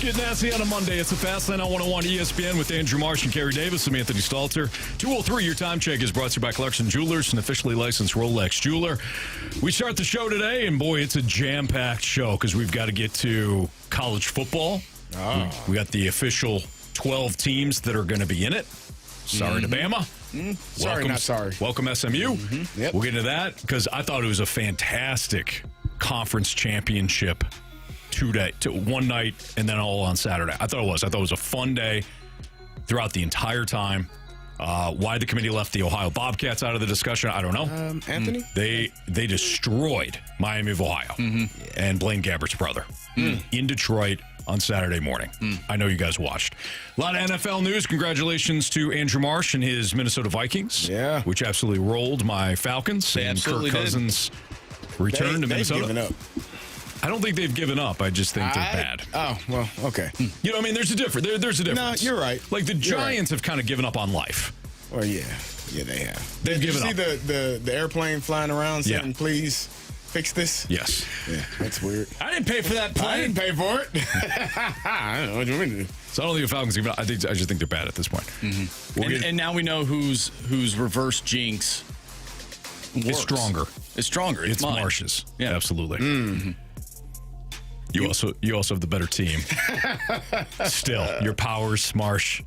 Get nasty on a Monday. It's the Fast Lane on 101 ESPN with Andrew Marsh and Carey Davis. I'm Anthony Stalter. 203, your time check is brought to you by Clarkson Jewelers, an officially licensed Rolex jeweler. We start the show today, and boy, it's a jam-packed show because we've got to get to college football. Oh. We got the official 12 teams that are going to be in it. Sorry to Bama. Sorry, not sorry. Welcome, SMU. Yep. We'll get into that because I thought it was a fantastic conference championship one night and then all on Saturday. I thought it was a fun day throughout the entire time. Why the committee left the Ohio Bobcats out of the discussion, I don't know. Anthony? They destroyed Miami of Ohio and Blaine Gabbert's brother in Detroit on Saturday morning. I know you guys watched. A lot of NFL news. Congratulations to Andrew Marsh and his Minnesota Vikings, which absolutely rolled my Falcons. They absolutely Kirk Cousins returned to Minnesota. They've given up. I don't think they've given up. I just think they're bad. Oh, well, okay. You know what I mean? There's a difference. There's a difference. No, you're right. Like the Giants have kind of given up on life. Well, yeah. Yeah, they have. They've given up. Did you see the airplane flying around saying, please fix this? Yes. Yeah, that's weird. I didn't pay for that plane. I didn't pay for it. I don't know what you mean. So I don't think the Falcons give up. I just think they're bad at this point. And now we know whose reverse jinx works. It's stronger. It's stronger. It's mine. Marsh's. Yeah. Absolutely. You also have the better team. Still, your powers, Marsh,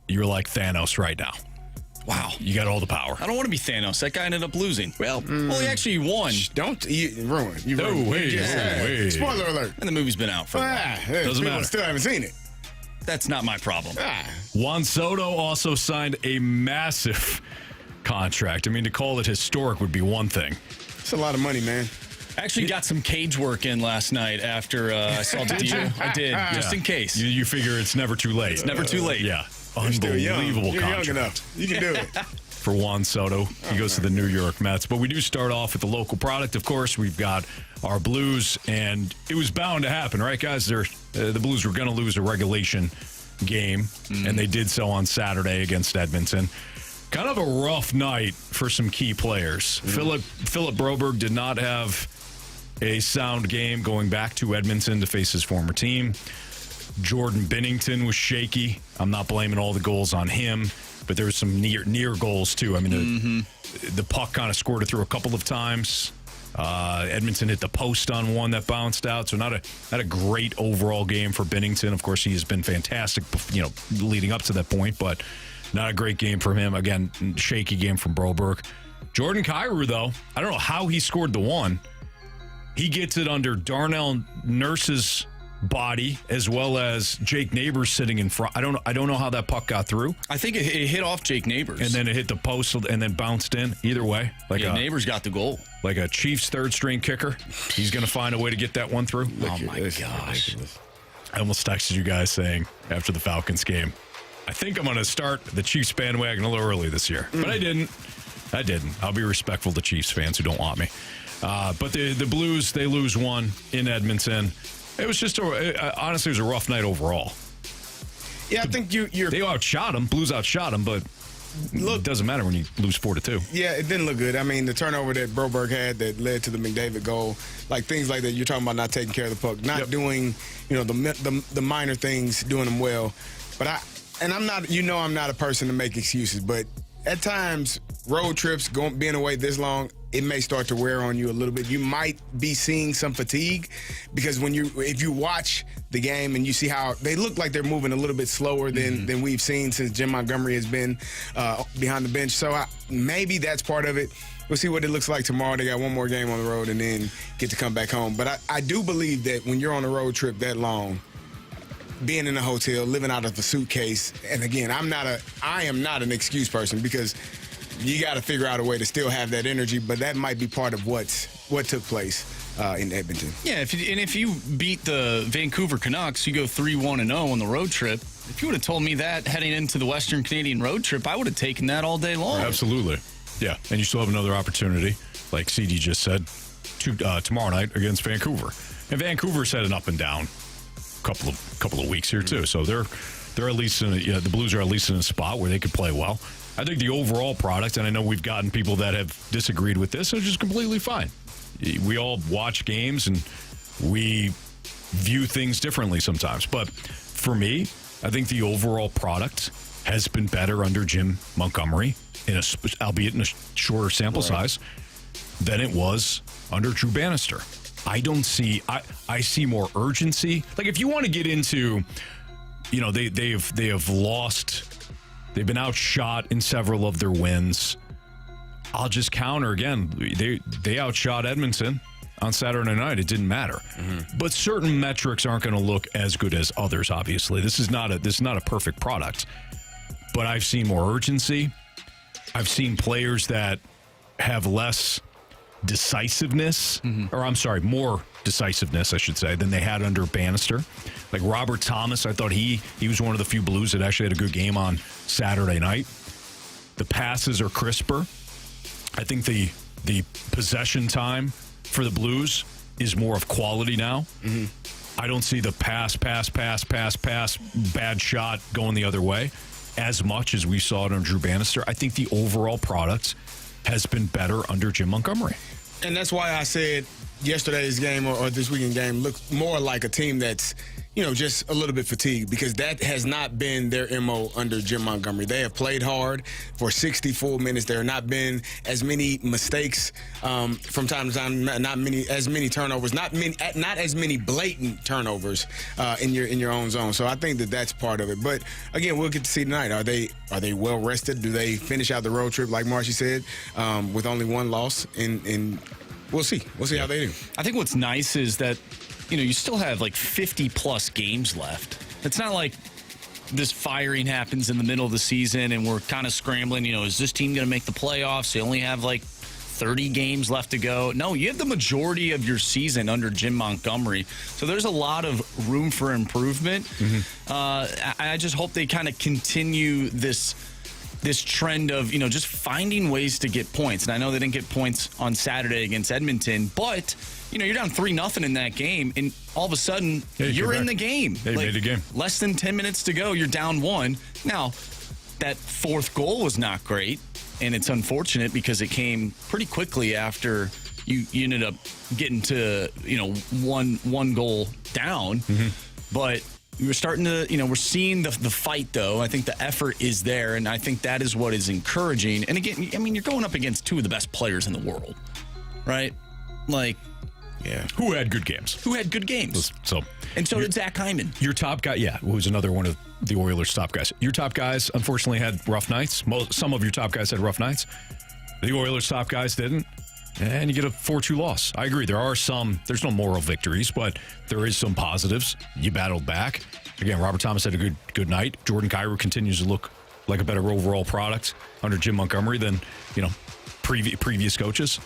you're like Thanos right now. Wow. You got all the power. I don't want to be Thanos. That guy ended up losing. Well, he actually won. Don't ruin. Wait. Spoiler alert. And the movie's been out for a while. Doesn't matter. Still haven't seen it. That's not my problem. Juan Soto also signed a massive contract. I mean, to call it historic would be one thing. It's a lot of money, man. Actually got some cage work in last night after I saw the deal. I did, just in case. You figure it's never too late. It's never too late. Yeah. Unbelievable You're contract. young enough. You can do it. For Juan Soto. He goes to the New York Mets. But we do start off with the local product. Of course, we've got our Blues, and it was bound to happen, right, guys? The Blues were going to lose a regulation game, and they did so on Saturday against Edmonton. Kind of a rough night for some key players. Philip Broberg did not have a sound game going back to Edmonton to face his former team. Jordan Binnington was shaky. I'm not blaming all the goals on him, but there was some near goals too. I mean, the puck kind of scored it through a couple of times. Edmonton hit the post on one that bounced out, so not a great overall game for Binnington. Of course, he has been fantastic, leading up to that point, but not a great game from him. Again, shaky game from Broberg. Jordan Kyrou, though, I don't know how he scored the one. He gets it under Darnell Nurse's body as well as Jake Neighbors sitting in front. I don't know how that puck got through. I think it hit off Jake Neighbors. And then it hit the post and then bounced in. Either way. Neighbors got the goal. Like a Chiefs third-string kicker. He's going to find a way to get that one through. Oh, my gosh. I almost texted you guys saying after the Falcons game, I think I'm going to start the Chiefs bandwagon a little early this year. But I didn't. I'll be respectful to Chiefs fans who don't want me. But the Blues, they lose one in Edmonton. It was just honestly, it was a rough night overall. Yeah, I think they outshot them. Blues outshot them, but it doesn't matter when you lose 4-2. Yeah, it didn't look good. I mean, the turnover that Broberg had that led to the McDavid goal, like things like that. You're talking about not taking care of the puck, not doing, the minor things, doing them well. But I'm not, I'm not a person to make excuses, but at times, road trips, being away this long, it may start to wear on you a little bit. You might be seeing some fatigue because if you watch the game and you see how they look like they're moving a little bit slower than we've seen since Jim Montgomery has been behind the bench. So maybe that's part of it. We'll see what it looks like tomorrow. They got one more game on the road and then get to come back home. But I do believe that when you're on a road trip that long, being in a hotel, living out of a suitcase, and again, I am not an excuse person because you got to figure out a way to still have that energy, but that might be part of what took place in Edmonton. Yeah, if you beat the Vancouver Canucks, you go 3-1-0 on the road trip. If you would have told me that heading into the Western Canadian road trip, I would have taken that all day long. Absolutely. Yeah, and you still have another opportunity, like CD just said, tomorrow night against Vancouver. And Vancouver's had an up and down couple of weeks here too, so they're at least the Blues are at least in a spot where they could play well. I think the overall product, and I know we've gotten people that have disagreed with this, is just completely fine. We all watch games and we view things differently sometimes. But for me, I think the overall product has been better under Jim Montgomery, albeit in a shorter sample size, than it was under Drew Bannister. I see more urgency. Like, if you want to get into, they have lost, they've been outshot in several of their wins. I'll just counter again. They outshot Edmonton on Saturday night. It didn't matter. Mm-hmm. But certain metrics aren't going to look as good as others, obviously. This is not a perfect product. But I've seen more urgency. I've seen players that have less decisiveness, or I'm sorry, more decisiveness, I should say, than they had under Bannister. Like Robert Thomas, I thought he was one of the few Blues that actually had a good game on Saturday night. The passes are crisper. I think the possession time for the Blues is more of quality now. Mm-hmm. I don't see the pass, bad shot going the other way as much as we saw it under Drew Bannister. I think the overall product has been better under Jim Montgomery. And that's why I said yesterday's game or this weekend game looked more like a team that's, just a little bit fatigued, because that has not been their MO under Jim Montgomery. They have played hard for 64 minutes. There have not been as many mistakes from time to time, not as many turnovers, not as many blatant turnovers in your own zone. So I think that's part of it. But again, we'll get to see tonight. Are they well rested? Do they finish out the road trip, like Marshy said, with only one loss? And we'll see. We'll see how they do. I think what's nice is that you still have like 50-plus games left. It's not like this firing happens in the middle of the season and we're kind of scrambling. Is this team going to make the playoffs? They only have like 30 games left to go. No, you have the majority of your season under Jim Montgomery. So there's a lot of room for improvement. Mm-hmm. I just hope they kind of continue this trend of, just finding ways to get points. And I know they didn't get points on Saturday against Edmonton, but you're down 3-0 in that game, and all of a sudden, you're in the game. They made a game. Less than 10 minutes to go, you're down 1. Now, that fourth goal was not great, and it's unfortunate because it came pretty quickly after you ended up getting to, one goal down. Mm-hmm. But we're starting to, we're seeing the fight, though. I think the effort is there, and I think that is what is encouraging. And again, you're going up against two of the best players in the world, right? Yeah. Who had good games. And so did Zach Hyman. Your top guy, who's another one of the Oilers' top guys. Your top guys, unfortunately, had rough nights. Some of your top guys had rough nights. The Oilers' top guys didn't. And you get a 4-2 loss. I agree. There's no moral victories, but there is some positives. You battled back. Again, Robert Thomas had a good night. Jordan Kyrou continues to look like a better overall product under Jim Montgomery than, previous coaches.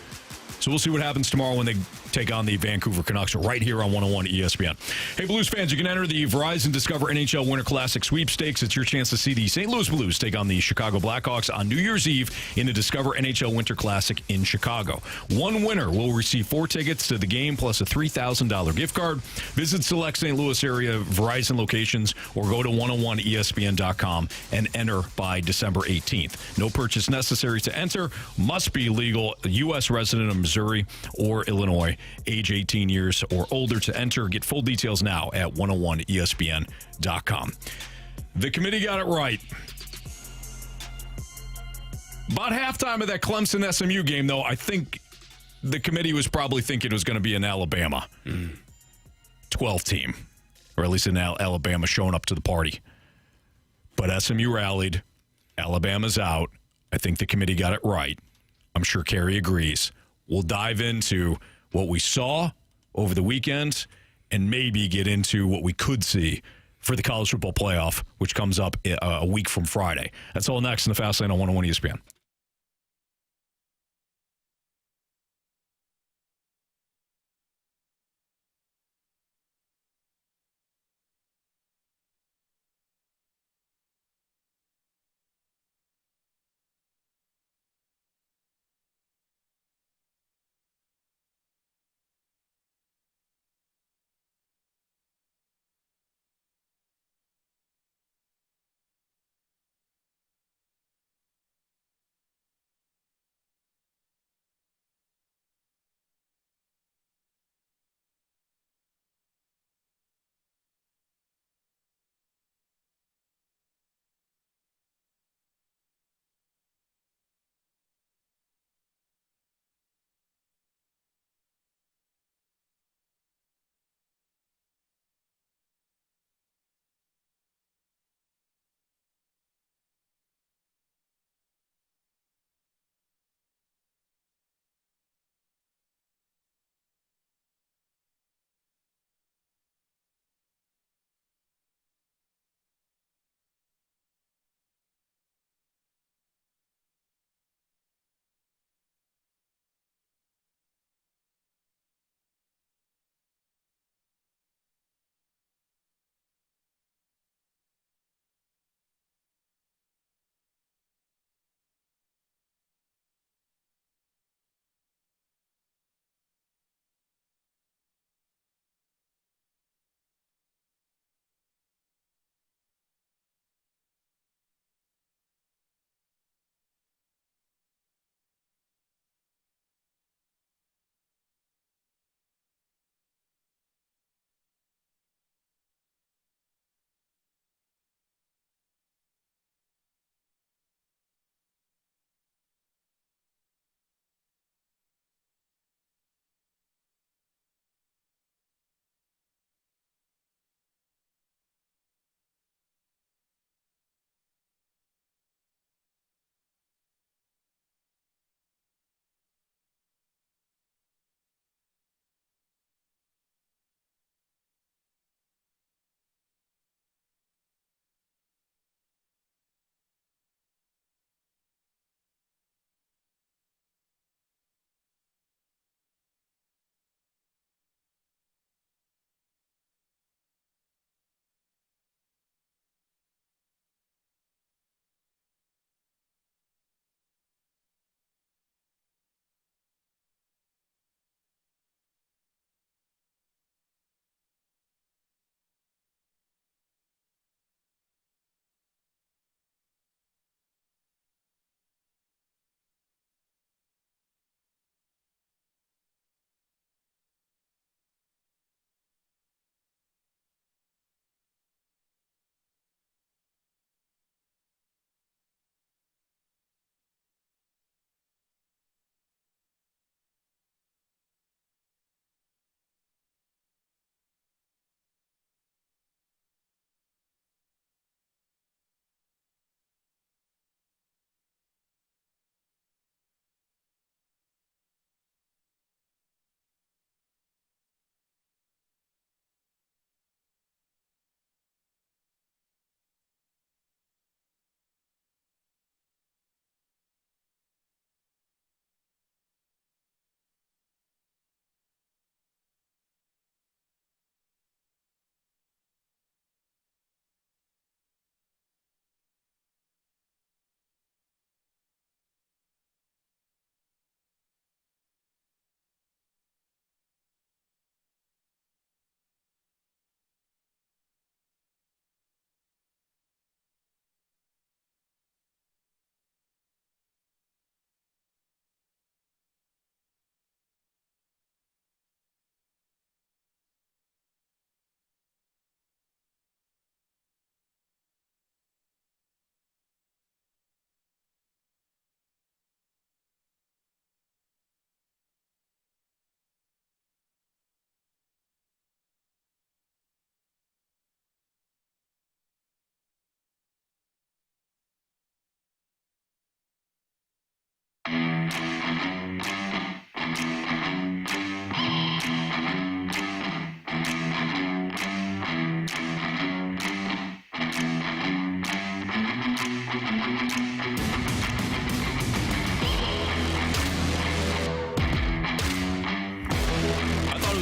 So we'll see what happens tomorrow when they take on the Vancouver Canucks right here on 101 ESPN. Hey, Blues fans, you can enter the Verizon Discover NHL Winter Classic sweepstakes. It's your chance to see the St. Louis Blues take on the Chicago Blackhawks on New Year's Eve in the Discover NHL Winter Classic in Chicago. One winner will receive 4 tickets to the game plus a $3,000 gift card. Visit select St. Louis area Verizon locations or go to 101ESPN.com and enter by December 18th. No purchase necessary to enter. Must be legal, U.S. resident of Missouri or Illinois, age 18 years or older to enter. Get full details now at 101ESPN.com. The committee got it right. About halftime of that Clemson-SMU game, though, I think the committee was probably thinking it was going to be an Alabama 12 team, or at least an Alabama showing up to the party. But SMU rallied. Alabama's out. I think the committee got it right. I'm sure Carey agrees. We'll dive into what we saw over the weekend and maybe get into what we could see for the college football playoff, which comes up a week from Friday. That's all next in the Fast Lane on 101 ESPN.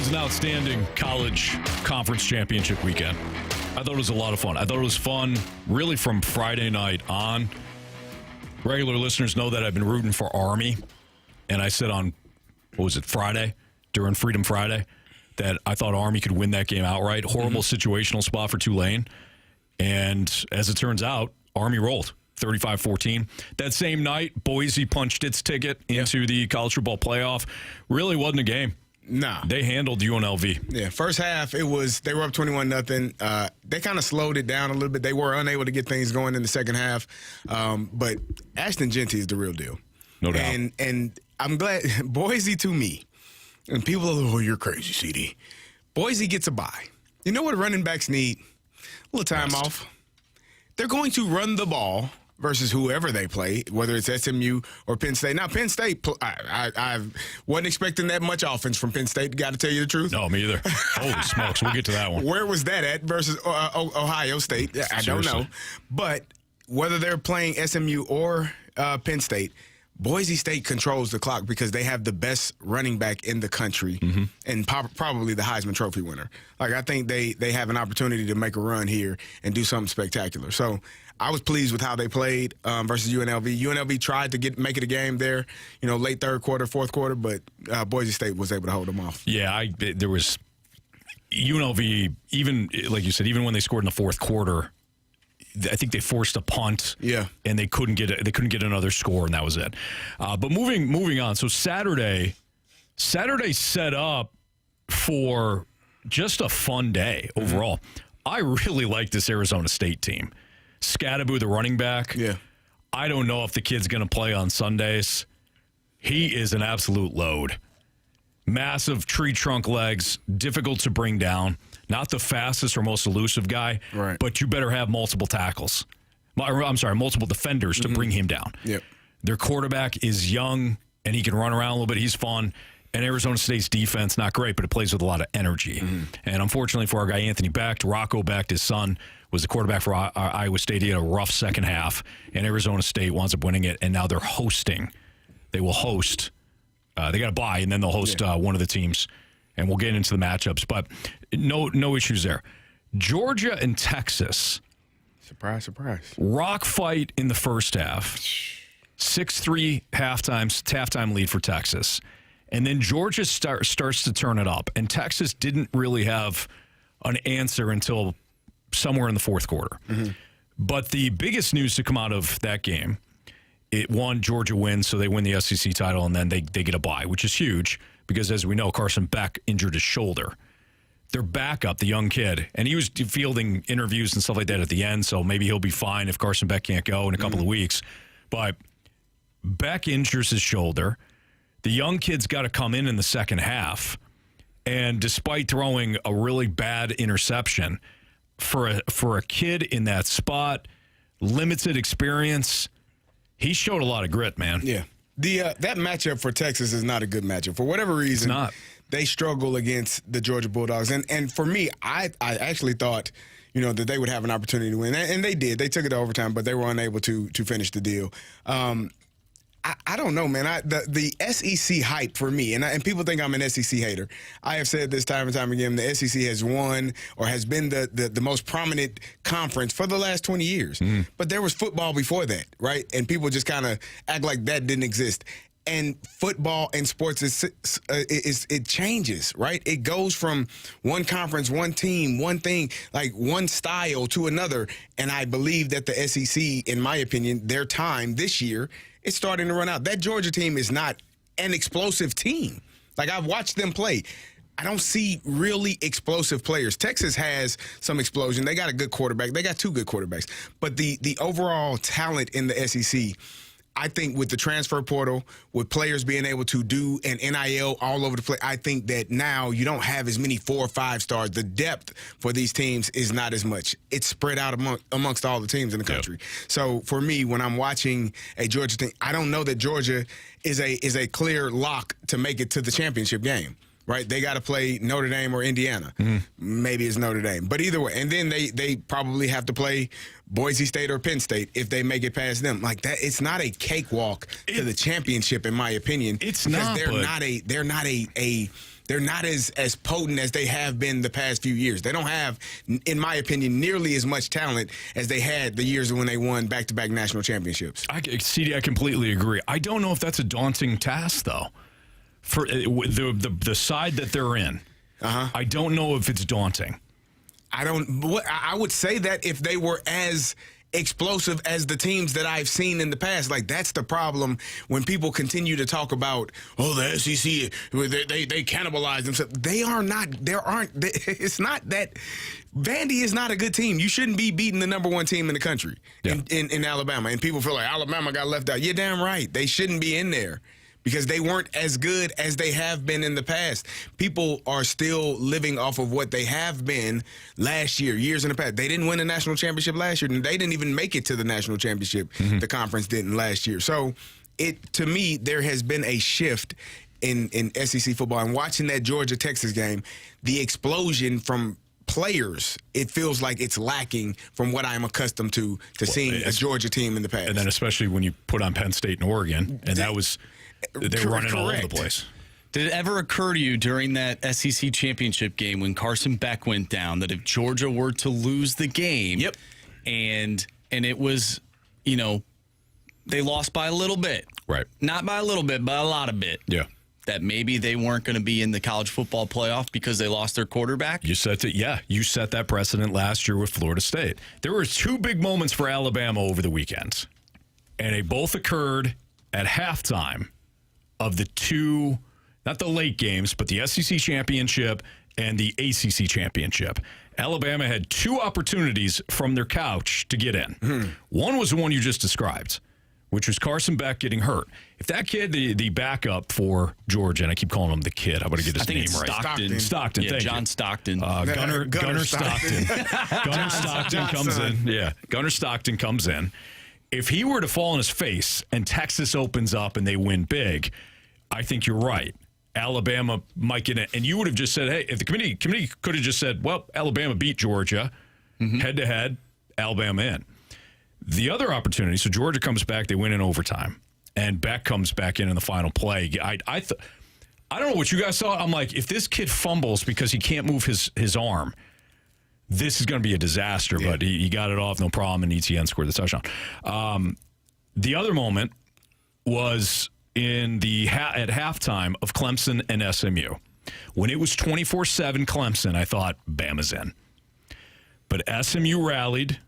was an outstanding college conference championship weekend. I thought it was a lot of fun. I thought it was fun really from Friday night on. Regular listeners know that I've been rooting for Army. And I said on, Friday, during Freedom Friday, that I thought Army could win that game outright. Horrible situational spot for Tulane. And as it turns out, Army rolled 35-14. That same night, Boise punched its ticket into the college football playoff. Really wasn't a game. Nah. They handled UNLV. Yeah, first half, they were up 21-0. They kind of slowed it down a little bit. They were unable to get things going in the second half. But Ashton Jeanty is the real deal. No doubt. And I'm glad, Boise to me, and people are like, oh, you're crazy, CD. Boise gets a bye. You know what running backs need? A little time off. They're going to run the ball versus whoever they play, whether it's SMU or Penn State. Now, Penn State, I wasn't expecting that much offense from Penn State, got to tell you the truth. No, me either. Holy smokes, we'll get to that one. Where was that at versus Ohio State? I don't know. But whether they're playing SMU or Penn State, Boise State controls the clock because they have the best running back in the country and probably the Heisman Trophy winner. Like, I think they have an opportunity to make a run here and do something spectacular. So I was pleased with how they played versus UNLV. UNLV tried to make it a game there, late third quarter, fourth quarter, but Boise State was able to hold them off. Yeah, there was UNLV, even like you said, even when they scored in the fourth quarter, I think they forced a punt. Yeah, and they couldn't get another score, and that was it. But moving on. So Saturday set up for just a fun day overall. I really like this Arizona State team. Scadaboo, the running back. Yeah, I don't know if the kid's going to play on Sundays. He is an absolute load. Massive tree trunk legs, difficult to bring down. Not the fastest or most elusive guy, right, but you better have multiple tackles. Multiple defenders to bring him down. Yep. Their quarterback is young, and he can run around a little bit. He's fun. And Arizona State's defense, not great, but it plays with a lot of energy. And unfortunately for our guy Anthony Becht, Rocco Becht, his son, was the quarterback for Iowa State. He had a rough second half, and Arizona State winds up winning it, and now they're hosting. They will host. They got a bye, and then they'll host one of the teams. And we'll get into the matchups, but no issues there. Georgia and Texas. Surprise, surprise. Rock fight in the first half. 6-3 halftime lead for Texas. And then Georgia starts to turn it up. And Texas didn't really have an answer until somewhere in the fourth quarter. But the biggest news to come out of that game, Georgia wins, so they win the SEC title, and then they get a bye, which is huge. Because, as we know, Carson Beck injured his shoulder. Their backup, the young kid, and he was fielding interviews and stuff like that at the end, so maybe he'll be fine if Carson Beck can't go in a couple of weeks. But Beck injures his shoulder. The young kid's got to come in the second half. And despite throwing a really bad interception, for a kid in that spot, limited experience, he showed a lot of grit, man. Yeah. That matchup for Texas is not a good matchup. For whatever reason, it's not. They struggle against the Georgia Bulldogs. And for me, I actually thought, that they would have an opportunity to win. And they did. They took it to overtime, but they were unable to finish the deal. I don't know, man. The SEC hype for me, and people think I'm an SEC hater. I have said this time and time again, the SEC has won or has been the most prominent conference for the last 20 years. But there was football before that, right? And people just kind of act like that didn't exist. And football and sports, it changes, right? It goes from one conference, one team, one thing, like one style to another. And I believe that the SEC, in my opinion, their time this year, it's starting to run out. That Georgia team is not an explosive team. Like, I've watched them play. I don't see really explosive players. Texas has some explosion. They got a good quarterback. They got two good quarterbacks. But the overall talent in the SEC, I think with the transfer portal, with players being able to do an NIL all over the place, I think that now you don't have as many 4 or 5 stars. The depth for these teams is not as much. It's spread out amongst all the teams in the country. So for me, when I'm watching a Georgia team, I don't know that Georgia is a clear lock to make it to the championship game. right? They got to play Notre Dame or Indiana. Maybe it's Notre Dame. But either way. And then they probably have to play Boise State or Penn State if they make it past them. Like that, it's not a cakewalk to the championship, in my opinion. It's not. They're not as potent as they have been the past few years. They don't have, in my opinion, nearly as much talent as they had the years when they won back-to-back national championships. CD, I completely agree. I don't know if that's a daunting task, though, for the side that they're in. I don't know if it's daunting. I would say that if they were as explosive as the teams that I've seen in the past. Like, that's the problem when people continue to talk about, the SEC, they cannibalize themselves. It's not that. Vandy is not a good team. You shouldn't be beating the number one team in the country in Alabama. And people feel like Alabama got left out. You're damn right. They shouldn't be in there, because they weren't as good as they have been in the past. People are still living off of what they have been last year, years in the past. They didn't win a national championship last year, and they didn't even make it to the national championship. The conference didn't last year. So, to me, there has been a shift in SEC football. And watching that Georgia-Texas game, the explosion from players, it feels like it's lacking from what I'm accustomed to seeing a Georgia team in the past. And then especially when you put on Penn State and Oregon, and that was... They were running all over the place. Did it ever occur to you during that SEC championship game when Carson Beck went down that if Georgia were to lose the game, and it was, they lost by a little bit, right? Not by a little bit, but a lot of bit. Yeah. That maybe they weren't going to be in the college football playoff because they lost their quarterback? You set that precedent last year with Florida State. There were two big moments for Alabama over the weekend, and they both occurred at halftime of the two, not the late games, but the SEC championship and the ACC championship. Alabama had two opportunities from their couch to get in. One was the one you just described, which was Carson Beck getting hurt. If that kid, the backup for Georgia, and I keep calling him the kid, I'm going to get his name right. Stockton. Yeah, thank John you. Stockton. Gunner Stockton. Gunner Stockton comes in. Yeah, Gunner Stockton comes in. If he were to fall on his face and Texas opens up and they win big, I think you're right. Alabama might get in. And you would have just said, hey, if the committee could have just said, well, Alabama beat Georgia head-to-head, Alabama in. The other opportunity, so Georgia comes back, they win in overtime, and Beck comes back in the final play. I don't know what you guys thought. I'm like, if this kid fumbles because he can't move his arm, this is going to be a disaster, but he got it off, no problem, and ETN scored the touchdown. The other moment was at halftime of Clemson and SMU. When it was 24-7 Clemson, I thought, Bama's in. But SMU rallied.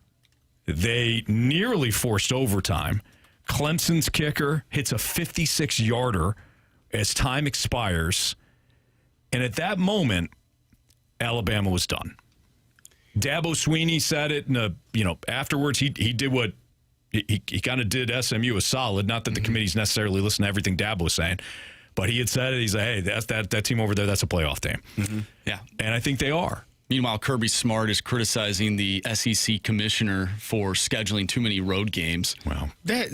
They nearly forced overtime. Clemson's kicker hits a 56-yarder as time expires. And at that moment, Alabama was done. Dabo Swinney said it, afterwards he did what he kind of did SMU a solid. Not that the committee's necessarily listening to everything Dabo was saying, but he had said it. He's like, hey, that team over there, that's a playoff team. Yeah, and I think they are. Meanwhile, Kirby Smart is criticizing the SEC commissioner for scheduling too many road games. Well, that,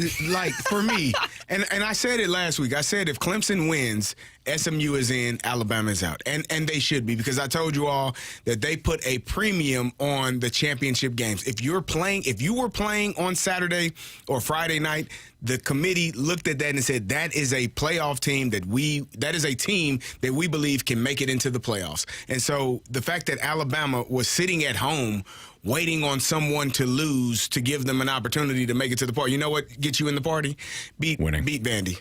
for me, and I said it last week. I said if Clemson wins, SMU is in, Alabama is out. And they should be, because I told you all that they put a premium on the championship games. If you were playing on Saturday or Friday night, the committee looked at that and said, that is a playoff team that is a team that we believe can make it into the playoffs. And so the fact that Alabama was sitting at home waiting on someone to lose to give them an opportunity to make it to the party. You know what gets you in the party? Beat Vandy.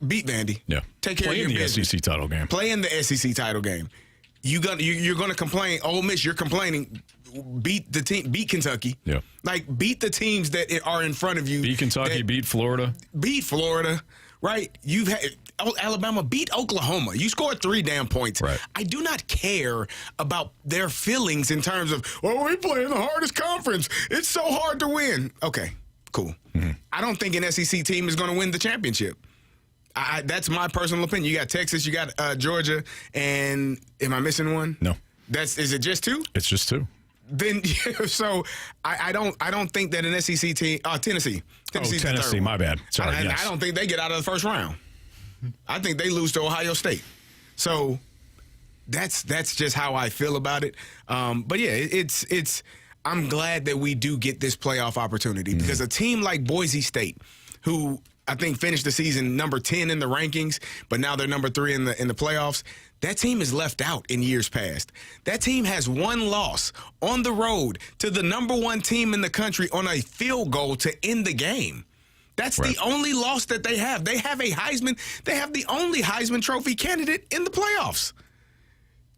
Beat Vandy. Yeah. Take care of your business. Play in the SEC title game. Play in the SEC title game. You're gonna complain. Ole Miss, you're complaining. Beat the team. Beat Kentucky. Yeah. Beat the teams that are in front of you. Beat Kentucky. Beat Florida. Beat Florida. Right. You've had Alabama beat Oklahoma. You scored 3 damn points. Right. I do not care about their feelings in terms of, we play in the hardest conference. It's so hard to win. Okay. Cool. I don't think an SEC team is going to win the championship. That's my personal opinion. You got Texas, you got Georgia, and am I missing one? No. Is it just 2? It's just 2. Then so I don't think that an SEC team Tennessee. Tennessee, my bad. Sorry. I don't think they get out of the first round. I think they lose to Ohio State. So that's just how I feel about it. But yeah, it's. I'm glad that we do get this playoff opportunity because a team like Boise State, who I think finished the season number 10 in the rankings, but now they're number 3 in the playoffs. That team is left out in years past. That team has one loss on the road to the number 1 team in the country on a field goal to end the game. That's the only loss that they have. They have a Heisman. They have the only Heisman Trophy candidate in the playoffs.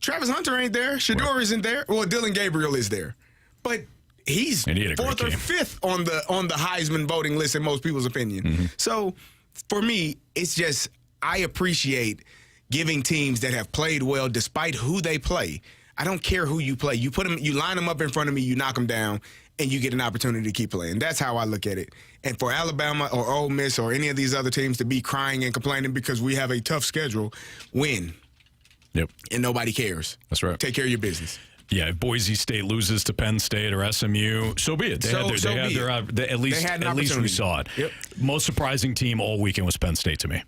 Travis Hunter ain't there. Shedeur isn't there. Well, Dylan Gabriel is there. But he's 4th or 5th on the Heisman voting list in most people's opinion. So for me, it's just I appreciate giving teams that have played well despite who they play. I don't care who you play. You line them up in front of me, you knock them down, and you get an opportunity to keep playing. That's how I look at it. And for Alabama or Ole Miss or any of these other teams to be crying and complaining because we have a tough schedule, win. Yep. And nobody cares. That's right. Take care of your business. Yeah, if Boise State loses to Penn State or SMU, so be it. At least we saw it. Yep. Most surprising team all weekend was Penn State to me,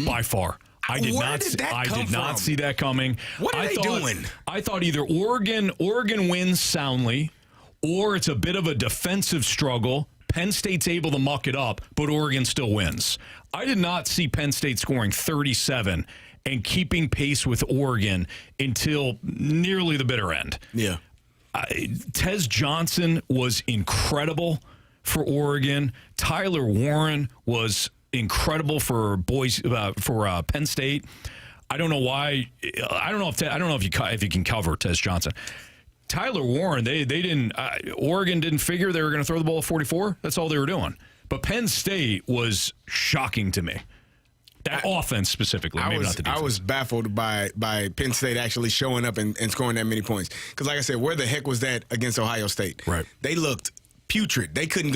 by far. I did not see that coming. What are they doing? I thought either Oregon wins soundly, or it's a bit of a defensive struggle. Penn State's able to muck it up, but Oregon still wins. I did not see Penn State scoring 37 and keeping pace with Oregon until nearly the bitter end. Yeah. Tez Johnson was incredible for Oregon. Tyler Warren was incredible for Penn State. I don't know why. I don't know if you can cover Tez Johnson. Tyler Warren, they didn't. Oregon didn't figure they were going to throw the ball at 44. That's all they were doing. But Penn State was shocking to me. That offense specifically, maybe not the defense. I was baffled by Penn State actually showing up and scoring that many points. Because, like I said, where the heck was that against Ohio State? Right. They looked putrid. They couldn't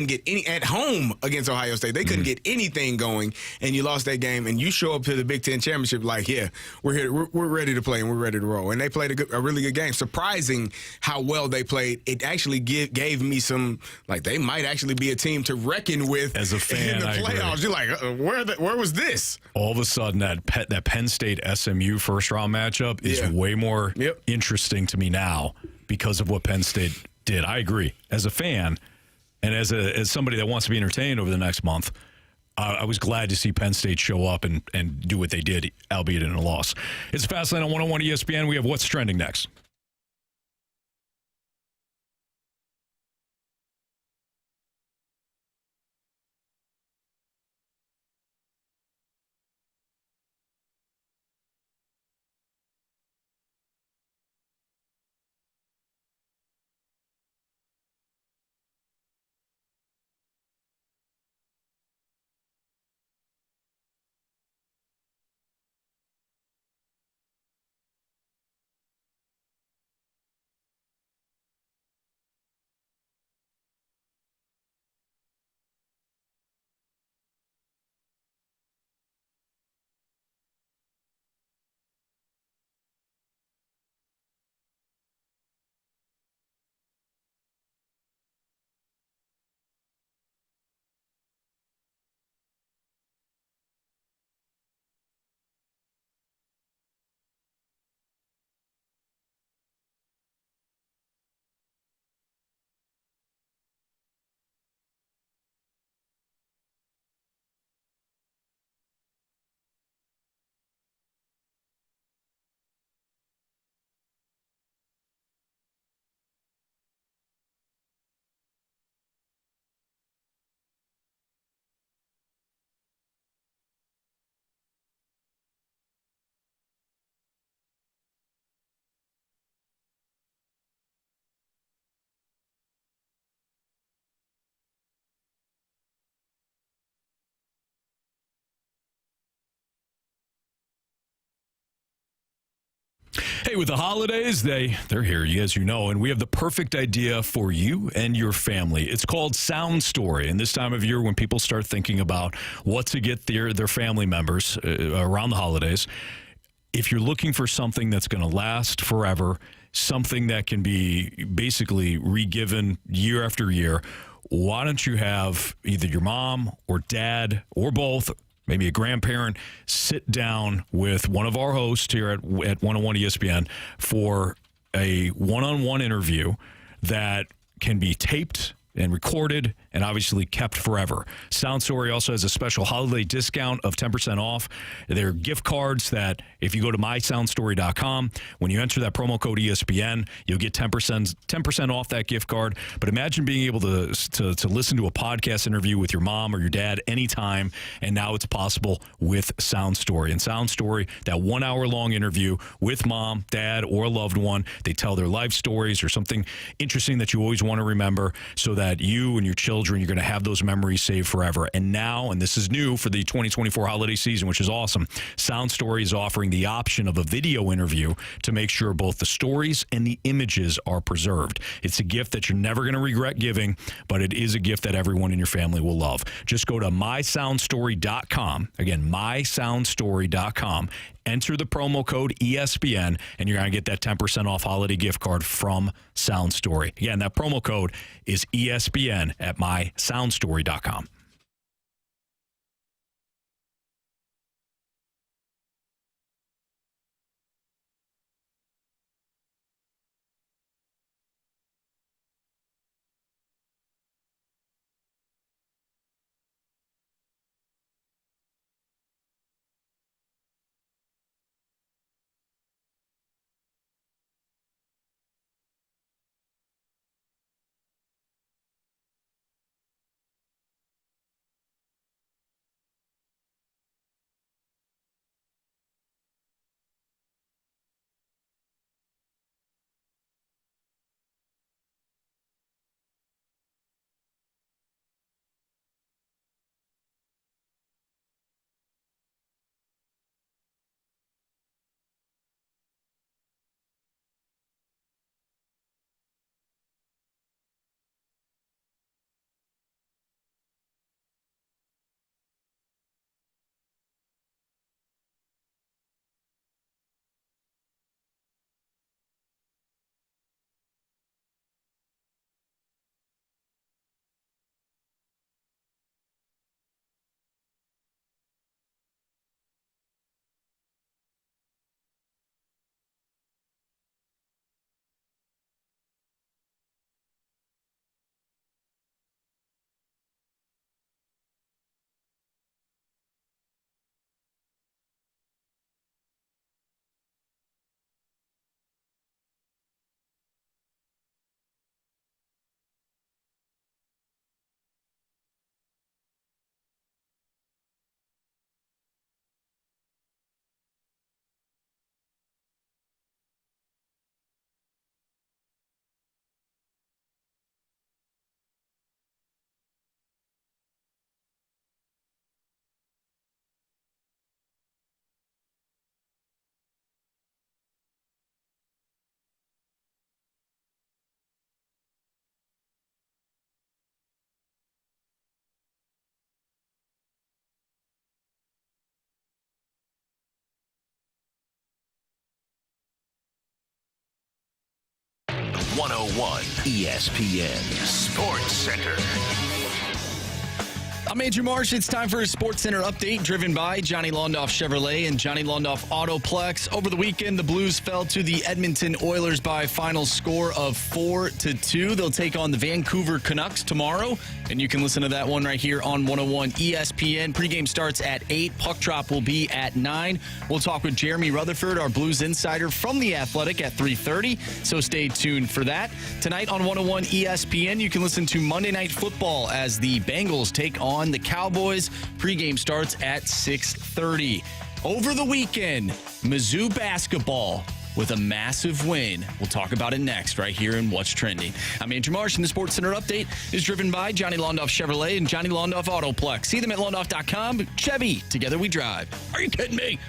get any at home against Ohio State. They couldn't get anything going, and you lost that game. And you show up to the Big Ten championship like, yeah, we're here, we're ready to play and we're ready to roll. And they played a really good game. Surprising how well they played. It actually gave me some like they might actually be a team to reckon with as a fan in the playoffs. You're like, where was this? All of a sudden, that Penn State SMU first round matchup is way more interesting to me now because of what Penn State did. I agree. As a fan and as somebody that wants to be entertained over the next month, I was glad to see Penn State show up and do what they did, albeit in a loss. It's Fastlane on 101 ESPN. We have What's Trending next. Hey, with the holidays, they're here, as you know, and we have the perfect idea for you and your family. It's called Sound Story, and this time of year when people start thinking about what to get their family members around the holidays, if you're looking for something that's going to last forever, something that can be basically re-given year after year, why don't you have either your mom or dad or both maybe a grandparent, sit down with one of our hosts here at 101 ESPN for a one-on-one interview that can be taped and recorded and obviously kept forever. Sound Story also has a special holiday discount of 10% off. There are gift cards that if you go to mysoundstory.com, when you enter that promo code ESPN, you'll get 10% off that gift card. But imagine being able to listen to a podcast interview with your mom or your dad anytime, and now it's possible with Sound Story. And Sound Story, that 1 hour long interview with mom, dad, or a loved one, they tell their life stories or something interesting that you always want to remember so that you and your children, you're going to have those memories saved forever. And now, and this is new for the 2024 holiday season, which is awesome, Sound Story is offering the option of a video interview to make sure both the stories and the images are preserved. It's a gift that you're never going to regret giving, but it is a gift that everyone in your family will love. Just go to mysoundstory.com. Again, mysoundstory.com. Enter the promo code ESPN, and you're going to get that 10% off holiday gift card from Sound Story. Again, that promo code is ESPN at mysoundstory.com. ESPN Sports Center. I'm Andrew Marsh. It's time for a Sports Center update driven by Johnny Londoff Chevrolet and Johnny Londoff Autoplex. Over the weekend, the Blues fell to the Edmonton Oilers by a final score of 4-2. They'll take on the Vancouver Canucks tomorrow, and you can listen to that one right here on 101 ESPN. Pregame starts at 8. Puck drop will be at 9. We'll talk with Jeremy Rutherford, our Blues insider from The Athletic, at 3:30, so stay tuned for that. Tonight on 101 ESPN, you can listen to Monday Night Football as the Bengals take on the Cowboys. Pregame starts at 6:30. Over the weekend, Mizzou basketball with a massive win. We'll talk about it next right here in What's Trending. I'm Andrew Marsh, and the Sports Center update is driven by Johnny Londoff Chevrolet and Johnny Londoff Autoplex. See them at londoff.com. Chevy, together we drive. Are you kidding me?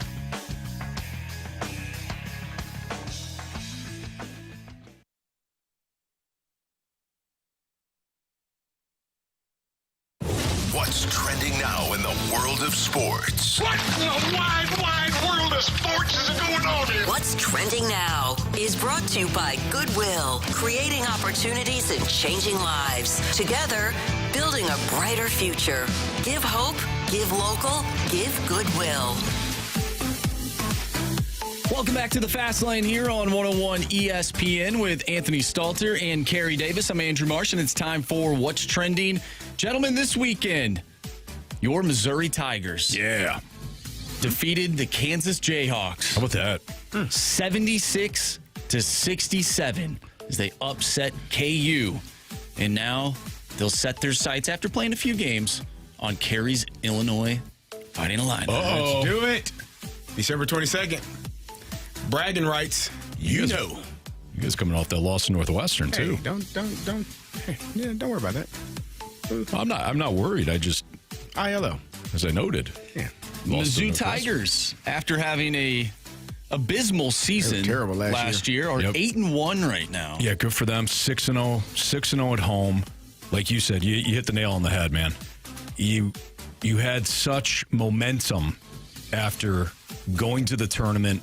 What's trending now in the world of sports? What in the wide, wide world of sports is going on here? What's Trending Now is brought to you by Goodwill, creating opportunities and changing lives. Together, building a brighter future. Give hope, Give local, give Goodwill. Welcome back to the Fast Lane here on 101 ESPN with Anthony Stalter and Carey Davis. I'm Andrew Marsh, and it's time for What's Trending. Gentlemen, this weekend, your Missouri Tigers defeated the Kansas Jayhawks. How about that? 76-67 as they upset KU. And now they'll set their sights after playing a few games on Carey's Illinois Fighting Illini. Let's do it. December 22nd. Bragging rights. You guys coming off that loss to Northwestern too. Hey, don't worry about that. I'm not worried. I just ILO. as I noted. Yeah. Mizzou Tigers, after having a abysmal season terrible last year, are 8-1 right now. Yeah, good for them. 6-0, 6-0 at home. Like you said, you hit the nail on the head, man. You had such momentum after going to the tournament,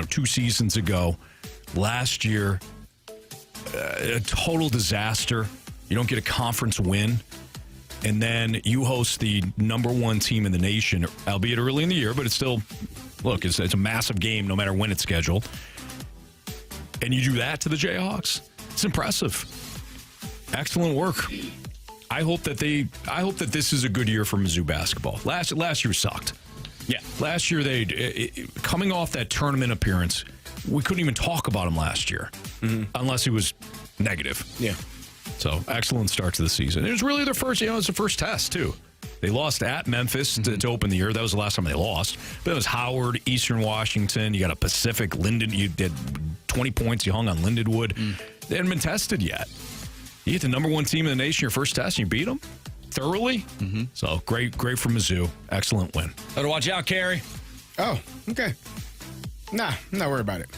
2 seasons ago. Last year, a total disaster. You don't get a conference win. And then you host the number 1 team in the nation, albeit early in the year, but it's still, look, it's a massive game no matter when it's scheduled. And you do that to the Jayhawks. It's impressive. Excellent work. I hope that this is a good year for Mizzou basketball. Last year sucked. Yeah. Last year, coming off that tournament appearance, we couldn't even talk about him last year unless he was negative. Yeah. So, excellent start to the season. It was really their first, it's the first test, too. They lost at Memphis to open the year. That was the last time they lost. But it was Howard, Eastern Washington. You got a Pacific, Linden. You did 20 points. You hung on Lindenwood. They hadn't been tested yet. You get the number 1 team in the nation, your first test, and you beat them thoroughly. So, great for Mizzou. Excellent win. Better watch out, Carey. Oh, okay. Nah, I'm not worried about it.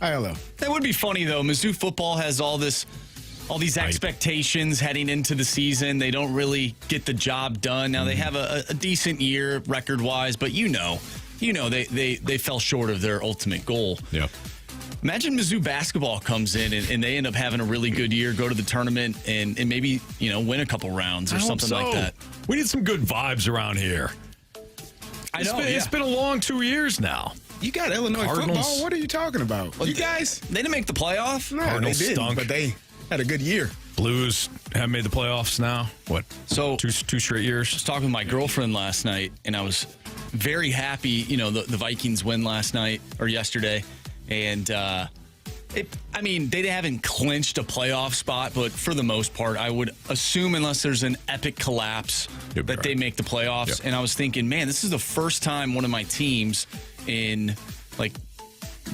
ILO. That would be funny, though. Mizzou football has all these expectations heading into the season. They don't really get the job done. Now, they have a decent year record-wise, but they fell short of their ultimate goal. Yeah. Imagine Mizzou basketball comes in and they end up having a really good year, go to the tournament, and maybe, win a couple rounds or something like that. We need some good vibes around here. It's been a long 2 years now. You got Illinois Cardinals. football? What are you talking about? Well, you guys? They didn't make the playoff. No, Cardinals they didn't, stunk. but they had a good year. Blues have made the playoffs now. What? So two straight years. I was talking with my girlfriend last night, and I was very happy. The Vikings win last night or yesterday, and they haven't clinched a playoff spot, but for the most part, I would assume unless there's an epic collapse that they make the playoffs. Yep. And I was thinking, man, this is the first time one of my teams in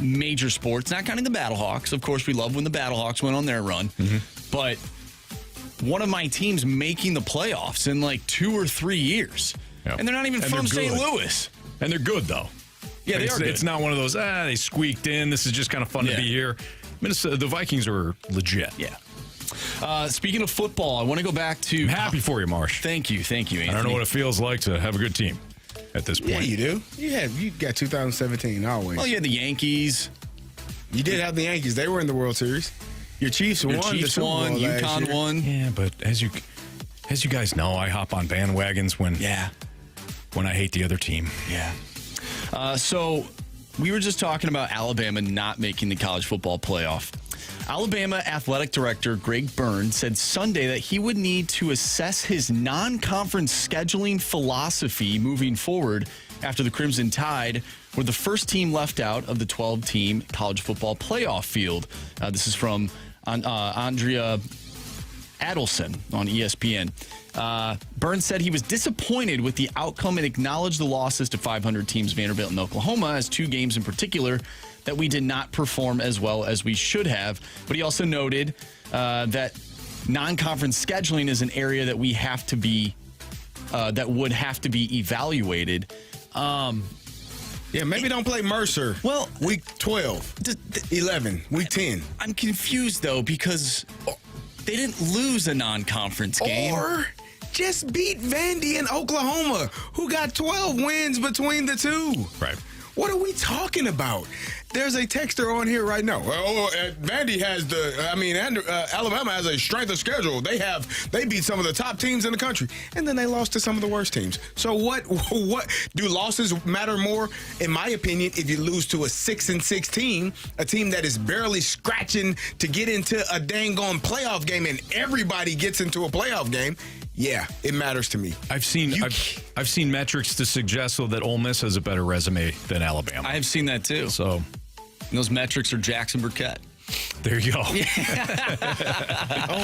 major sports, not counting the Battlehawks. Of course, we love when the Battlehawks went on their run, but one of my teams making the playoffs in 2 or 3 yeyears. Yep. And they're not even from St. Louis. And they're good, though. Yeah, they are good. It's not one of those, they squeaked in. This is just kind of fun to be here. Minnesota, the Vikings are legit. Yeah. Speaking of football, I want to go back to... I'm happy for you, Marsh. Thank you, Anthony. I don't know what it feels like to have a good team at this point. Yeah, you do. You got 2017 always. Well, you had the Yankees. You did have the Yankees. They were in the World Series. Your Chiefs won. Chiefs the Super Bowl won. last UConn year. won. Yeah, but as you guys know, I hop on bandwagons when I hate the other team. Yeah. So we were just talking about Alabama not making the college football playoff. Alabama athletic director Greg Byrne said Sunday that he would need to assess his non-conference scheduling philosophy moving forward after the Crimson Tide were the first team left out of the 12-team college football playoff field. This is from Andrea Adelson on ESPN. Burns said he was disappointed with the outcome and acknowledged the losses to 500 teams, Vanderbilt and Oklahoma, as 2 games in particular that we did not perform as well as we should have. But he also noted that non-conference scheduling is an area that we have to be, that would have to be evaluated. Yeah, maybe don't play Mercer. Well, week 12, 11, week 10. I'm confused, though, because they didn't lose a non-conference game. Or just beat Vandy in Oklahoma, who got 12 wins between the two. Right. What are we talking about? There's a texter on here right now. Well, Vandy has Alabama has a strength of schedule. They beat some of the top teams in the country, and then they lost to some of the worst teams. So what do losses matter more? In my opinion, if you lose to a 6-6 team, a team that is barely scratching to get into a dang on playoff game, and everybody gets into a playoff game. Yeah, it matters to me. I've seen metrics to suggest though that Ole Miss has a better resume than Alabama. I have seen that too. So those metrics are Jackson Burkett. There you go. Ole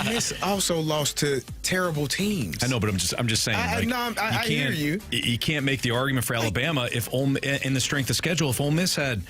Miss also lost to terrible teams. I know, but I'm just saying. I hear you. You can't make the argument for Alabama if in the strength of schedule if Ole Miss had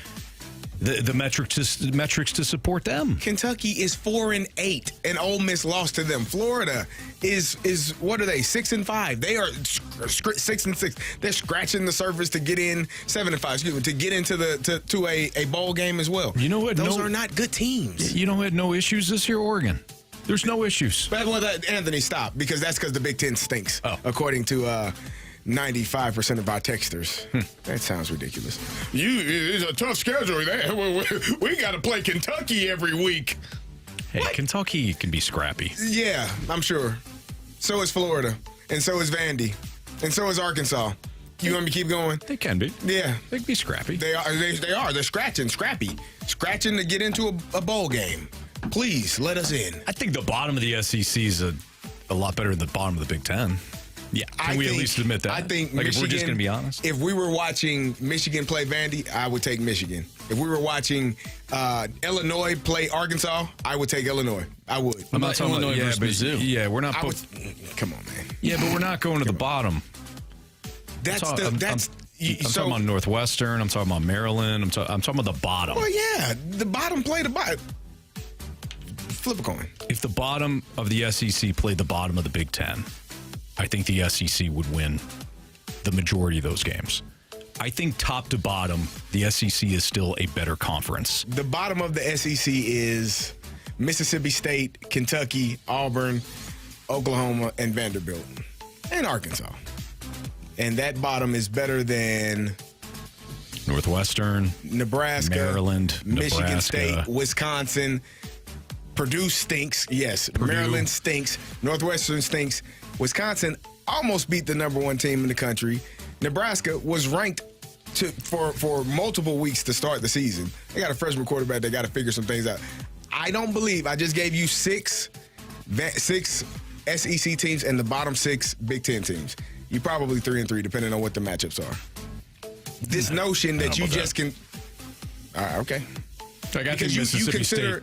the metrics to support them. Kentucky is 4-8, and Ole Miss lost to them. Florida is what are they? 6-5. They are 6-6. They're scratching the surface to get in 7-5. Excuse me, to get into to a bowl game as well. You know what? Those are not good teams. You know who had no issues this year? Oregon. There's no issues. But Anthony, stop, because that's because the Big Ten stinks, according to 95% of our texters. That sounds ridiculous. It's a tough schedule. We got to play Kentucky every week. Hey, what? Kentucky can be scrappy. Yeah, I'm sure. So is Florida, and so is Vandy, and so is Arkansas. You want me to keep going? They can be. Yeah. They can be scrappy. They are. They're scratching to get into a bowl game. Please, let us in. I think the bottom of the SEC is a lot better than the bottom of the Big Ten. Yeah, can we at least admit that? I think like Michigan, if we're just going to be honest. If we were watching Michigan play Vandy, I would take Michigan. If we were watching Illinois play Arkansas, I would take Illinois. I would. I'm not talking Illinois versus Mizzou. Yeah, we're not. Come on, man. Yeah, but we're not going to the bottom. I'm talking about Northwestern. I'm talking about Maryland. I'm talking about the bottom. Well, yeah, the bottom play the bottom. Flip a coin. If the bottom of the SEC played the bottom of the Big Ten, I think the SEC would win the majority of those games. I think top to bottom, the SEC is still a better conference. The bottom of the SEC is Mississippi State, Kentucky, Auburn, Oklahoma, and Vanderbilt, and Arkansas. And that bottom is better than Northwestern, Nebraska, Maryland, Michigan State, Wisconsin. Purdue stinks. Yes. Purdue. Maryland stinks. Northwestern stinks. Wisconsin almost beat the number one team in the country. Nebraska was ranked for multiple weeks to start the season. They got a freshman quarterback. They got to figure some things out. I don't believe I just gave you six SEC teams and the bottom 6 Big Ten teams. You probably 3-3, depending on what the matchups are. This notion that you just can. All right, okay. Like I think Mississippi State.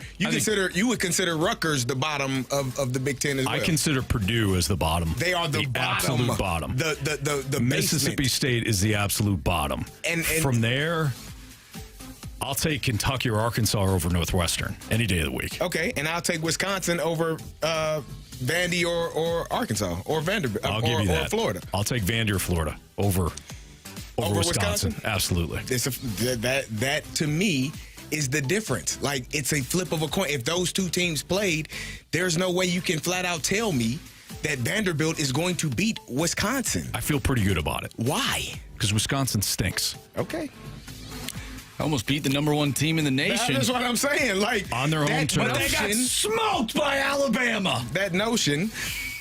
You would consider Rutgers the bottom of the Big Ten as well. I consider Purdue as the bottom. They are the bottom, absolute bottom. The Mississippi State is the absolute bottom. And from there, I'll take Kentucky or Arkansas over Northwestern any day of the week. Okay, and I'll take Wisconsin over Vandy or Arkansas or Vanderbilt. I'll give you that. Or Florida. I'll take Vandy or Florida over Wisconsin. Absolutely. That to me is the difference. Like, it's a flip of a coin. If those two teams played, there's no way you can flat out tell me that Vanderbilt is going to beat Wisconsin. I feel pretty good about it. Why? Because Wisconsin stinks. Okay. Almost beat the number one team in the nation. That's what I'm saying. Like, on their home turf. But they got smoked by Alabama. That notion.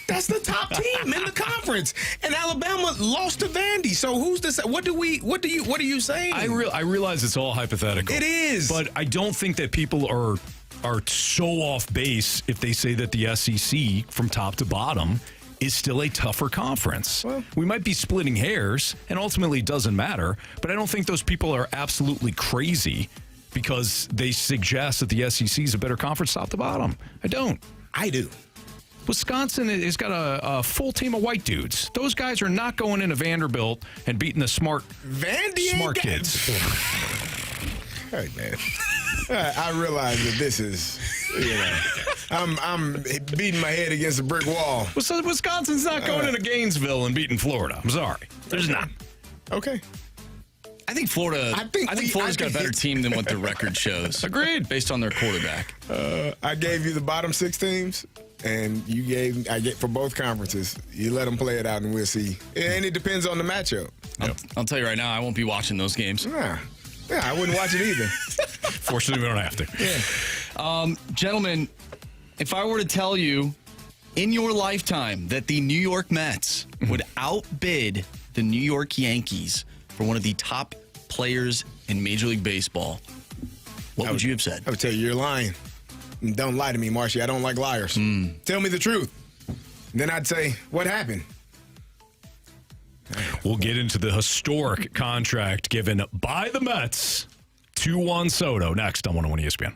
That's the top team in the conference, and Alabama lost to Vandy. So who's this? What are you saying? I realize it's all hypothetical. It is, but I don't think that people are so off base if they say that the SEC from top to bottom is still a tougher conference. Well, we might be splitting hairs, and ultimately it doesn't matter. But I don't think those people are absolutely crazy because they suggest that the SEC is a better conference top to bottom. I don't. I do. Wisconsin has got a full team of white dudes. Those guys are not going into Vanderbilt and beating the smart kids. Hey, man. I realize that this is, I'm beating my head against a brick wall. Well, so Wisconsin's not going into Gainesville and beating Florida. I'm sorry. There's not. Okay. I think Florida's got a better team than what their record shows. Agreed. Based on their quarterback. I gave you the bottom 6 teams. And I get for both conferences. You let them play it out, and we'll see. And it depends on the matchup. I'll tell you right now, I won't be watching those games. Nah. Yeah, I wouldn't watch it either. Fortunately, we don't have to. Gentlemen, if I were to tell you in your lifetime that the New York Mets would outbid the New York Yankees for one of the top players in Major League Baseball, what would you have said? I would tell you, you're lying. And don't lie to me, Marshy. I don't like liars. Tell me the truth. Then I'd say, what happened? We'll get into the historic contract given by the Mets to Juan Soto next on 101 ESPN.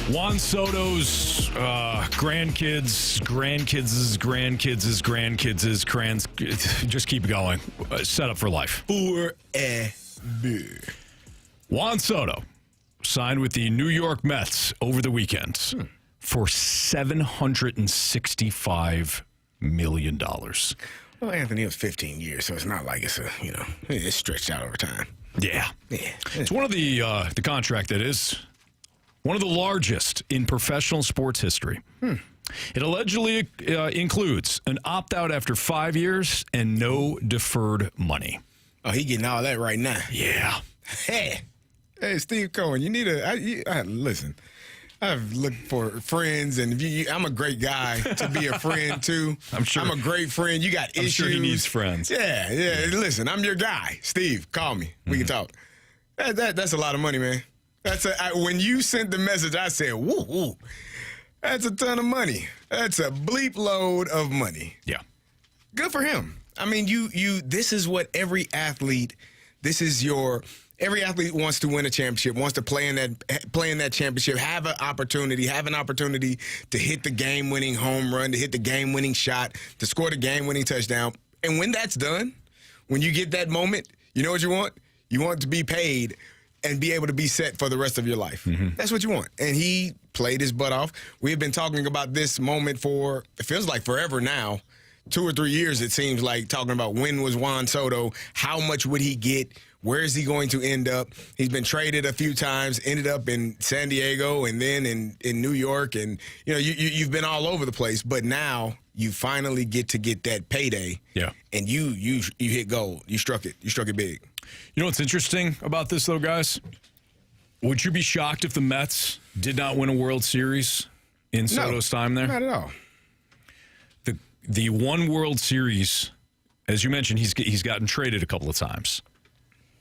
Juan Soto's grandkids, just keep going. Set up for life. Forever. Juan Soto signed with the New York Mets over the weekend for $765 million. Well, Anthony, it was 15 years, so it's not like it's stretched out over time. Yeah. It's one of the contract that is one of the largest in professional sports history. It allegedly includes an opt-out after 5 years and no deferred money. Oh, he getting all that right now. Yeah. Hey, Steve Cohen, you need listen. I've looked for friends, and I'm a great guy to be a friend too. I'm sure. I'm a great friend. You got issues. I'm sure he needs friends. Yeah. Listen, I'm your guy, Steve. Call me. We can talk. That's a lot of money, man. When you sent the message, I said, woo. That's a ton of money. That's a bleep load of money. Yeah. Good for him. I mean, this is what every athlete wants to win a championship, wants to play in that championship, have an opportunity to hit the game-winning home run, to hit the game-winning shot, to score the game-winning touchdown. And when that's done, when you get that moment, you know what you want? You want to be paid and be able to be set for the rest of your life. Mm-hmm. That's what you want. And he played his butt off. We have been talking about this moment for, it feels like forever now, 2 or 3 years, it seems like, talking about when was Juan Soto, how much would he get, where is he going to end up? He's been traded a few times, ended up in San Diego and then in New York, and you've been all over the place, but now you finally get to get that payday. Yeah. And you hit gold. You struck it big. You know what's interesting about this, though, guys? Would you be shocked if the Mets did not win a World Series in Soto's time there? Not at all. The one World Series, as you mentioned, he's gotten traded a couple of times.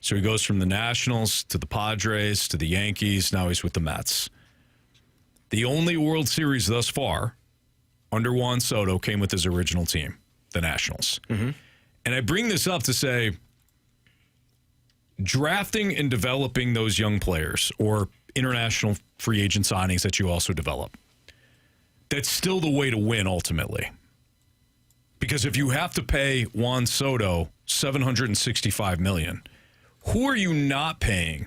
So he goes from the Nationals to the Padres to the Yankees. Now he's with the Mets. The only World Series thus far under Juan Soto came with his original team, the Nationals. Mm-hmm. And I bring this up to say, drafting and developing those young players or international free agent signings that you also develop, that's still the way to win ultimately. Because if you have to pay Juan Soto $765 million, who are you not paying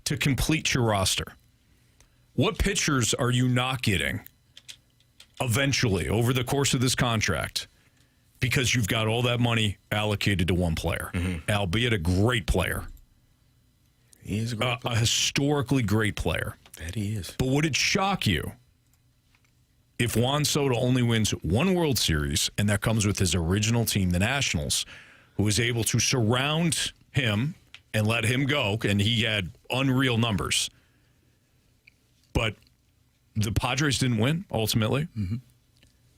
to complete your roster? What pitchers are you not getting eventually over the course of this contract because you've got all that money allocated to one player, albeit a great player? He is a great player. A historically great player. That he is. But would it shock you if Juan Soto only wins one World Series, and that comes with his original team, the Nationals, who is able to surround him and let him go, and he had unreal numbers. But the Padres didn't win, ultimately. Mm-hmm.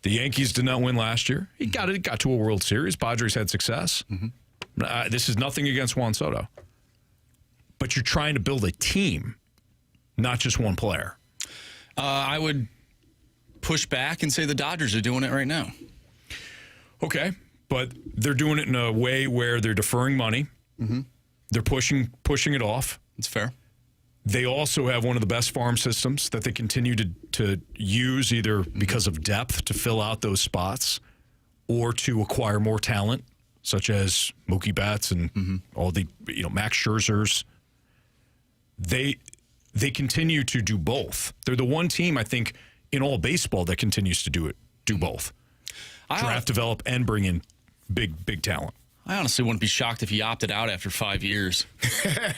The Yankees did not win last year. He got to a World Series. Padres had success. Mm-hmm. This is nothing against Juan Soto. But you're trying to build a team, not just one player. I would push back and say the Dodgers are doing it right now. Okay, but they're doing it in a way where they're deferring money. Mm-hmm. They're pushing it off. It's fair. They also have one of the best farm systems that they continue to use either because of depth to fill out those spots or to acquire more talent, such as Mookie Betts and all the Max Scherzers. They continue to do both. They're the one team, I think, in all baseball that continues to do both. Draft, develop, and bring in big talent. I honestly wouldn't be shocked if he opted out after 5 years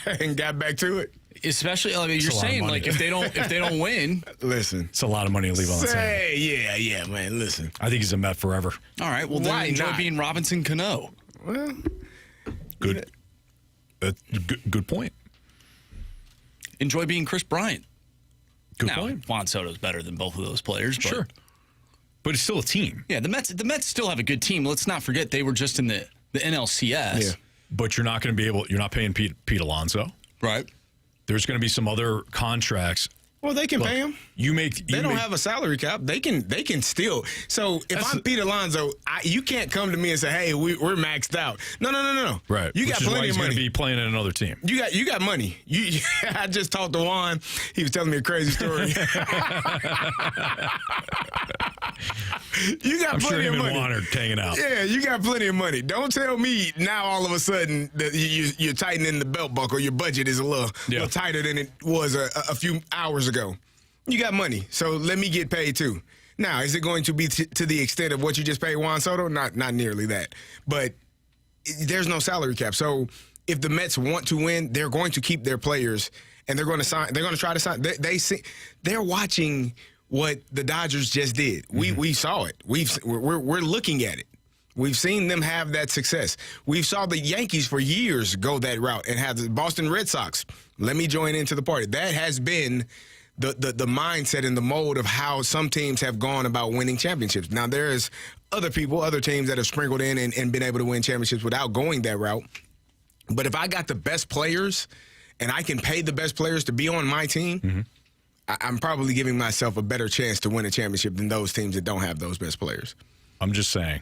and got back to it. Especially, I mean, you're saying like if they don't win, listen, it's a lot of money to leave on the table. Yeah, man. Listen, I think he's a Met forever. All right, well then enjoy being Robinson Cano. Well, good point. Enjoy being Chris Bryant. Good now, point. Juan Soto's better than both of those players. But, sure, but it's still a team. Yeah, the Mets still have a good team. Let's not forget they were just in the NLCS. Yeah, but you're not going to be able. You're not paying Pete Alonso, right? There's going to be some other contracts Well, they can pay him. They don't have a salary cap. They can still. So if I'm Pete Alonso, you can't come to me and say, "Hey, we're maxed out." No. Right. You got plenty of money. Going to be playing in another team. You got money. I just talked to Juan. He was telling me a crazy story. You got I'm plenty sure him of money. and Juan are hanging out. Yeah, you got plenty of money. Don't tell me now all of a sudden that you're tightening the belt buckle. Your budget is a little tighter than it was a few hours ago. You got money, so let me get paid too. Now, is it going to be to the extent of what you just paid Juan Soto? Not nearly that. But there's no salary cap. So if the Mets want to win, they're going to keep their players, and they're going to sign. They're going to try to sign. They're watching what the Dodgers just did. We saw it. We're looking at it. We've seen them have that success. We saw the Yankees for years go that route and have the Boston Red Sox. Let me join into the party. That has been the mindset and the mold of how some teams have gone about winning championships. Now, there's other teams that have sprinkled in and been able to win championships without going that route. But if I got the best players and I can pay the best players to be on my team, I'm probably giving myself a better chance to win a championship than those teams that don't have those best players. I'm just saying.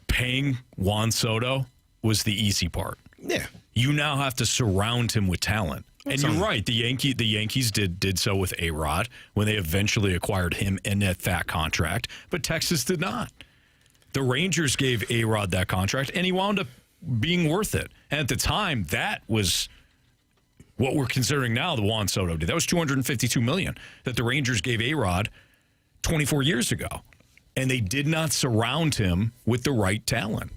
Paying Juan Soto was the easy part. Yeah. You now have to surround him with talent. And you're right. The Yankees did so with A-Rod when they eventually acquired him in that fat contract, but Texas did not. The Rangers gave A-Rod that contract, and he wound up being worth it. And at the time, that was what we're considering now the Juan Soto deal. That was $252 million that the Rangers gave A-Rod 24 years ago. And they did not surround him with the right talent.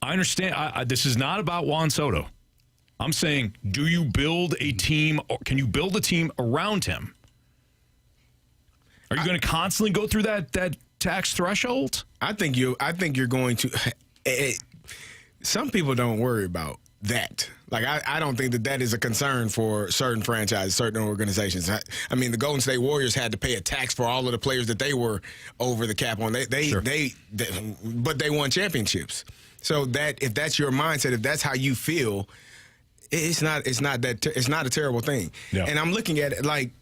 I understand. This is not about Juan Soto. I'm saying, do you build a team, or can you build a team around him? Are you going to constantly go through that tax threshold? I think you're going to. Some people don't worry about that. Like, I don't think that is a concern for certain franchises, certain organizations. I mean, the Golden State Warriors had to pay a tax for all of the players that they were over the cap on. But they won championships. So that if that's your mindset, if that's how you feel, it's not a terrible thing. Yeah. And I'm looking at it like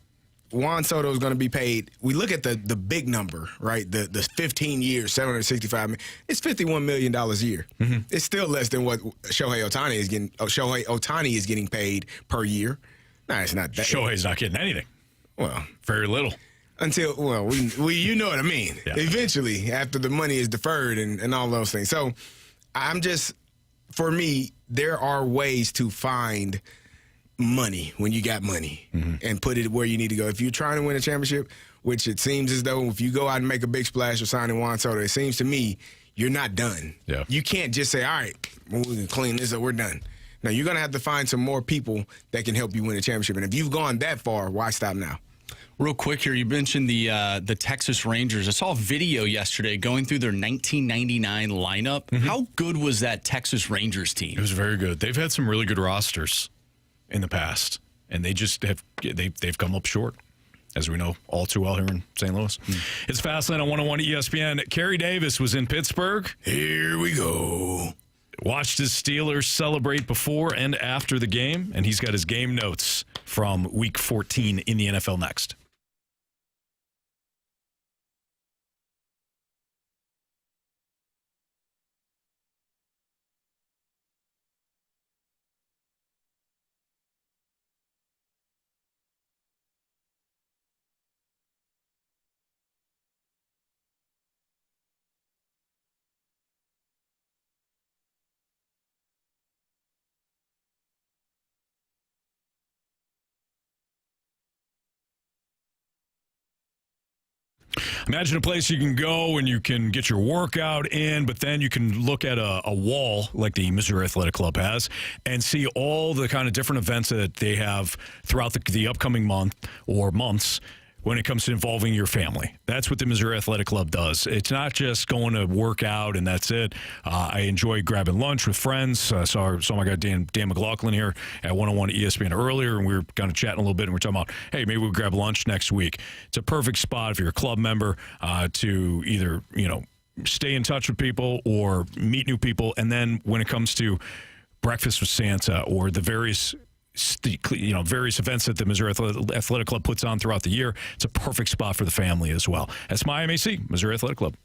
Juan Soto is going to be paid. We look at the big number, right? The 15 years, $765 million. It's $51 million a year. Mm-hmm. It's still less than what Shohei Ohtani is getting paid per year. No, it's not that. Shohei's not getting anything. Well, very little. Until we you know what I mean. Yeah. Eventually, after the money is deferred and all those things. So I'm just, for me, there are ways to find money when you got money and put it where you need to go. If you're trying to win a championship, which it seems as though if you go out and make a big splash or signing Juan Soto, it seems to me you're not done. Yeah. You can't just say, all right, we can clean this up, we're done. Now, you're going to have to find some more people that can help you win a championship. And if you've gone that far, why stop now? Real quick here, you mentioned the Texas Rangers. I saw a video yesterday going through their 1999 lineup. Mm-hmm. How good was that Texas Rangers team? It was very good. They've had some really good rosters in the past, and they just have they've come up short, as we know all too well here in St. Louis. It's Fastlane on 101 ESPN. Carey Davis was in Pittsburgh. Here we go. Watched his Steelers celebrate before and after the game, and he's got his game notes from Week 14 in the NFL next. Imagine a place you can go and you can get your workout in, but then you can look at a wall like the Missouri Athletic Club has and see all the kind of different events that they have throughout the upcoming month or months when it comes to involving your family. That's what the Missouri Athletic Club does. It's not just going to work out and that's it. I enjoy grabbing lunch with friends. Saw my guy Dan McLaughlin here at 101 ESPN earlier, and we were kind of chatting a little bit, and we're talking about, hey, maybe we'll grab lunch next week. It's a perfect spot if you're a club member to either, stay in touch with people or meet new people. And then when it comes to breakfast with Santa or the various various events that the Missouri Athletic Club puts on throughout the year. It's a perfect spot for the family as well. That's my MAC, Missouri Athletic Club.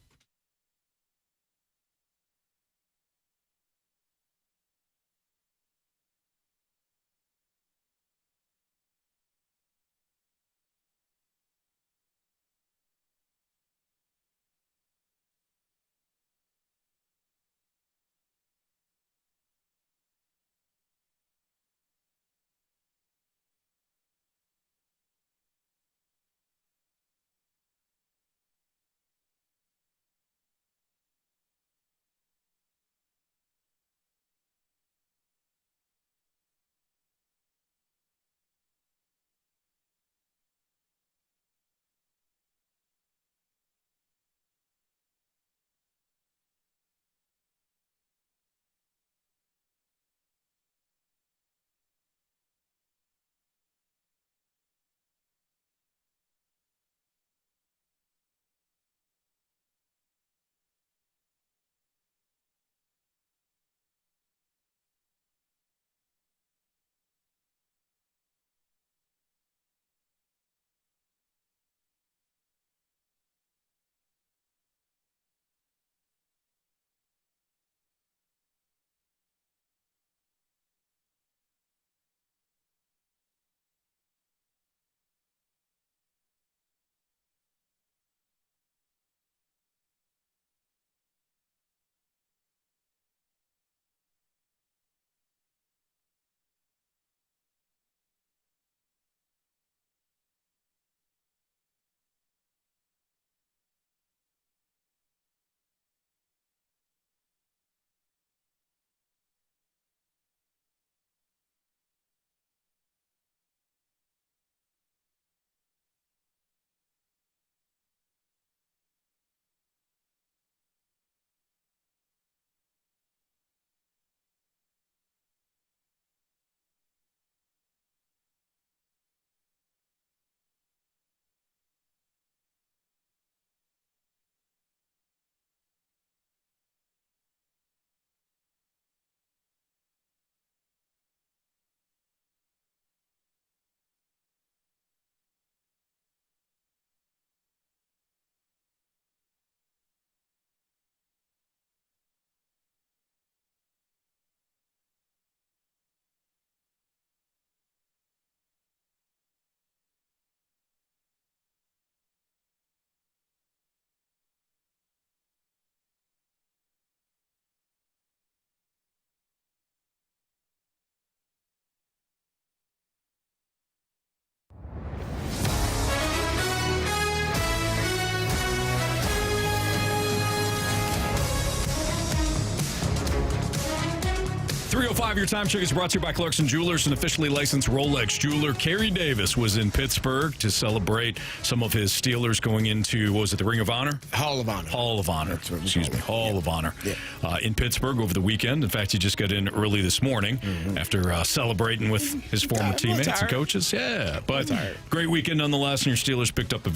.305 Your Time Check is brought to you by Clarkson Jewelers, an officially licensed Rolex jeweler. Carey Davis was in Pittsburgh to celebrate some of his Steelers going into, what was it, the Ring of Honor? Hall of Honor. Hall of Honor. Excuse me. Hall of Honor. Yeah. In Pittsburgh over the weekend. In fact, he just got in early this morning after celebrating with his former teammates and coaches. Yeah, but great weekend nonetheless, and your Steelers picked up a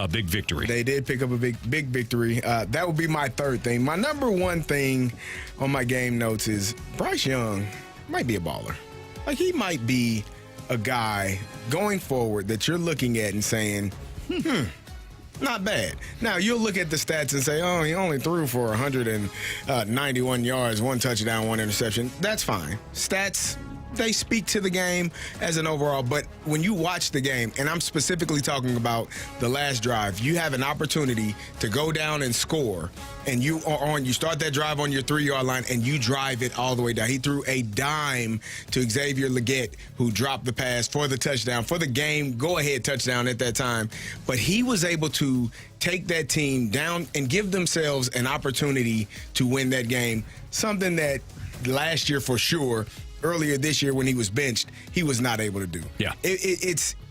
big victory. They did pick up a big victory. That would be my third thing. My number one thing on my game notes is Bryce Young might be a baller. Like, he might be a guy going forward that you're looking at and saying, not bad. Now, you'll look at the stats and say, oh, he only threw for 191 yards, 1 touchdown, 1 interception. That's fine. Stats, they speak to the game as an overall, but when you watch the game, and I'm specifically talking about the last drive, you have an opportunity to go down and score, and you start that drive on your 3-yard line, and you drive it all the way down. He threw a dime to Xavier Legette, who dropped the pass for the touchdown, for the game, go-ahead touchdown at that time. But he was able to take that team down and give themselves an opportunity to win that game, something that last year for sure, earlier this year when he was benched, he was not able to do. Yeah.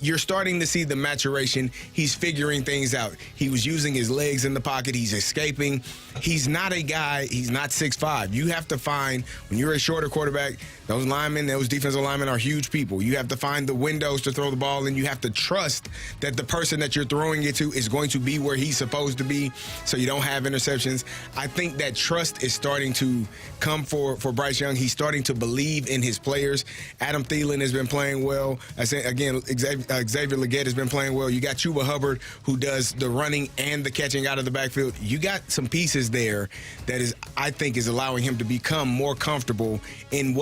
You're starting to see the maturation. He's figuring things out. He was using his legs in the pocket. He's escaping. He's not a guy, he's not 6'5". You have to find, when you're a shorter quarterback, those linemen, those defensive linemen are huge people. You have to find the windows to throw the ball in. You have to trust that the person that you're throwing it to is going to be where he's supposed to be so you don't have interceptions. I think that trust is starting to come for Bryce Young. He's starting to believe in in his players. Adam Thielen has been playing well. I say again, Xavier Legette has been playing well. You got Chuba Hubbard, who does the running and the catching out of the backfield. You got some pieces there that I think is allowing him to become more comfortable in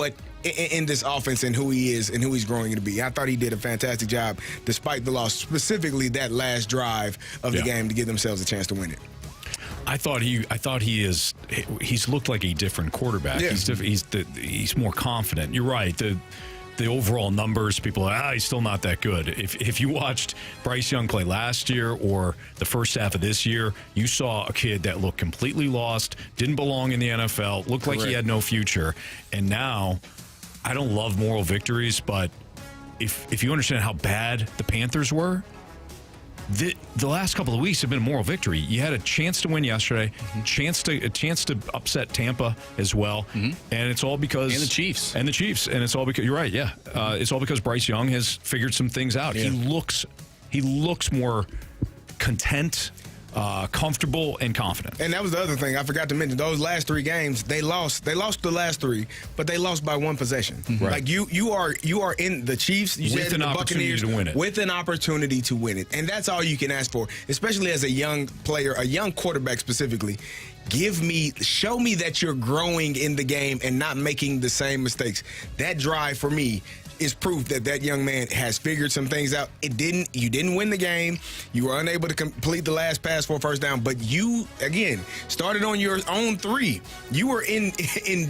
this offense and who he is and who he's growing to be. I thought he did a fantastic job despite the loss, specifically that last drive of the game to give themselves a chance to win it. I thought he's looked like a different quarterback. Yeah. He's more confident. You're right. The overall numbers, people are, he's still not that good. If you watched Bryce Young play last year or the first half of this year, you saw a kid that looked completely lost, didn't belong in the NFL, looked like he had no future. And now, I don't love moral victories, but if you understand how bad the Panthers were, the last couple of weeks have been a moral victory. You had a chance to win yesterday, a chance to upset Tampa as well, and it's all because and the Chiefs, and it's all because you're right. Yeah, it's all because Bryce Young has figured some things out. Yeah. He looks more content, comfortable, and confident. And that was the other thing I forgot to mention. Those last 3 games, they lost the last 3, but they lost by 1 possession. Right. Like you are in the Chiefs. You with said an the opportunity Buccaneers to win it. with an opportunity to win it, and that's all you can ask for, especially as a young player, a young quarterback specifically. Show me that you're growing in the game and not making the same mistakes. That drive for me is proof that young man has figured some things out. You didn't win the game. You were unable to complete the last pass for a first down, but you, again, started on your own 3. You were in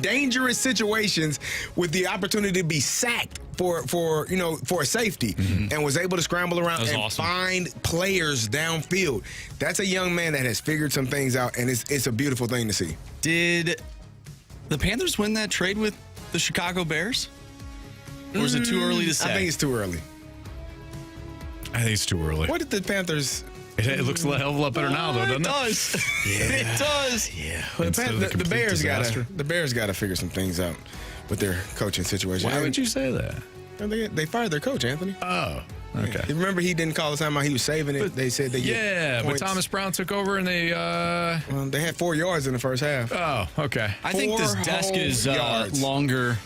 dangerous situations with the opportunity to be sacked for a safety, and was able to scramble around and find players downfield. That's a young man that has figured some things out, and it's a beautiful thing to see. Did the Panthers win that trade with the Chicago Bears? Or is it too early to say? I think it's too early. I think it's too early. What did the Panthers... It looks a hell of a lot better now, though, doesn't it? It does. It does. Yeah. Well, the Bears got to figure some things out with their coaching situation. Why would you say that? They fired their coach, Anthony. Oh, okay. Yeah. Remember, he didn't call the timeout. He was saving it. They said they but points. Thomas Brown took over and they they had 4 yards in the first half. Oh, okay. I think this desk is longer.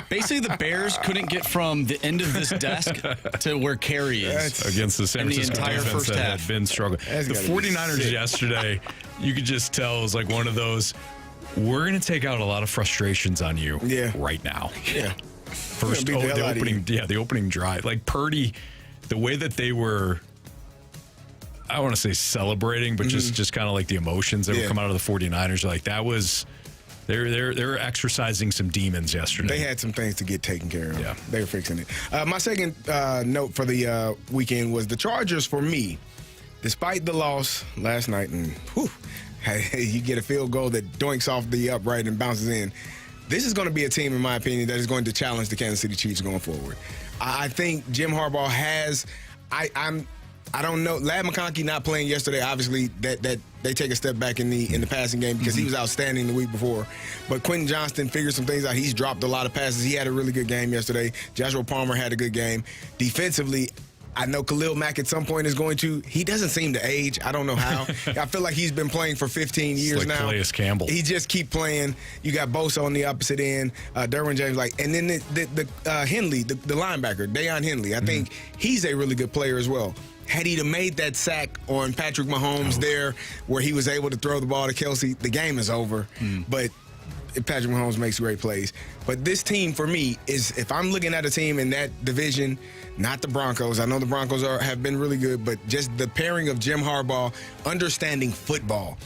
Basically, the Bears couldn't get from the end of this desk to where Carey is. Against the San Francisco entire defense first that half. had been struggling. The 49ers yesterday, you could just tell it was like one of those, we're going to take out a lot of frustrations on you right now. Yeah. First, the opening drive. Like Purdy, the way that they were, I want to say celebrating, but just kind of like the emotions that were coming out of the 49ers. Like that was, they're exercising some demons yesterday. They had some things to get taken care of. Yeah. They were fixing it. My second note for the weekend was the Chargers for me, despite the loss last night, and you get a field goal that doinks off the upright and bounces in. This is going to be a team, in my opinion, that is going to challenge the Kansas City Chiefs going forward. I think Jim Harbaugh has. I don't know. Ladd McConkey not playing yesterday. Obviously, that they take a step back in the passing game because he was outstanding the week before. But Quentin Johnston figured some things out. He's dropped a lot of passes. He had a really good game yesterday. Joshua Palmer had a good game. Defensively, I know Khalil Mack at some point is going to. He doesn't seem to age. I don't know how. I feel like he's been playing for 15 years like now. Calais Campbell. He just keep playing. You got Bosa on the opposite end, Derwin James, and then the Henley, the linebacker, Deion Henley. I think he's a really good player as well. Had he made that sack on Patrick Mahomes there, where he was able to throw the ball to Kelsey, the game is over. But Patrick Mahomes makes great plays. But this team, for me, is, if I'm looking at a team in that division, not the Broncos. I know the Broncos have been really good, but just the pairing of Jim Harbaugh, understanding football.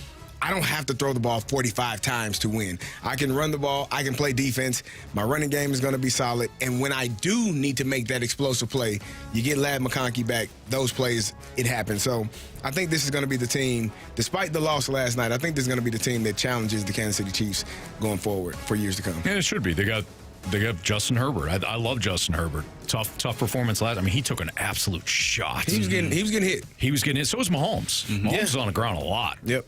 I don't have to throw the ball 45 times to win. I can run the ball. I can play defense. My running game is going to be solid. And when I do need to make that explosive play, you get Ladd McConkey back. Those plays, it happens. So I think this is going to be the team, despite the loss last night, I think this is going to be the team that challenges the Kansas City Chiefs going forward for years to come. Yeah, it should be. They got Justin Herbert. I love Justin Herbert. Tough performance last. I mean, he took an absolute shot. He was getting hit. He was getting hit. So was Mahomes. Mahomes was on the ground a lot. Yep.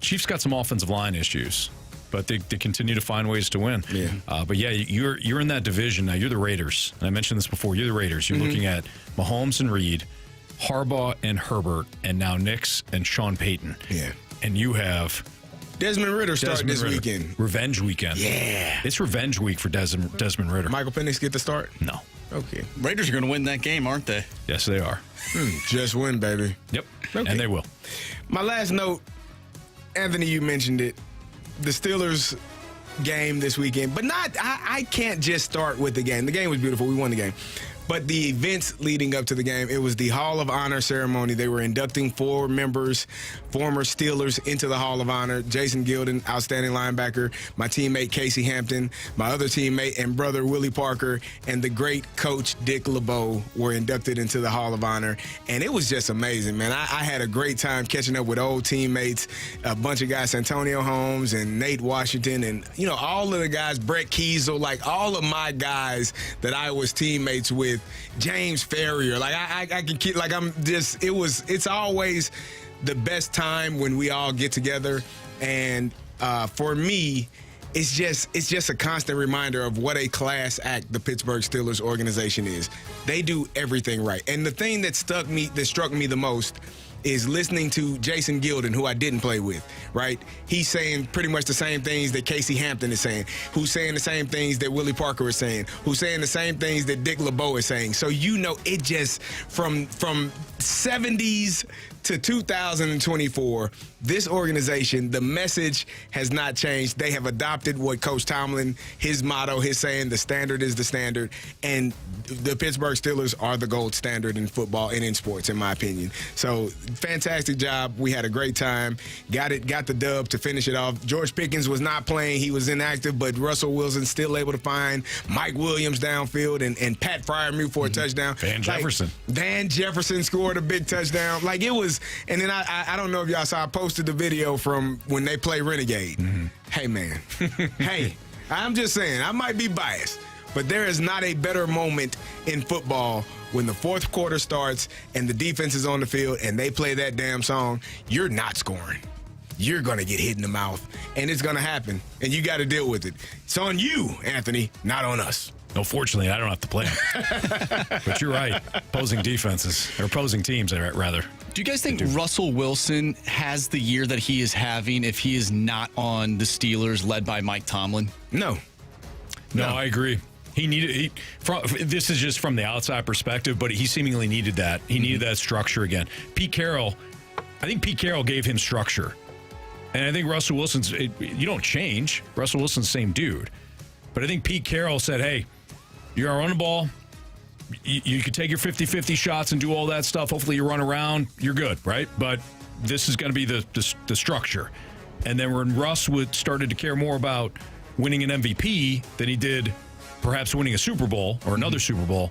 Chiefs got some offensive line issues, but they continue to find ways to win. Yeah. But yeah, you're in that division now. You're the Raiders, and I mentioned this before. You're the Raiders. You're looking at Mahomes and Reed, Harbaugh and Herbert, and now Nix and Sean Payton. Yeah. And you have Desmond Ritter starting this weekend. Revenge weekend. Yeah. It's revenge week for Desmond Ritter. Michael Penix get the start? No. Okay. Raiders are going to win that game, aren't they? Yes, they are. Just win, baby. Yep. Okay. And they will. My last note, Anthony, you mentioned it. The Steelers game this weekend, but I can't just start with the game. The game was beautiful. We won the game. But the events leading up to the game, it was the Hall of Honor ceremony. They were inducting 4 members, former Steelers, into the Hall of Honor. Jason Gilden, outstanding linebacker, my teammate Casey Hampton, my other teammate and brother Willie Parker, and the great coach Dick LeBeau were inducted into the Hall of Honor. And it was just amazing, man. I had a great time catching up with old teammates, a bunch of guys, Antonio Holmes and Nate Washington, and, you know, all of the guys, Brett Kiesel, like all of my guys that I was teammates with. James Ferrier, like I can keep, like I'm just, it's always the best time when we all get together, and for me, it's just a constant reminder of what a class act the Pittsburgh Steelers organization is. They do everything right, and the thing that struck me the most is listening to Jason Gilden, who I didn't play with, right? He's saying pretty much the same things that Casey Hampton is saying, who's saying the same things that Willie Parker is saying, who's saying the same things that Dick LeBeau is saying. So, you know, it just, from 70s to 2024, this organization, the message has not changed. They have adopted what Coach Tomlin, his motto, his saying, the standard is the standard. And the Pittsburgh Steelers are the gold standard in football and in sports, in my opinion. So, fantastic job. We had a great time. Got the dub to finish it off. George Pickens was not playing. He was inactive, but Russell Wilson still able to find Mike Williams downfield and Pat Freiermuth for a touchdown. Van Jefferson. Van Jefferson scored a big touchdown. Like, it was, and then I don't know if y'all saw, I posted the video from when they play Renegade. Mm-hmm. Hey, man. Hey, I'm just saying, I might be biased, but there is not a better moment in football when the fourth quarter starts and the defense is on the field and they play that damn song. You're not scoring. You're going to get hit in the mouth, and it's going to happen, and you got to deal with it. It's on you, Anthony, not on us. No, fortunately, I don't have to play them. But you're right. Opposing defenses, or opposing teams, rather. Do you guys think Russell Wilson has the year that he is having if he is not on the Steelers led by Mike Tomlin? No, I agree. This is just from the outside perspective, but he seemingly needed that. He needed that structure again. I think Pete Carroll gave him structure. And I think Russell Wilson's, you don't change. Russell Wilson's the same dude. But I think Pete Carroll said, hey, you're going to run the ball. You can take your 50-50 shots and do all that stuff. Hopefully you run around. You're good, right? But this is going to be the structure. And then when Russ started to care more about winning an MVP than he did perhaps winning a Super Bowl or another Super Bowl,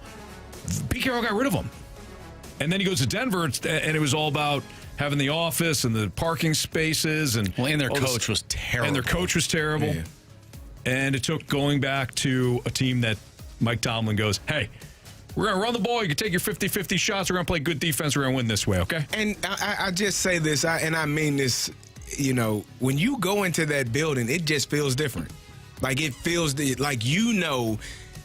Pete Carroll got rid of him. And then he goes to Denver, and it was all about having the office and the parking spaces. And their coach was terrible. Yeah. And it took going back to a team that Mike Tomlin goes, hey, we're going to run the ball. You can take your 50-50 shots. We're going to play good defense. We're going to win this way, okay? And I just say this, and I mean this, you know, when you go into that building, it just feels different. Like, it feels like, you know,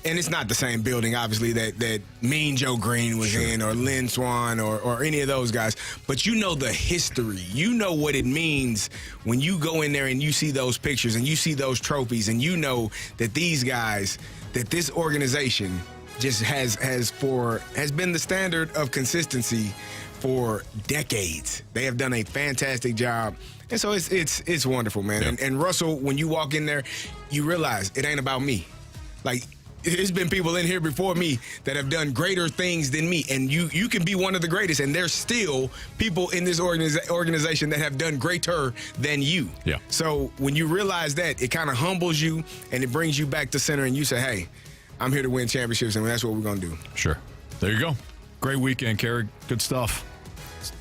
and it's not the same building, obviously, that Mean Joe Green was in, or Lynn Swann, or any of those guys. But you know the history. You know what it means when you go in there and you see those pictures and you see those trophies, and you know that these guys, that this organization just has been the standard of consistency for decades. They have done a fantastic job. And so it's wonderful, man. Yep. And Russell, when you walk in there, you realize it ain't about me. Like, there's been people in here before me that have done greater things than me, and you can be one of the greatest, and there's still people in this organization that have done greater than you. Yeah. So when you realize that, it kind of humbles you, and it brings you back to center, and you say, hey, I'm here to win championships, and that's what we're going to do. Sure. There you go. Great weekend, Carey. Good stuff.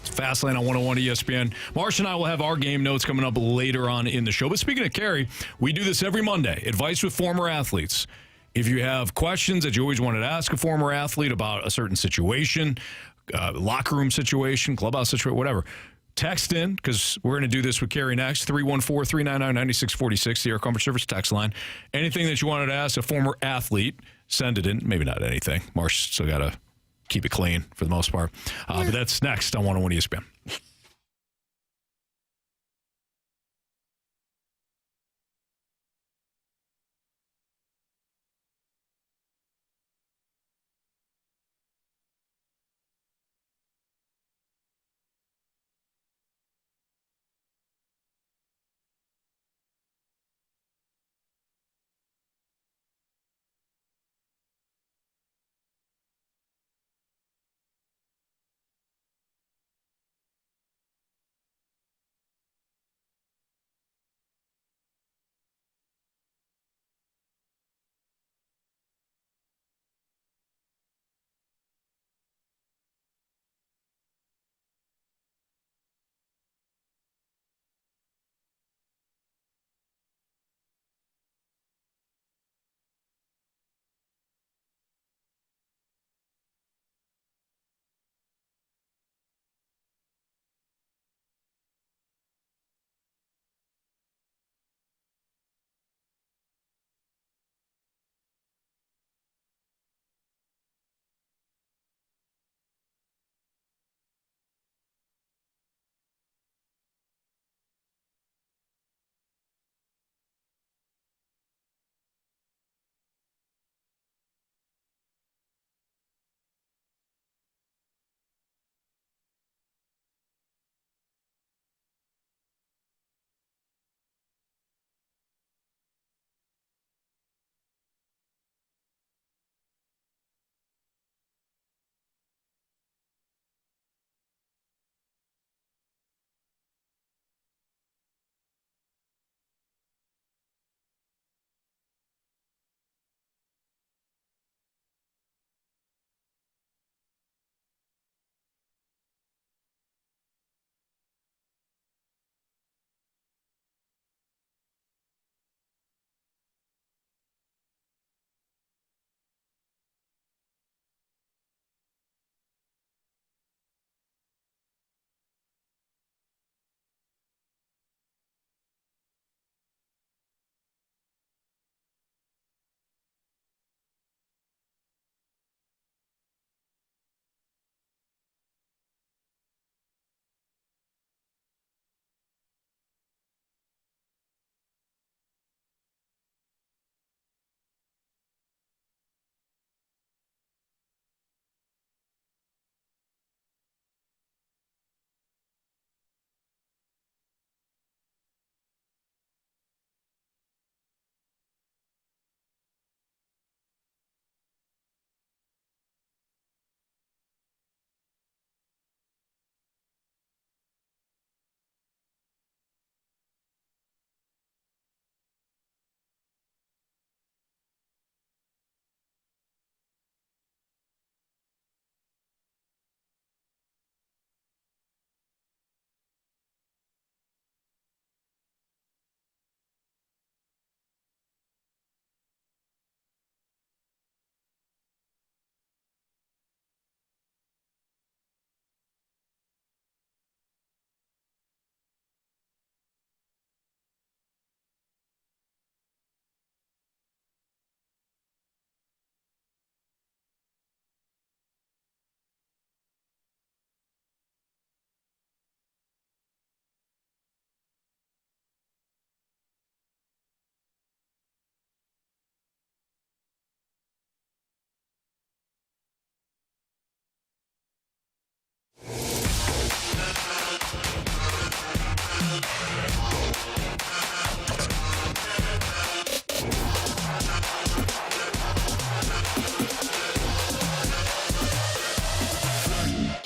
Fastlane on 101 ESPN. Marshy and I will have our game notes coming up later on in the show. But speaking of Carey, we do this every Monday. Advice with former athletes. If you have questions that you always wanted to ask a former athlete about a certain situation, locker room situation, clubhouse situation, whatever, text in, because we're going to do this with Carey next, 314-399-9646, the Air Comfort Service text line. Anything that you wanted to ask a former athlete, send it in. Maybe not anything. Marsh still got to keep it clean for the most part. But that's next on 101 ESPN.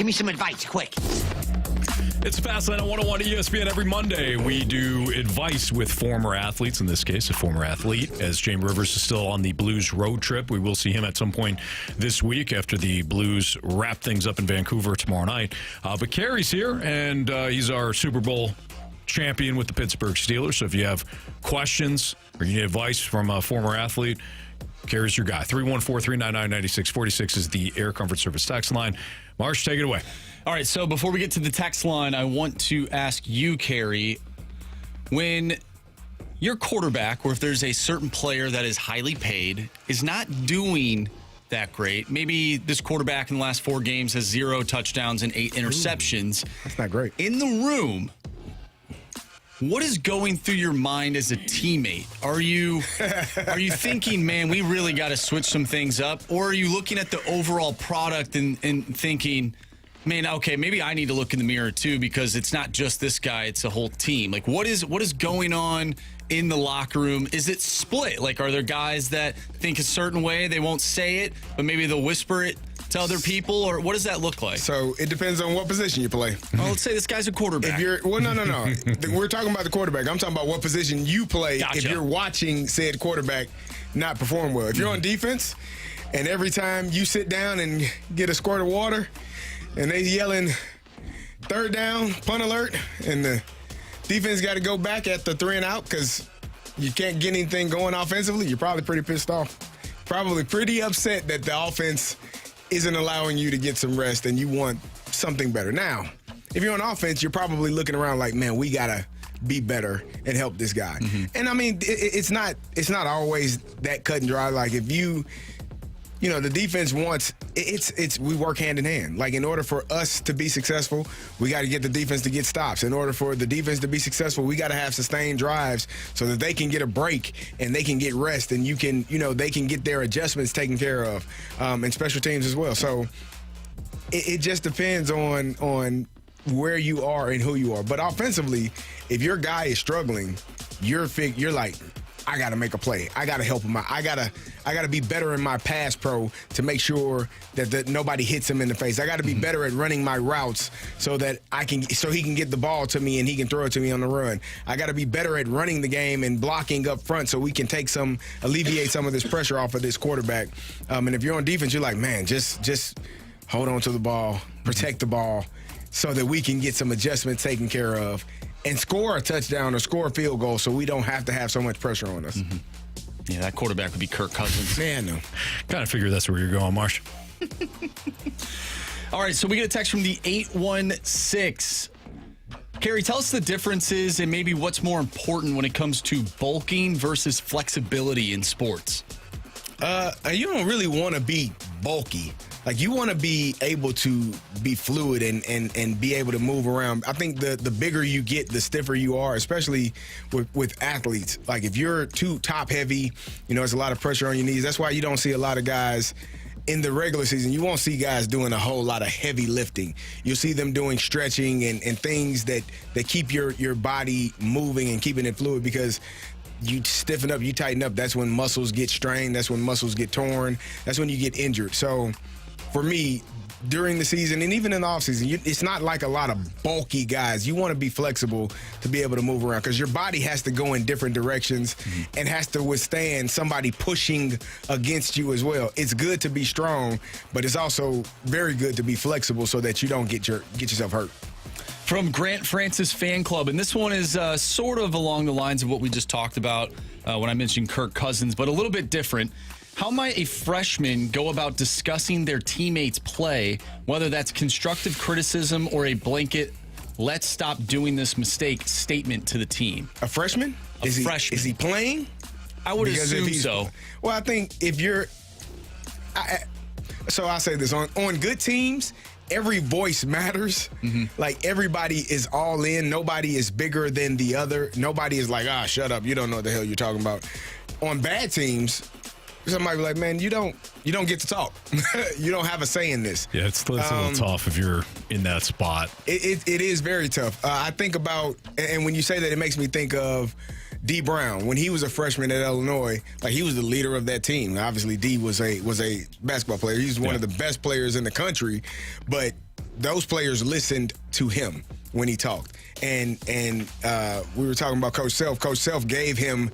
me some advice, quick. It's Fastline on 101 ESPN. Every Monday, we do advice with former athletes. In this case, a former athlete, as James Rivers is still on the Blues road trip. We will see him at some point this week after the Blues wrap things up in Vancouver tomorrow night. But Carey's here, and he's our Super Bowl champion with the Pittsburgh Steelers. So if you have questions or you need advice from a former athlete, Carey's your guy. 314-399-9646 is the Air Comfort Service text line. Marsh, take it away. All right, so before we get to the text line, I want to ask you, Carey, when your quarterback, or if there's a certain player that is highly paid, is not doing that great, maybe this quarterback in the last 4 games has 0 touchdowns and 8 interceptions. That's not great. In the room, what is going through your mind as a teammate? Are you thinking, man, we really got to switch some things up? Or are you looking at the overall product and thinking, man, okay, maybe I need to look in the mirror too, because it's not just this guy, it's a whole team. Like, what is going on in the locker room? Is it split? Like, are there guys that think a certain way, they won't say it, but maybe they'll whisper it to other people? Or what does that look like? So it depends on what position you play. Well, let's say this guy's a quarterback. No. We're talking about the quarterback. I'm talking about what position you play Gotcha. if you're watching said quarterback not perform well. If you're on defense and every time you sit down and get a squirt of water and they yelling third down, punt alert, and the defense got to go back at the 3 and out because you can't get anything going offensively, you're probably pretty pissed off. Probably pretty upset that the offense isn't allowing you to get some rest and you want something better. Now, if you're on offense, you're probably looking around like, man, we got to be better and help this guy. Mm-hmm. And I mean, it's not always that cut and dry. Like if the defense wants, we work hand in hand. Like in order for us to be successful, we got to get the defense to get stops. In order for the defense to be successful, we got to have sustained drives so that they can get a break and they can get rest and they can get their adjustments taken care of, and special teams as well. So it just depends on where you are and who you are. But offensively, if your guy is struggling, you're like, I got to make a play. I got to help him out. I got to be better in my pass pro to make sure that nobody hits him in the face. I got to be better at running my routes so he can get the ball to me and he can throw it to me on the run. I got to be better at running the game and blocking up front so we can alleviate some of this pressure off of this quarterback. And if you're on defense, you're like, man, just hold on to the ball, protect the ball so that we can get some adjustments taken care of and score a touchdown or score a field goal so we don't have to have so much pressure on us. Mm-hmm. Yeah, that quarterback would be Kirk Cousins. Man, no. Kind of figure that's where you're going, Marsh. All right, so we get a text from the 816. Carey, tell us the differences and maybe what's more important when it comes to bulking versus flexibility in sports. You don't really want to be bulky. Like, you want to be able to be fluid and be able to move around. I think the bigger you get, the stiffer you are, especially with athletes. Like, if you're too top-heavy, there's a lot of pressure on your knees. That's why you don't see a lot of guys in the regular season. You won't see guys doing a whole lot of heavy lifting. You'll see them doing stretching and things that keep your body moving and keeping it fluid, because you stiffen up, you tighten up. That's when muscles get strained. That's when muscles get torn. That's when you get injured. So for me, during the season and even in the offseason, it's not like a lot of bulky guys. You want to be flexible to be able to move around because your body has to go in different directions and has to withstand somebody pushing against you as well. It's good to be strong, but it's also very good to be flexible so that you don't get yourself hurt. From Grant Francis Fan Club, and this one is sort of along the lines of what we just talked about when I mentioned Kirk Cousins, but a little bit different. How might a freshman go about discussing their teammates' play, whether that's constructive criticism or a blanket, let's stop doing this mistake statement to the team? A freshman? Freshman. Is he playing? I would assume so. Well, I think if you're... So I say this, on good teams, every voice matters. Mm-hmm. Like, everybody is all in. Nobody is bigger than the other. Nobody is like, shut up. You don't know what the hell you're talking about. On bad teams, somebody be like, man, you don't get to talk. You don't have a say in this. Yeah, it's a little tough if you're in that spot. It is very tough. I think about, and when you say that, it makes me think of D. Brown. When he was a freshman at Illinois, like, he was the leader of that team. Obviously, D was a basketball player. He's one of the best players in the country, but those players listened to him when he talked. And we were talking about Coach Self. Coach Self gave him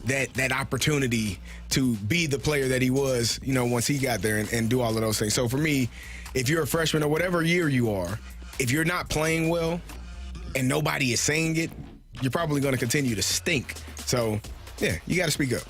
that opportunity to be the player that he was, once he got there and do all of those things. So for me, if you're a freshman or whatever year you are, if you're not playing well and nobody is saying it, you're probably going to continue to stink. So, yeah, you got to speak up.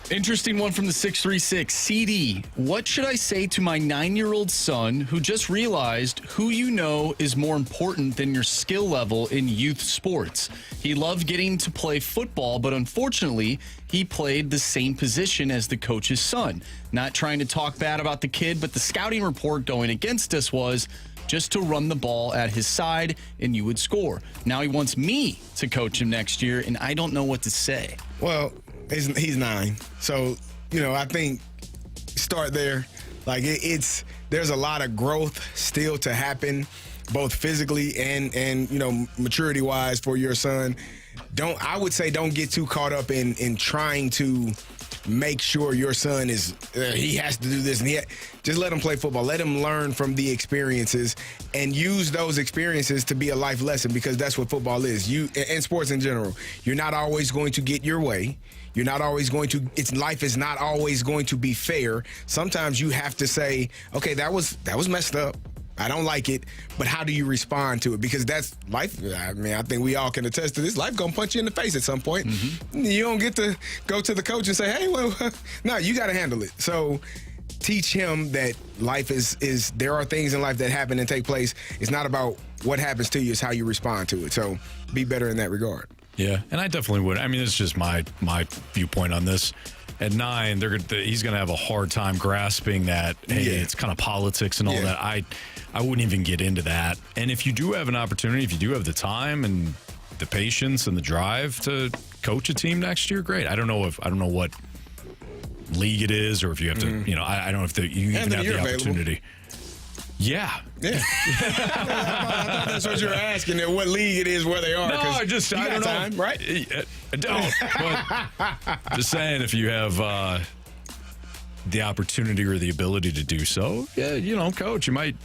Interesting one from the 636. CD, what should I say to my 9-year-old son who just realized who you know is more important than your skill level in youth sports? He loved getting to play football, but unfortunately, he played the same position as the coach's son. Not trying to talk bad about the kid, but the scouting report going against us was just to run the ball at his side and you would score. Now he wants me to coach him next year, and I don't know what to say. Well, he's 9. So, I think start there. Like, there's a lot of growth still to happen, both physically and maturity-wise for your son. I would say don't get too caught up in trying to make sure your son is he has to do this and just let him play football. Let him learn from the experiences and use those experiences to be a life lesson, because that's what football is. And sports in general. You're not always going to get your way. You're not always going to life is not always going to be fair. Sometimes you have to say, okay, that was messed up. I don't like it, but how do you respond to it? Because that's life. I mean, I think we all can attest to this. Life gonna punch you in the face at some point. Mm-hmm. You don't get to go to the coach and say, hey, well, no, you got to handle it. So teach him that life is there are things in life that happen and take place. It's not about what happens to you, it's how you respond to it. So be better in that regard. Yeah, and I definitely would. I mean, it's just my viewpoint on this. At 9, he's going to have a hard time grasping that, hey, it's kind of politics and all that. I wouldn't even get into that. And if you do have an opportunity, if you do have the time and the patience and the drive to coach a team next year, great. I don't know what league it is, or if you have to, I don't know if you even have the opportunity. Available. Yeah. I thought that's what you were asking, what league it is, where they are. No, I don't know. Time, right? I don't. But just saying, if you have the opportunity or the ability to do so, coach, you might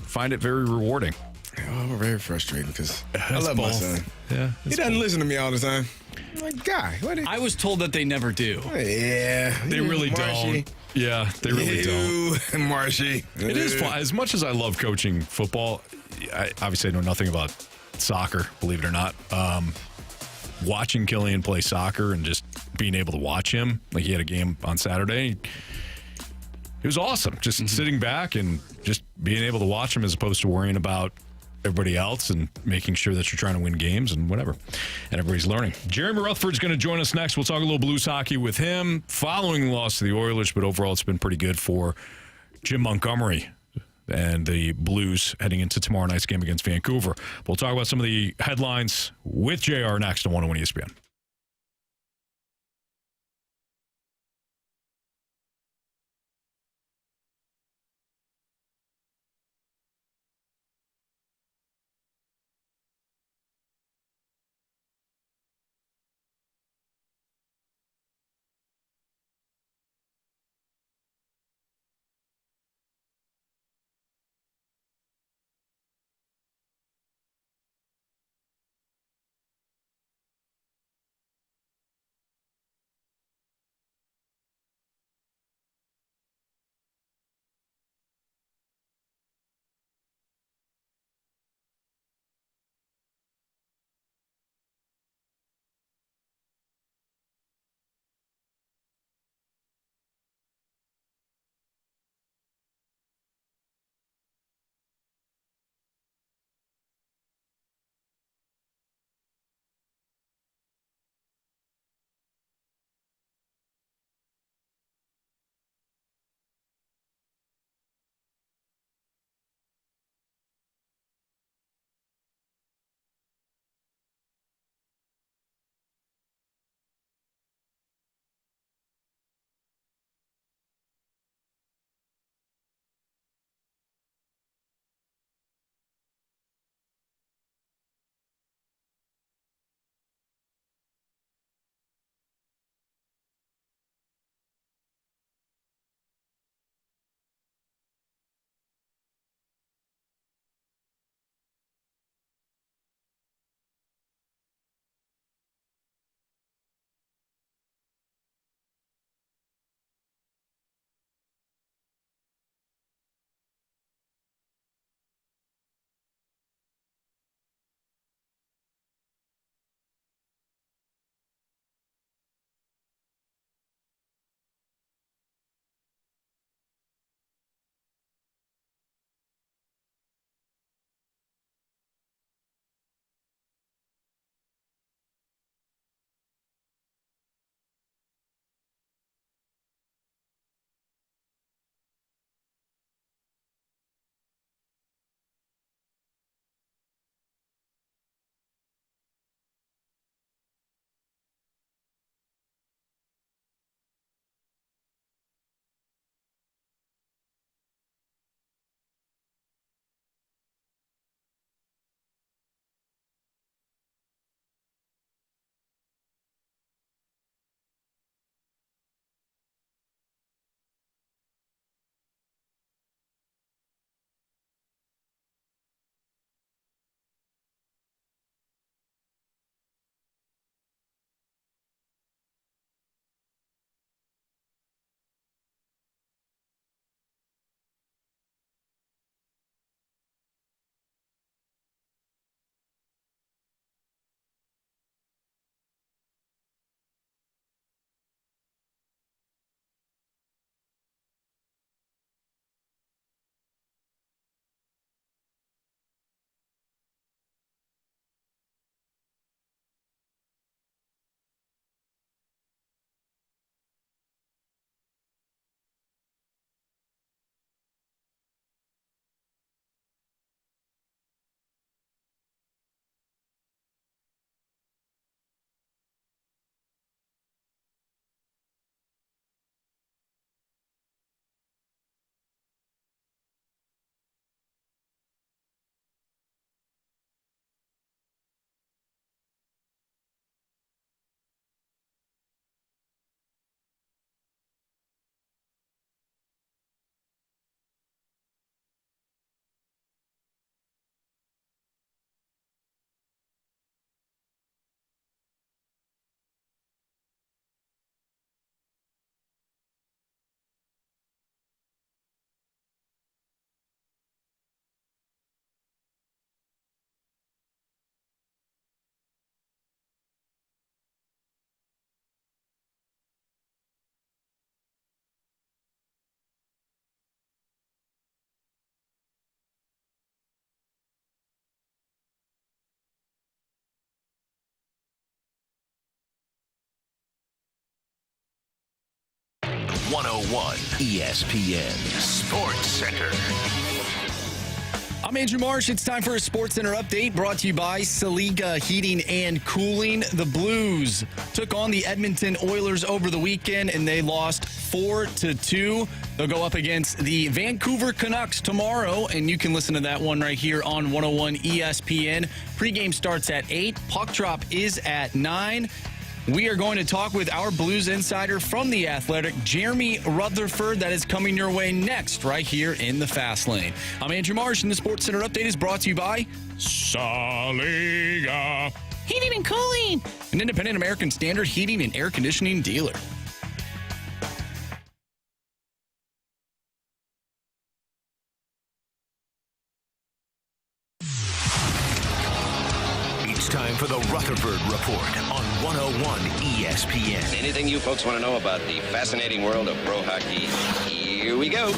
find it very rewarding. Oh, very frustrating because I love my son. Yeah, he doesn't listen to me all the time. I'm like, guy, I was told that they never do. Yeah. They really Marshy. don't. Yeah, they really don't. Marshy. It is fun. As much as I love coaching football, I obviously know nothing about soccer, believe it or not. Watching Killian play soccer and just being able to watch him, like he had a game on Saturday, it was awesome. Just sitting back and just being able to watch him as opposed to worrying about everybody else and making sure that you're trying to win games and whatever. And everybody's learning. Jeremy Rutherford's going to join us next. We'll talk a little Blues hockey with him following the loss to the Oilers, but overall it's been pretty good for Jim Montgomery and the Blues heading into tomorrow night's game against Vancouver. We'll talk about some of the headlines with JR next on 101 ESPN. 101 ESPN Sports Center. I'm Andrew Marsh. It's time for a Sports Center update brought to you by Saliga Heating and Cooling. The Blues took on the Edmonton Oilers over the weekend, and they lost 4-2. They'll go up against the Vancouver Canucks tomorrow, and you can listen to that one right here on 101 ESPN. Pregame starts at 8. Puck drop is at 9. We are going to talk with our Blues insider from The Athletic, Jeremy Rutherford. That is coming your way next, right here in the Fast Lane. I'm Andrew Marsh, and the Sports Center update is brought to you by Saliga Heating and Cooling, an independent American Standard heating and air conditioning dealer. Time for the Rutherford Report on 101 ESPN. Anything you folks want to know about the fascinating world of pro hockey, here we go.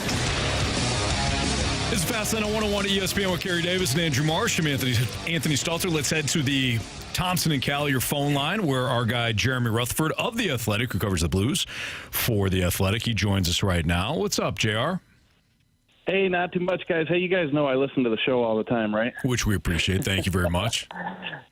This is Fast Lane on 101 ESPN with Carey Davis and Andrew Marsh. I'm Anthony Stalter. Let's head to the Thompson and Callier phone line where our guy Jeremy Rutherford of The Athletic, who covers the Blues for The Athletic, he joins us right now. What's up, JR? Hey, not too much, guys. Hey, you guys know I listen to the show all the time, right? Which we appreciate. Thank you very much.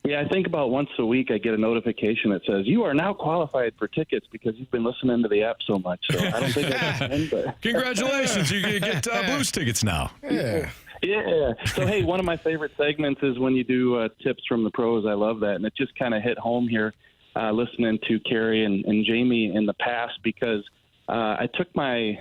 Yeah, I think about once a week I get a notification that says, you are now qualified for tickets because you've been listening to the app so much. So I don't think I can, but... Congratulations. You get Blues tickets now. Yeah. Yeah. So, hey, one of my favorite segments is when you do tips from the pros. I love that. And it just kind of hit home here listening to Carey and Jamie in the past because I took my...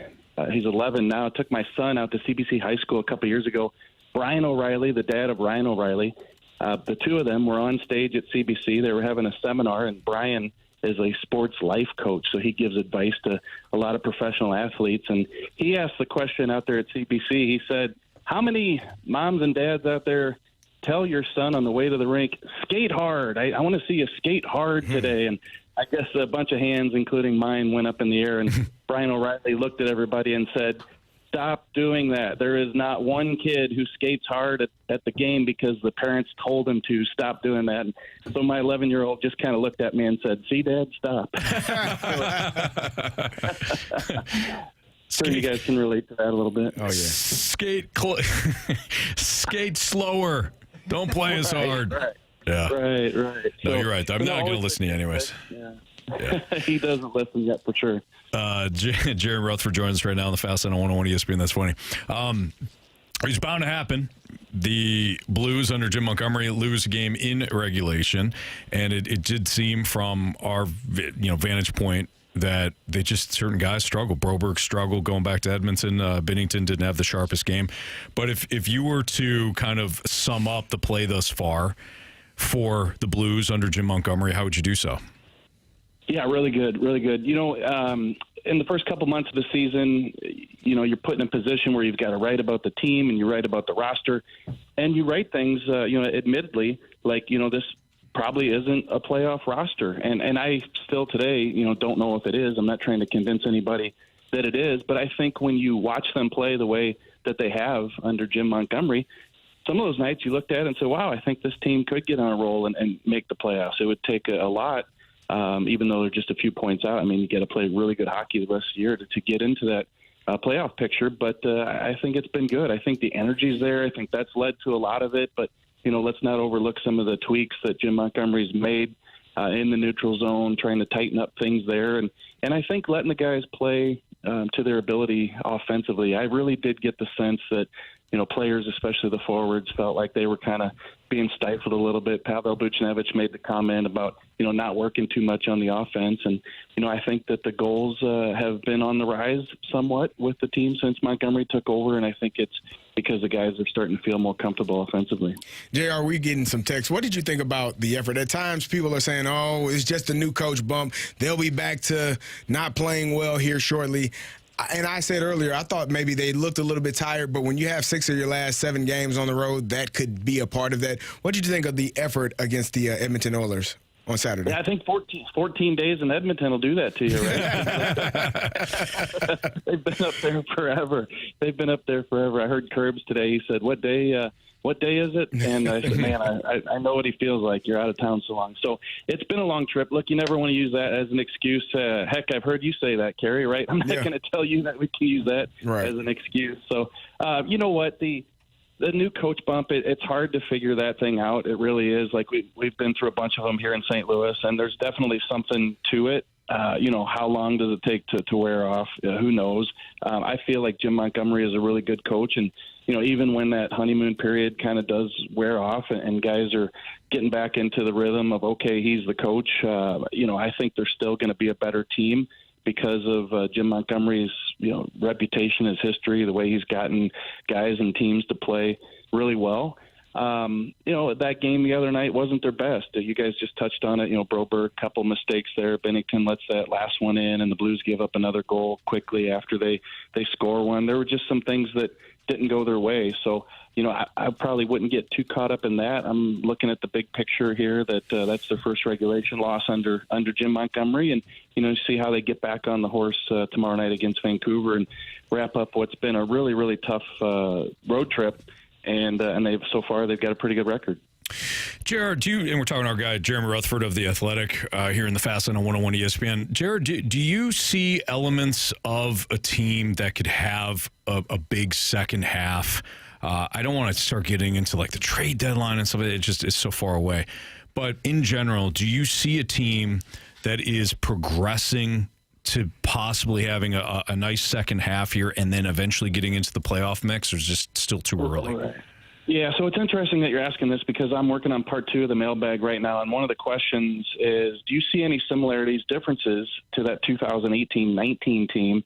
he's 11 now. Took my son out to CBC High School a couple years ago. Brian O'Reilly, the dad of Ryan O'Reilly, the two of them were on stage at CBC. They were having a seminar, and Brian is a sports life coach, so he gives advice to a lot of professional athletes. And he asked the question out there at CBC. He said, how many moms and dads out there tell your son on the way to the rink, skate hard? I want to see you skate hard today. And I guess a bunch of hands, including mine, went up in the air, and Brian O'Reilly looked at everybody and said, stop doing that. There is not one kid who skates hard at the game because the parents told him to. Stop doing that. And so my 11-year-old just kind of looked at me and said, see, Dad, stop. Sure, you guys can relate to that a little bit. Oh, yeah. Skate slower. Don't play as hard. Right. Yeah. Right. No, you're right. I'm not going to listen to you anyways. Yeah. Yeah. He doesn't listen yet, for sure. Jeremy Rutherford joins us right now on the Fast Lane on 101 ESPN. That's funny. It's bound to happen. The Blues under Jim Montgomery lose a game in regulation, and it did seem from our vantage point that they just certain guys struggle. Broberg struggled going back to Edmonton. Binnington didn't have the sharpest game. But if you were to kind of sum up the play thus far for the Blues under Jim Montgomery, how would you do so? Yeah, really good, really good. In the first couple months of the season, you're put in a position where you've got to write about the team and you write about the roster, and you write things, admittedly, like, this probably isn't a playoff roster. And I still today, don't know if it is. I'm not trying to convince anybody that it is, but I think when you watch them play the way that they have under Jim Montgomery, some of those nights you looked at and said, wow, I think this team could get on a roll and make the playoffs. It would take a lot. Even though they're just a few points out. I mean, you got to play really good hockey the rest of the year to get into that playoff picture. But I think it's been good. I think the energy's there. I think that's led to a lot of it. But, let's not overlook some of the tweaks that Jim Montgomery's made in the neutral zone, trying to tighten up things there. And I think letting the guys play to their ability offensively. I really did get the sense that, players, especially the forwards, felt like they were kind of being stifled a little bit. Pavel Buchnevich made the comment about, not working too much on the offense. And, I think that the goals have been on the rise somewhat with the team since Montgomery took over. And I think it's because the guys are starting to feel more comfortable offensively. JR, we getting some texts. What did you think about the effort? At times people are saying, oh, it's just a new coach bump. They'll be back to not playing well here shortly. And I said earlier, I thought maybe they looked a little bit tired, but when you have 6 of your last 7 games on the road, that could be a part of that. What did you think of the effort against the Edmonton Oilers? on Saturday. Yeah, I think 14 days in Edmonton will do that to you, right? They've been up there forever. I heard Curbs today. He said, what day is it? And I said, man, I know what he feels like. You're out of town so long. So it's been a long trip. Look, you never want to use that as an excuse. Heck, I've heard you say that, Carey, right? I'm not going to tell you that we can use that as an excuse. So, you know what? The new coach bump, it's hard to figure that thing out. It really is. Like we've been through a bunch of them here in St. Louis, and there's definitely something to it. How long does it take to wear off? Who knows? I feel like Jim Montgomery is a really good coach, and even when that honeymoon period kind of does wear off, and guys are getting back into the rhythm of okay, he's the coach. I think they're still going to be a better team because of Jim Montgomery's reputation, his history, the way he's gotten guys and teams to play really well. That game the other night wasn't their best. You guys just touched on it. Broberg, couple mistakes there. Bennington lets that last one in, and the Blues give up another goal quickly after they score one. There were just some things that didn't go their way. So, I probably wouldn't get too caught up in that. I'm looking at the big picture here that's their first regulation loss under Jim Montgomery, and, see how they get back on the horse tomorrow night against Vancouver and wrap up what's been a really, really tough road trip. And they've got a pretty good record. Jared, and we're talking to our guy, Jeremy Rutherford of The Athletic, here in the Fast Lane on 101 ESPN. Jared, do you see elements of a team that could have a big second half? I don't want to start getting into like the trade deadline and stuff. It just is so far away. But in general, do you see a team that is progressing to possibly having a nice second half here and then eventually getting into the playoff mix, or is it just still too early? Yeah, so it's interesting that you're asking this because I'm working on part 2 of the mailbag right now, and one of the questions is, do you see any similarities, differences to that 2018-19 team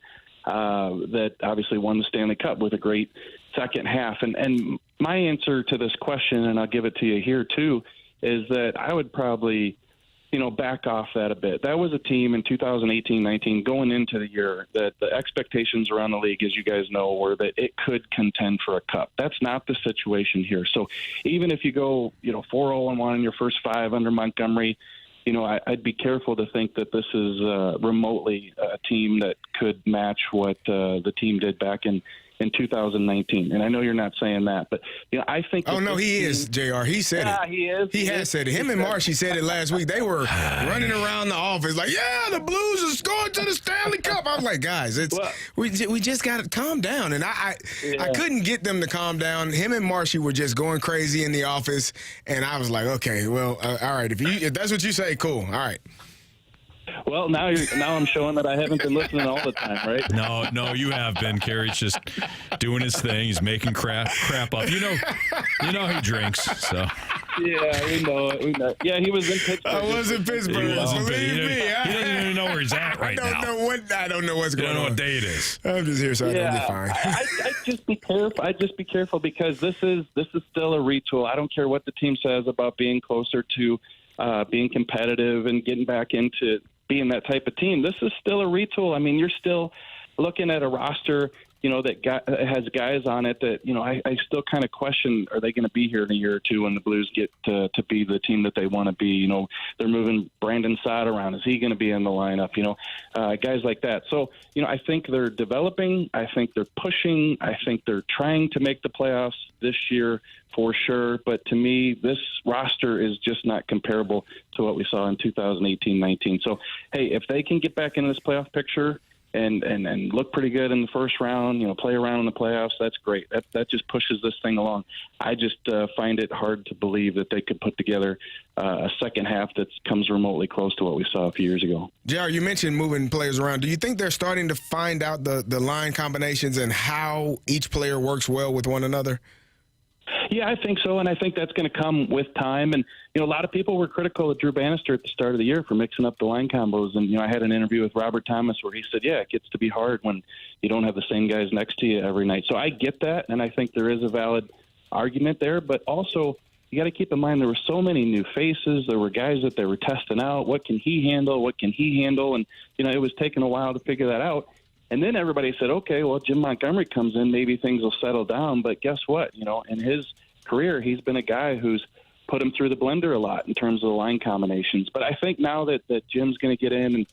that obviously won the Stanley Cup with a great second half? And my answer to this question, and I'll give it to you here too, is that I would probably back off that a bit. That was a team in 2018-19 going into the year that the expectations around the league, as you guys know, were that it could contend for a cup. That's not the situation here. So even if you go, 4-0-1 in your first 5 under Montgomery, I'd be careful to think that this is remotely a team that could match what the team did back in 2019. And I know you're not saying that, but I think. Oh no, he is, JR. He said it. He is. He has said it. Him and Marshy said it last week. They were running around the office like, yeah, the Blues are going to the Stanley Cup. I was like, guys, we just got to calm down. And I couldn't get them to calm down. Him and Marshy were just going crazy in the office, and I was like, okay, well, all right, if that's what you say, cool, all right. Well, now I'm showing that I haven't been listening all the time, right? No, you have been. Carey's just doing his thing. He's making crap up. You know he drinks. So yeah, we know it. Yeah, he was in Pittsburgh. I was in Pittsburgh. Believe me, he doesn't even know where he's at right now. I don't know what's going on. I don't know what day it is. I'm just here, so I know you're fine. I'd just be careful. I'd just be careful because this is still a retool. I don't care what the team says about being closer to being competitive and getting back into being that type of team. This is still a retool. I mean, you're still looking at a roster, that has guys on it that, I still kind of question, are they going to be here in a year or two when the Blues get to be the team that they want to be? They're moving Brandon Saad around. Is he going to be in the lineup? Guys like that. So, I think they're developing. I think they're pushing. I think they're trying to make the playoffs this year for sure. But to me, this roster is just not comparable to what we saw in 2018-19. So, hey, if they can get back into this playoff picture and look pretty good in the first round, play around in the playoffs, that's great. That just pushes this thing along. I just find it hard to believe that they could put together a second half that comes remotely close to what we saw a few years ago. JR, you mentioned moving players around. Do you think they're starting to find out the line combinations and how each player works well with one another? Yeah, I think so, and I think that's going to come with time. And, a lot of people were critical of Drew Bannister at the start of the year for mixing up the line combos. And, I had an interview with Robert Thomas where he said, it gets to be hard when you don't have the same guys next to you every night. So I get that, and I think there is a valid argument there. But also, you got to keep in mind there were so many new faces. There were guys that they were testing out. What can he handle? What can he handle? And, it was taking a while to figure that out. And then everybody said, okay, well, Jim Montgomery comes in, maybe things will settle down. But guess what? In his career, he's been a guy who's put him through the blender a lot in terms of the line combinations. But I think now that Jim's going to get in and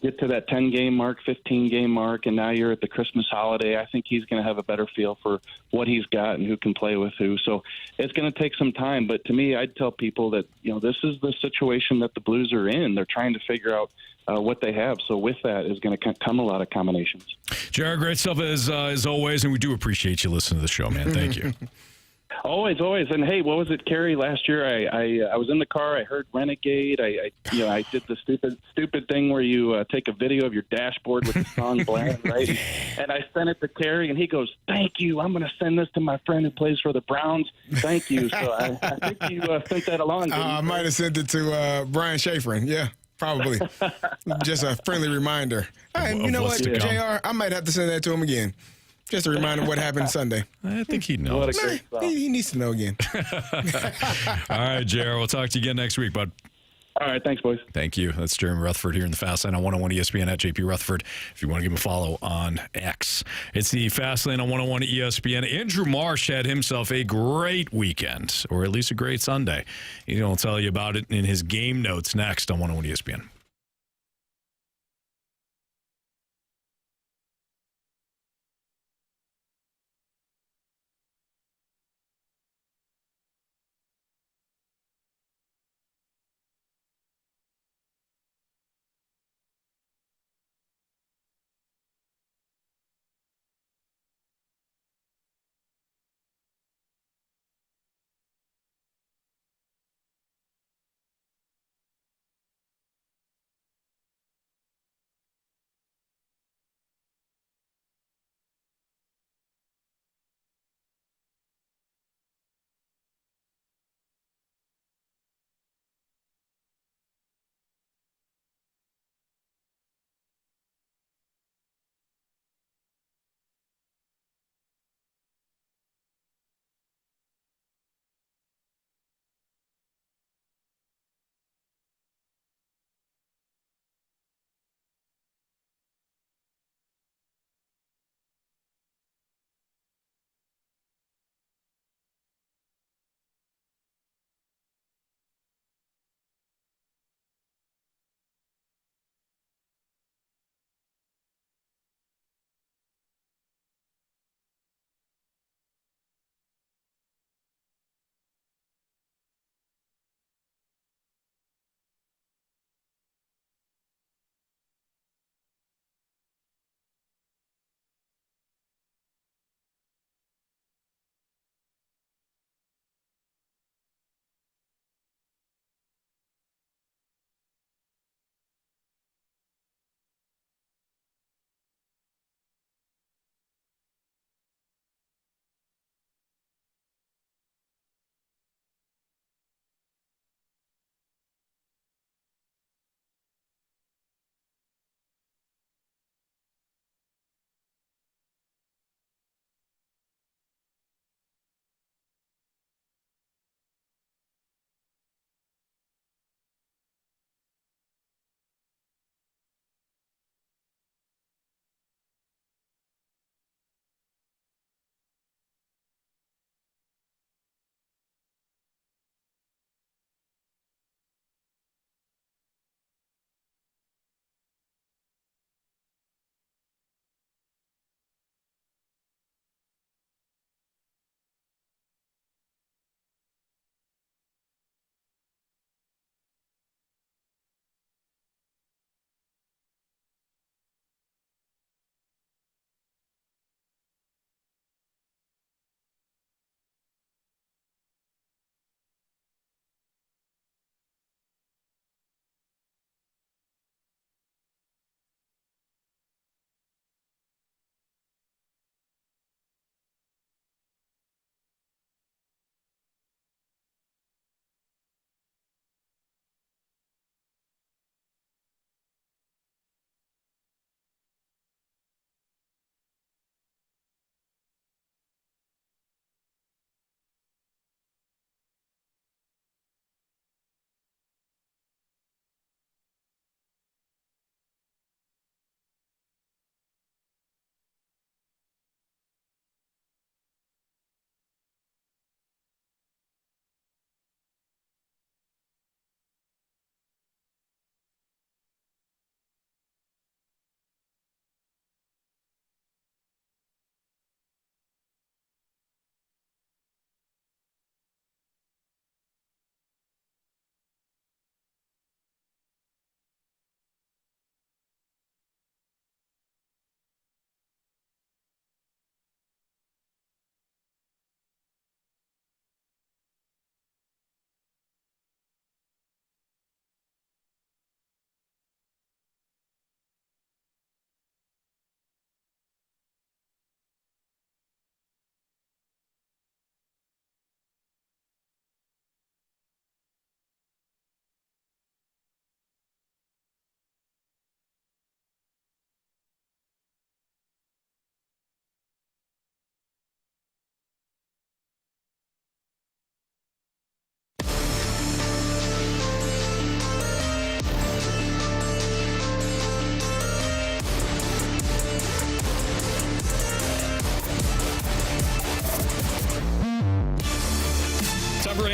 get to that 10-game mark, 15-game mark, and now you're at the Christmas holiday, I think he's going to have a better feel for what he's got and who can play with who. So it's going to take some time. But to me, I'd tell people that, this is the situation that the Blues are in. They're trying to figure out what they have. So with that is going to come a lot of combinations. Jared, great stuff as always, and we do appreciate you listening to the show, man. Thank you. Always. And hey, what was it, Carey? Last year, I was in the car. I heard Renegade. I did the stupid thing where you take a video of your dashboard with the song blaring, right? And I sent it to Carey, and he goes, "Thank you. I'm going to send this to my friend who plays for the Browns. Thank you." So I think you sent that along. I might have sent it to Brian Schaefer. Yeah. Probably. Just a friendly reminder. Hey, you know what, JR? I might have to send that to him again. Just a reminder of what happened Sunday. I think he'd know. He needs to know again. All right, JR. We'll talk to you again next week, bud. All right, thanks, boys. Thank you. That's Jeremy Rutherford here in the Fast Lane on 101 ESPN at JP Rutherford. If you want to give him a follow on X, it's the Fast Lane on 101 ESPN. Andrew Marsh had himself a great weekend, or at least a great Sunday. He'll tell you about it in his game notes next on 101 ESPN.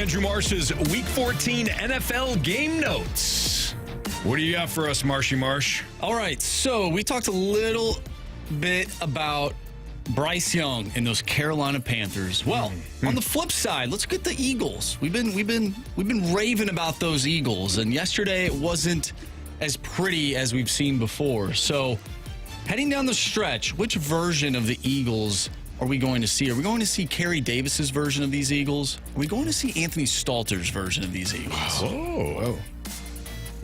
Andrew Marsh's Week 14 NFL game notes. What do you got for us, Marshy Marsh? All right, so we talked a little bit about Bryce Young and those Carolina Panthers. Well, on the flip side, let's get the Eagles. We've been raving about those Eagles, and yesterday it wasn't as pretty as we've seen before. So, heading down the stretch, which version of the Eagles are we going to see? Are we going to see Carey Davis's version of these Eagles? Are we going to see Anthony Stalter's version of these Eagles? Oh.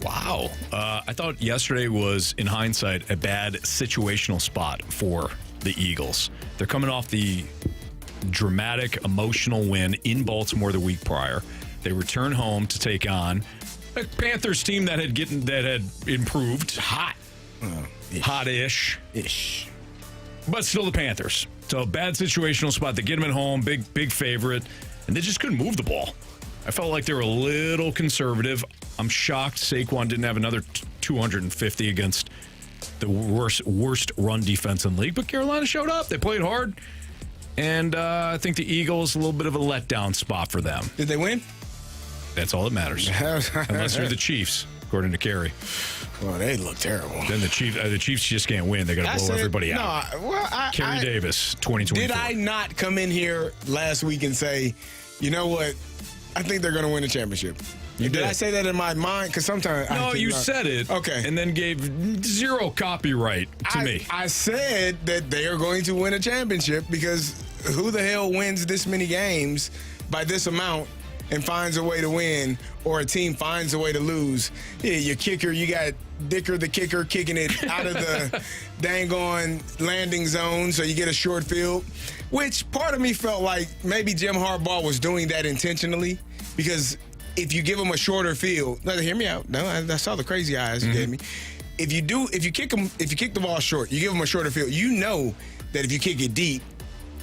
Wow. I thought yesterday was, in hindsight, a bad situational spot for the Eagles. They're coming off the dramatic, emotional win in Baltimore the week prior. They return home to take on a Panthers team that had improved. Hot-ish. But still the Panthers. So bad situational spot. They get them at home, big favorite, and they just couldn't move the ball. I felt like they were a little conservative. I'm shocked Saquon didn't have another 250 against the worst run defense in the league. But Carolina showed up. They played hard. And I think the Eagles, a little bit of a letdown spot for them. Did they win? That's all that matters. Unless you're the Chiefs, according to Carey. Well, they look terrible. Then the Chiefs just can't win. They got to blow everybody out. Carey Davis, 2024. Did I not come in here last week and say, you know what? I think they're going to win the championship. Did I say that in my mind? Because sometimes you said it. Okay. And then gave zero copyright to me. I said that they are going to win a championship because who the hell wins this many games by this amount and finds a way to win, or a team finds a way to lose? Yeah, your kicker, you got Dicker the kicker kicking it out of the dang on landing zone, so you get a short field, which part of me felt like maybe Jim Harbaugh was doing that intentionally, because if you give him a shorter field, hear me out. No, I saw the crazy eyes you gave me. If you kick the ball short, you give them a shorter field, you know that if you kick it deep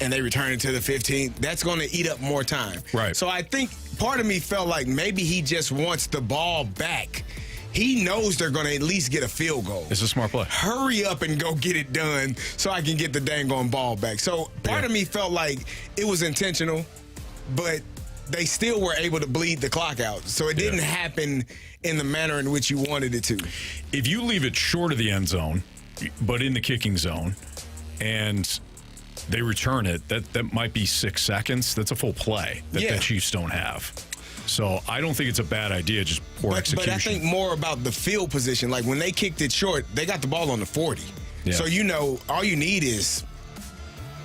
and they return it to the 15, that's going to eat up more time. Right. So I think part of me felt like maybe he just wants the ball back. He knows they're going to at least get a field goal. It's a smart play. Hurry up and go get it done so I can get the dang on ball back. So part of me felt like it was intentional, but they still were able to bleed the clock out. So it didn't happen in the manner in which you wanted it to. If you leave it short of the end zone, but in the kicking zone, and they return it, that might be 6 seconds. That's a full play that the Chiefs don't have. So I don't think it's a bad idea, just poor execution. But I think more about the field position. Like when they kicked it short, they got the ball on the 40. Yeah. So all you need is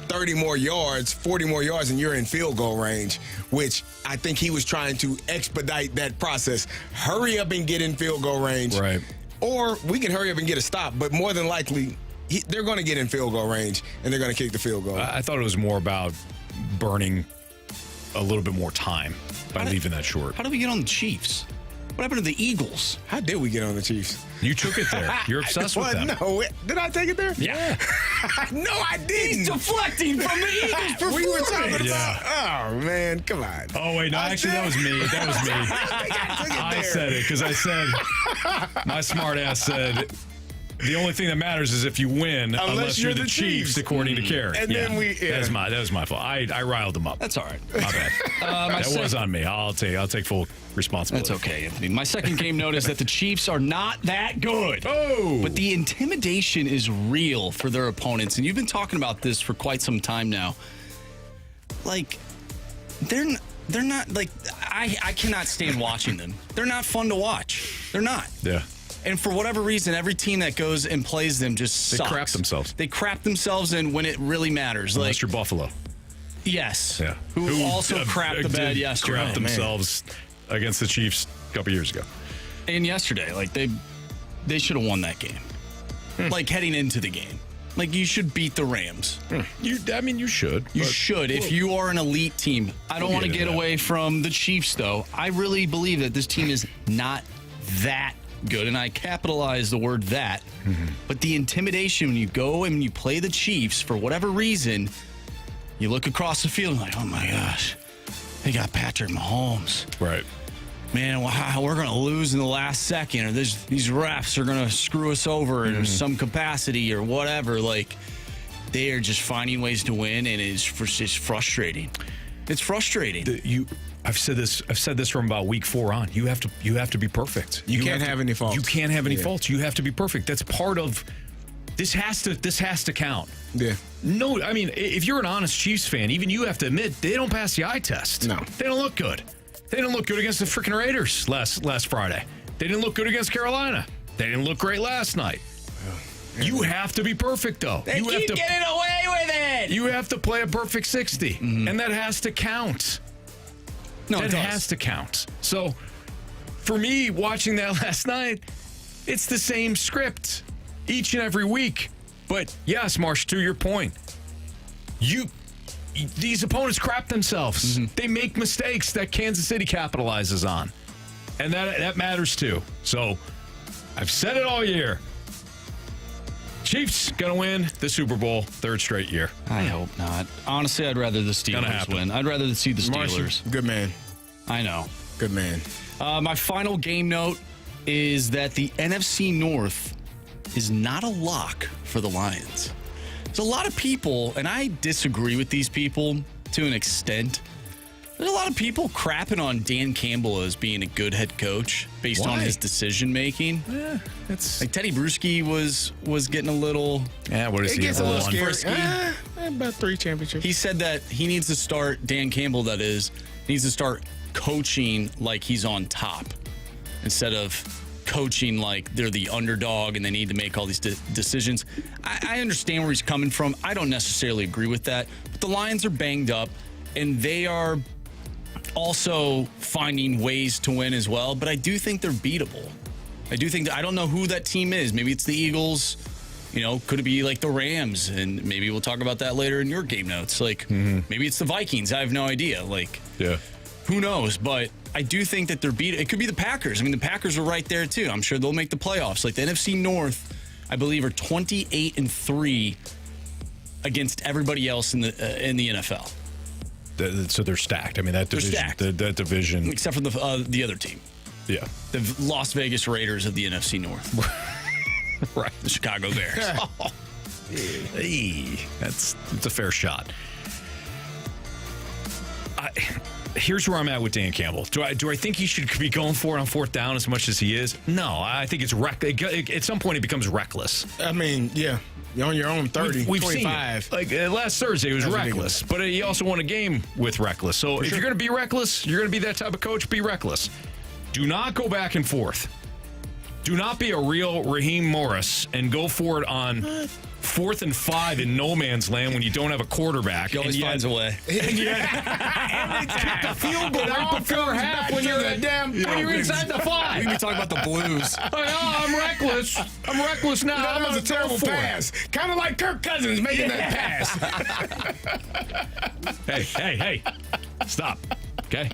30 more yards, 40 more yards, and you're in field goal range, which I think he was trying to expedite that process. Hurry up and get in field goal range. Right. Or we can hurry up and get a stop, but more than likely, they're going to get in field goal range, and they're going to kick the field goal. I thought it was more about burning a little bit more time by leaving that short. How did we get on the Chiefs? What happened to the Eagles? How did we get on the Chiefs? You took it there. You're obsessed with them. No, did I take it there? Yeah. No, I didn't. He's deflecting from the Eagles' performance. We were talking about. Oh man, come on. Oh wait, no, actually that was me. That was me. I said it because I said my smart ass said the only thing that matters is if you win, unless you're the Chiefs, according to Carey. And then that was my fault. I riled them up. That's all right. My bad. That was on me. I'll take full responsibility. That's okay, Anthony. My second game note is that the Chiefs are not that good. Oh. But the intimidation is real for their opponents. And you've been talking about this for quite some time now. Like, they're not, like, I cannot stand watching them. They're not fun to watch. They're not. Yeah. And for whatever reason, every team that goes and plays them just sucks. They crap themselves. They crap themselves in when it really matters. Unless you're Buffalo. Yes. Yeah. Who also crapped the bed yesterday. Crap themselves against the Chiefs a couple years ago. And yesterday, like they should have won that game. Like heading into the game. Like you should beat the Rams. You should. You should if you are an elite team. I don't want to get away from the Chiefs though. I really believe that this team is not that good, and I capitalize the word that. But the intimidation when you go and you play the Chiefs for whatever reason, you look across the field and like, oh my gosh, they got Patrick Mahomes. Right. Man, we're going to lose in the last second, or these refs are going to screw us over in some capacity or whatever. Like, they are just finding ways to win, and it's just frustrating. It's frustrating. I've said this from about week 4 on. You have to be perfect. You can't have any faults. You can't have any faults. You have to be perfect. That's part of this has to count. Yeah. No, I mean, if you're an honest Chiefs fan, even you have to admit they don't pass the eye test. No. They don't look good. They didn't look good against the freaking Raiders last Friday. They didn't look good against Carolina. They didn't look great last night. You have to be perfect, though. They keep getting away with it. You have to play a perfect 60, and that has to count. No, it has to count. So, for me, watching that last night, it's the same script each and every week. But yes, Marsh, to your point, these opponents crap themselves. They make mistakes that Kansas City capitalizes on, and that matters too. So, I've said it all year. Chiefs gonna win the Super Bowl 3rd straight year. I hope not. Honestly, I'd rather the Steelers win. I'd rather see the Steelers. Marshy, good man. I know. Good man. My final game note is that the NFC North is not a lock for the Lions. There's a lot of people, and I disagree with these people to an extent. There's a lot of people crapping on Dan Campbell as being a good head coach based on his decision making. Yeah, it's like Teddy Bruschi was getting a little. Yeah, what is It he? gets a little scary. Frisky. About 3 championships. He said that he needs to start, Dan Campbell that is, needs to start coaching like he's on top instead of coaching like they're the underdog and they need to make all these decisions. I understand where he's coming from. I don't necessarily agree with that. But the Lions are banged up and they are also finding ways to win as well. But I do think they're beatable. I don't know who that team is. Maybe it's the Eagles. You know, could it be like the Rams? And maybe we'll talk about that later in your game notes. Like, maybe it's the Vikings. I have no idea. Like, who knows? But I do think that they're beat. It could be the Packers. I mean, the Packers are right there, too. I'm sure they'll make the playoffs. Like, the NFC North, I believe, are 28-3 against everybody else in the NFL. So they're stacked. I mean, that division. That division. Except for the other team. Yeah. The Las Vegas Raiders of the NFC North. Right. The Chicago Bears. Hey, it's a fair shot. Here's where I'm at with Dan Campbell. Do I think he should be going for it on 4th down as much as he is? No, I think it's at some point it becomes reckless. I mean, yeah. You're on your own 30, We've 25. seen it. Like last Thursday, it was reckless. But he also won a game with reckless. So if you're going to be reckless, you're going to be that type of coach, be reckless. Do not go back and forth. Do not be a real Raheem Morris and go for it on 4th and 5 in no man's land when you don't have a quarterback. He always finds a way. And they kick the field goal right before half when you're inside the 5. We can be talking about the Blues. I'm reckless. I'm reckless now. That was a terrible pass. Kind of like Kirk Cousins making that pass. Hey. Stop. Okay?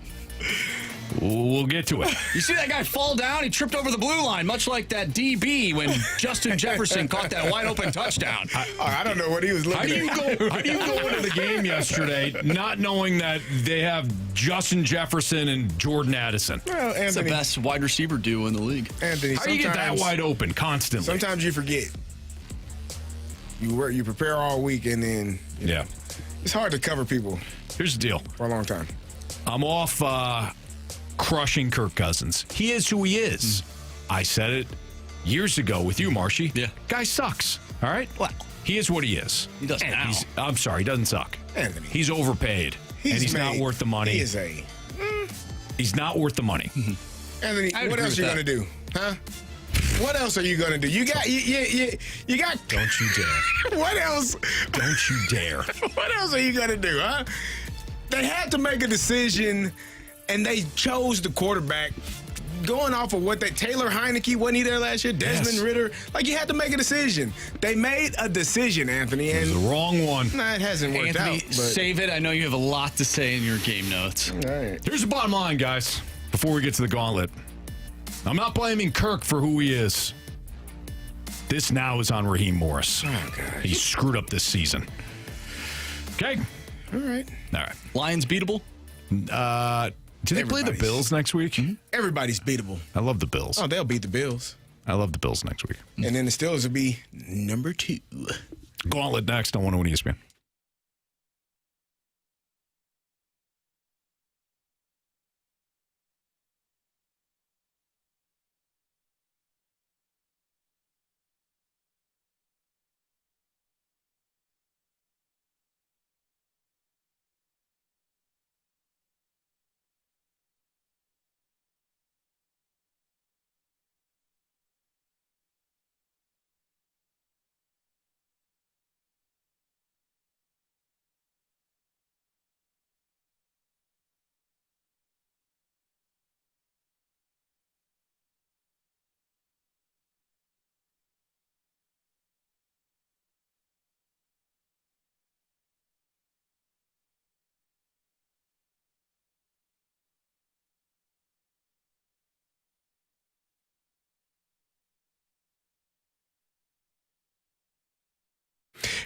We'll get to it. You see that guy fall down? He tripped over the blue line, much like that DB when Justin Jefferson caught that wide open touchdown. I don't know what he was looking at. How do you go into the game yesterday not knowing that they have Justin Jefferson and Jordan Addison? Well, Anthony, it's the best wide receiver duo in the league. Anthony, how do you get that wide open constantly? Sometimes you forget. You prepare all week and then it's hard to cover people. Here's the deal. For a long time. I'm off crushing Kirk Cousins. He is who he is. I said it years ago with you, Marshy. Yeah. Guy sucks. All right? Well, he is what he is. He doesn't now. I'm sorry, he doesn't suck. Anthony. He's overpaid. He's not worth the money. He is a... He's not worth the money. Anthony, what else are you going to do? Huh? What else are you going to do? You got... You got... Don't you dare. What else? Don't you dare. What else are you going to do, huh? They had to make a decision... And they chose the quarterback going off of what Taylor Heineke, wasn't he there last year? Desmond Ritter. Like, you had to make a decision. They made a decision, Anthony. And it was the wrong one. Nah, it hasn't worked Anthony, out. But... save it. I know you have a lot to say in your game notes. All right. Here's the bottom line, guys, before we get to the gauntlet. I'm not blaming Kirk for who he is. This now is on Raheem Morris. Oh, God. He screwed up this season. Okay? All right. Lions beatable? Do they play the Bills next week? Everybody's beatable. I love the Bills. Oh, they'll beat the Bills. I love the Bills next week. And then the Steelers will be number 2. Gauntlet next on 101 ESPN.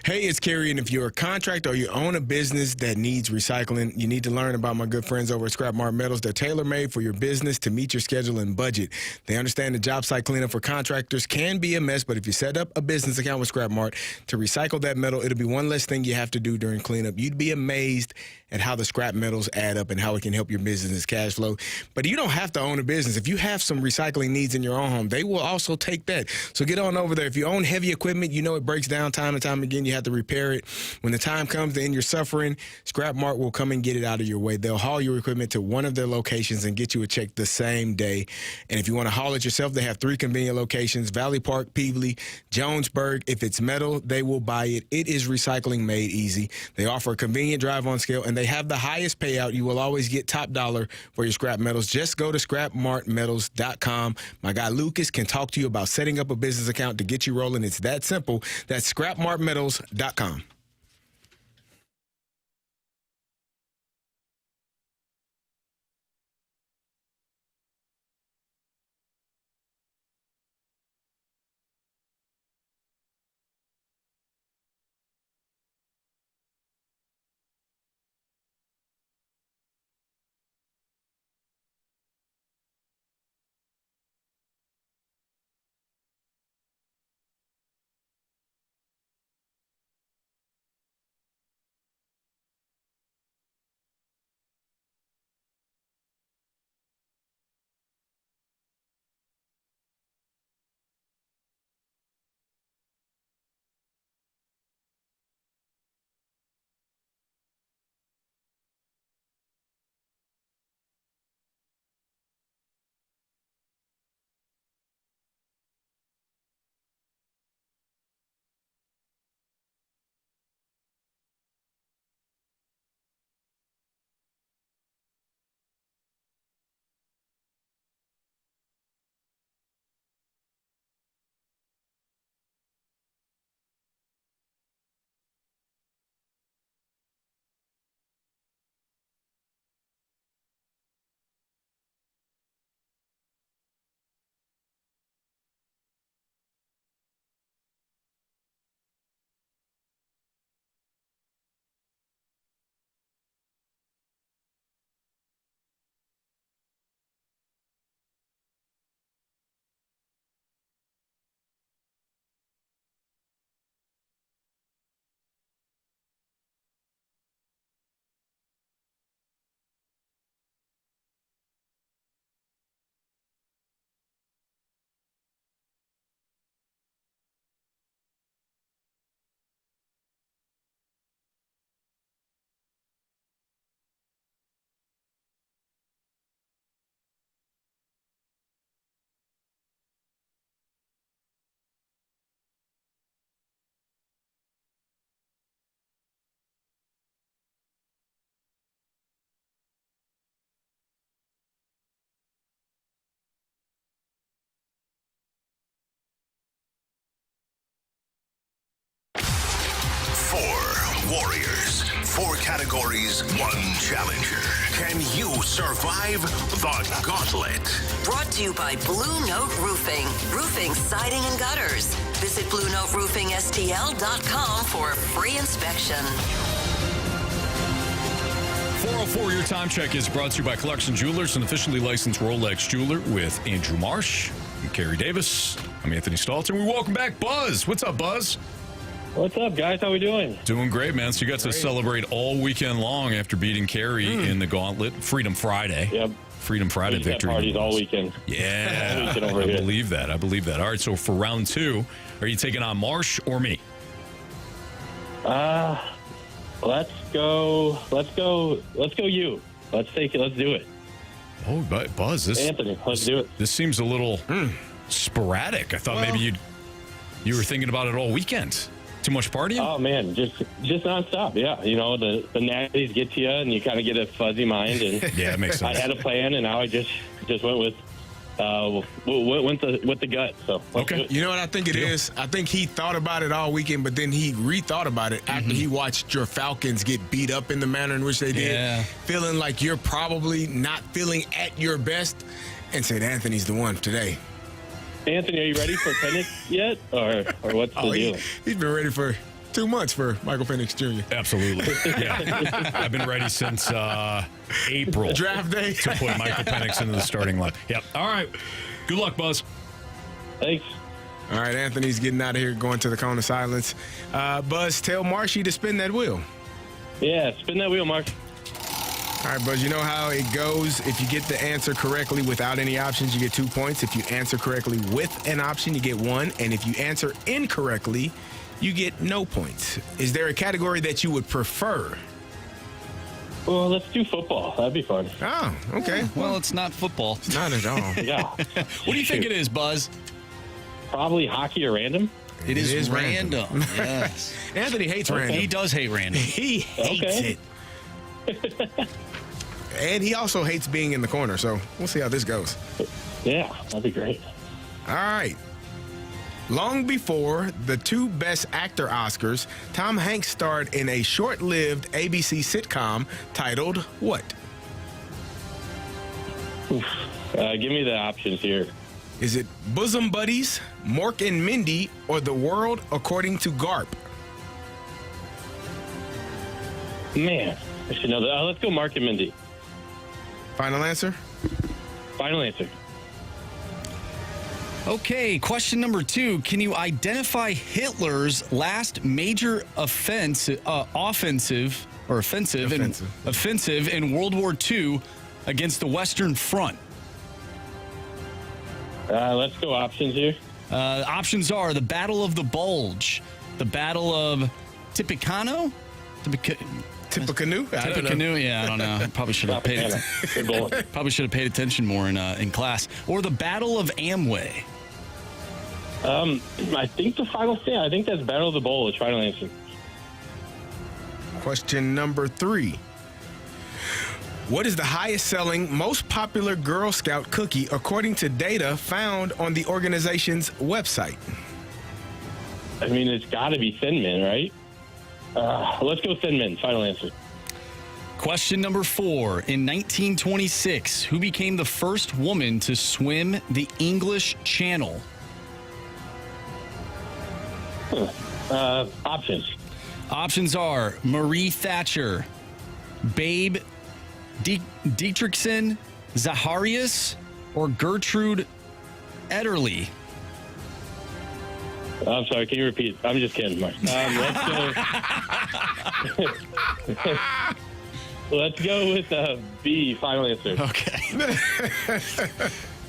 Hey, it's Carey, and if you're a contractor or you own a business that needs recycling, you need to learn about my good friends over at Scrap Mart Metals. They're tailor-made for your business to meet your schedule and budget. They understand the job site cleanup for contractors can be a mess, but if you set up a business account with Scrap Mart to recycle that metal, it'll be one less thing you have to do during cleanup. You'd be amazed at how the scrap metals add up and how it can help your business cash flow. But you don't have to own a business. If you have some recycling needs in your own home, they will also take that. So get on over there. If you own heavy equipment, you know it breaks down time and time again. You have to repair it. When the time comes and you're suffering, Scrap Mart will come and get it out of your way. They'll haul your equipment to one of their locations and get you a check the same day. And if you want to haul it yourself, they have 3 convenient locations: Valley Park, Peebly, Jonesburg. If it's metal, they will buy it. It is recycling made easy. They offer a convenient drive-on scale, and they have the highest payout. You will always get top dollar for your scrap metals. Just go to scrapmartmetals.com. My guy Lucas can talk to you about setting up a business account to get you rolling. It's that simple. That's scrapmartmetals.com. Warriors. 4 categories, 1 challenger. Can you survive the Gauntlet? Brought to you by Blue Note Roofing. Roofing, siding, and gutters. Visit BlueNoteRoofingSTL.com for a free inspection. 404, your time check is brought to you by Clarkson Jewelers, an officially licensed Rolex jeweler, with Andrew Marsh and Carey Davis. I'm Anthony Stalter. We welcome back Buzz. What's up, Buzz? What's up, guys? How we doing? Doing great, man. So you got to celebrate all weekend long after beating Carey in the Gauntlet. Freedom Friday. Yep. Freedom Friday victory. Parties all weekend. Yeah. All weekend over I here. believe that. All right, so for round 2, are you taking on Marsh or me? Let's go you. Let's take it. Let's do it. Oh, but Buzz, this Anthony, let's do it. This seems a little sporadic. I thought maybe you were thinking about it all weekend. Too much partying? Oh man, just nonstop. Yeah, you know the natties get to you, and you kind of get a fuzzy mind. And yeah, it makes sense. I had a plan, and now I just went with the gut. So okay, you know what I think it is? I think he thought about it all weekend, but then he rethought about it after he watched your Falcons get beat up in the manner in which they did, feeling like you're probably not feeling at your best, and said Anthony's the one today. Anthony, are you ready for tennis yet, or what's the deal? He's been ready for 2 months for Michael Penix Jr. Absolutely. Yeah. I've been ready since April. Draft day. To put Michael Penix into the starting line. Yep. All right. Good luck, Buzz. Thanks. All right, Anthony's getting out of here, going to the cone of silence. Buzz, tell Marshy to spin that wheel. Yeah, spin that wheel, Mark. All right, Buzz, you know how it goes. If you get the answer correctly without any options, you get 2 points. If you answer correctly with an option, you get 1. And if you answer incorrectly, you get no points. Is there a category that you would prefer? Well, let's do football. That'd be fun. Oh, okay. Well, it's not football. It's not at all. Yeah. What do you think it is, Buzz? Probably hockey or random. It is random. Yes. Anthony hates random. He does hate random. He hates it. And he also hates being in the corner, so we'll see how this goes. Yeah, that'd be great. All right. Long before the 2 Best Actor Oscars, Tom Hanks starred in a short-lived ABC sitcom titled what? Give me the options here. Is it Bosom Buddies, Mork and Mindy, or The World According to Garp? Man, I should know that. Let's go Mark and Mindy. Final answer? Final answer. Okay, question number 2. Can you identify Hitler's last major offensive in World War II against the Western Front? Let's go options here. Options are the Battle of the Bulge, the Battle of Tippecanoe? Tippecanoe? Tippecanoe? Yeah, I don't know. Probably should have paid attention more in class. Or the Battle of Amway. I think the final thing. I think that's Battle of the Bulge. Final answer. Question number 3. What is the highest selling, most popular Girl Scout cookie according to data found on the organization's website? I mean, it's got to be Thin Mint, right? Let's go Thin Mint. Final answer. Question number 4. In 1926, who became the first woman to swim the English Channel? Options. Options are Marie Thatcher, Babe Dietrichson, Zacharias, or Gertrude Ederle. I'm sorry, can you repeat? I'm just kidding, Mark. Let's go with B, final answer. Okay.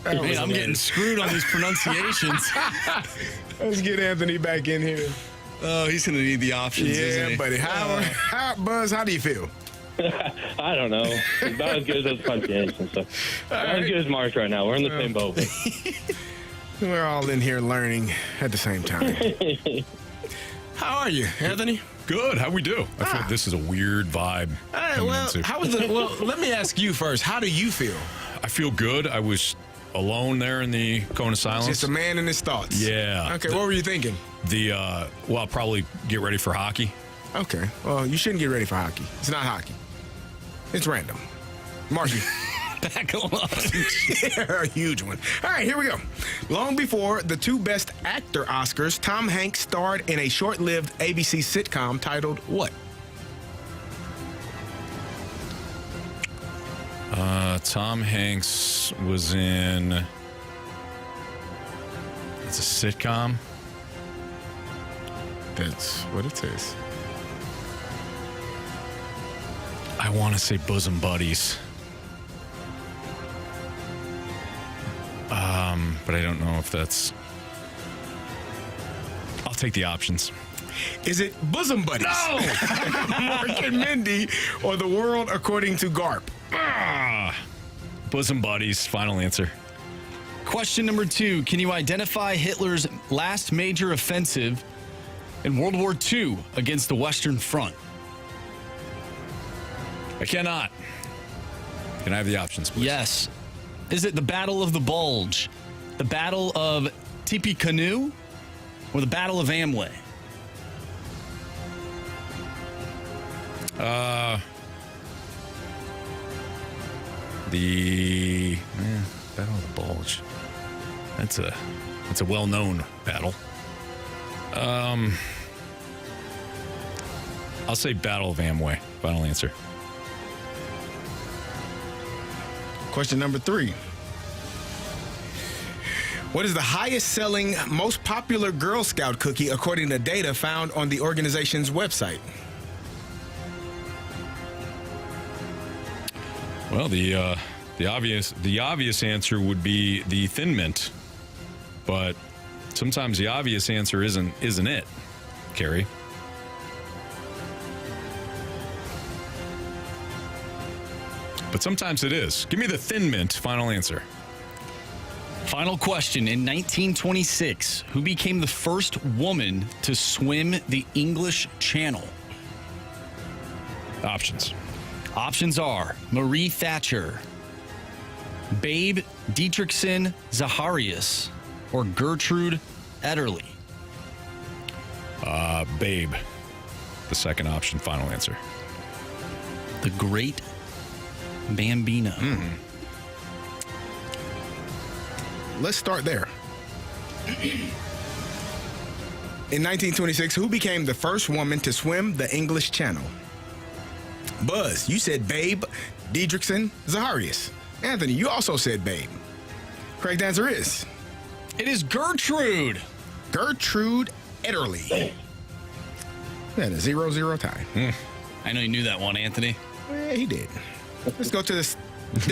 Man, I'm getting screwed on these pronunciations. Let's get Anthony back in here. Oh, he's going to need the options, isn't he? Buddy. Buzz, how do you feel? I don't know. It's about as good as those pronunciations. So. Not as good as Mark right now. We're in the same boat. We're all in here learning at the same time. How are you, Anthony? Good. How we do? I feel like this is a weird vibe. Let me ask you first. How do you feel? I feel good. I was alone there in the cone of silence. Just a man in his thoughts. Yeah. Okay, what were you thinking? I'll probably get ready for hockey. Okay. Well, you shouldn't get ready for hockey. It's not hockey. It's random. Marshy. Back on up. Yeah, a huge one. All right, here we go. Long before the 2 Best Actor Oscars, Tom Hanks starred in a short-lived ABC sitcom titled what? Tom Hanks was in... It's a sitcom? That's what it says. I want to say Bosom Buddies. But I don't know if that's... I'll take the options. Is it Bosom Buddies? No! Mork and Mindy or The World According to Garp? Bosom Buddies, final answer. Question number 2. Can you identify Hitler's last major offensive in World War II against the Western Front? I cannot. Can I have the options, please? Yes. Is it the Battle of the Bulge, the Battle of Tippecanoe, or the Battle of Amway? The Battle of the Bulge. That's a well-known battle. I'll say Battle of Amway. Final answer. Question number 3. What is the highest selling, most popular Girl Scout cookie according to data found on the organization's website? Well, the obvious answer would be the Thin Mint, but sometimes the obvious answer isn't it, Carey? But sometimes it is. Give me the Thin Mint. Final answer. Final question. In 1926, who became the first woman to swim the English Channel? Options. Options are Marie Thatcher, Babe Dietrichson Zacharias, or Gertrude Ederle. Babe. The second option. Final answer. The Great Bambino. Let's start there. In 1926, who became the first woman to swim the English Channel? Buzz, you said Babe Dietrichson Zacharias. Anthony, you also said Babe. Correct answer is? It is Gertrude. Gertrude Ederle. We had a 0-0 tie. I know you knew that one, Anthony. Yeah, he did. Let's go to this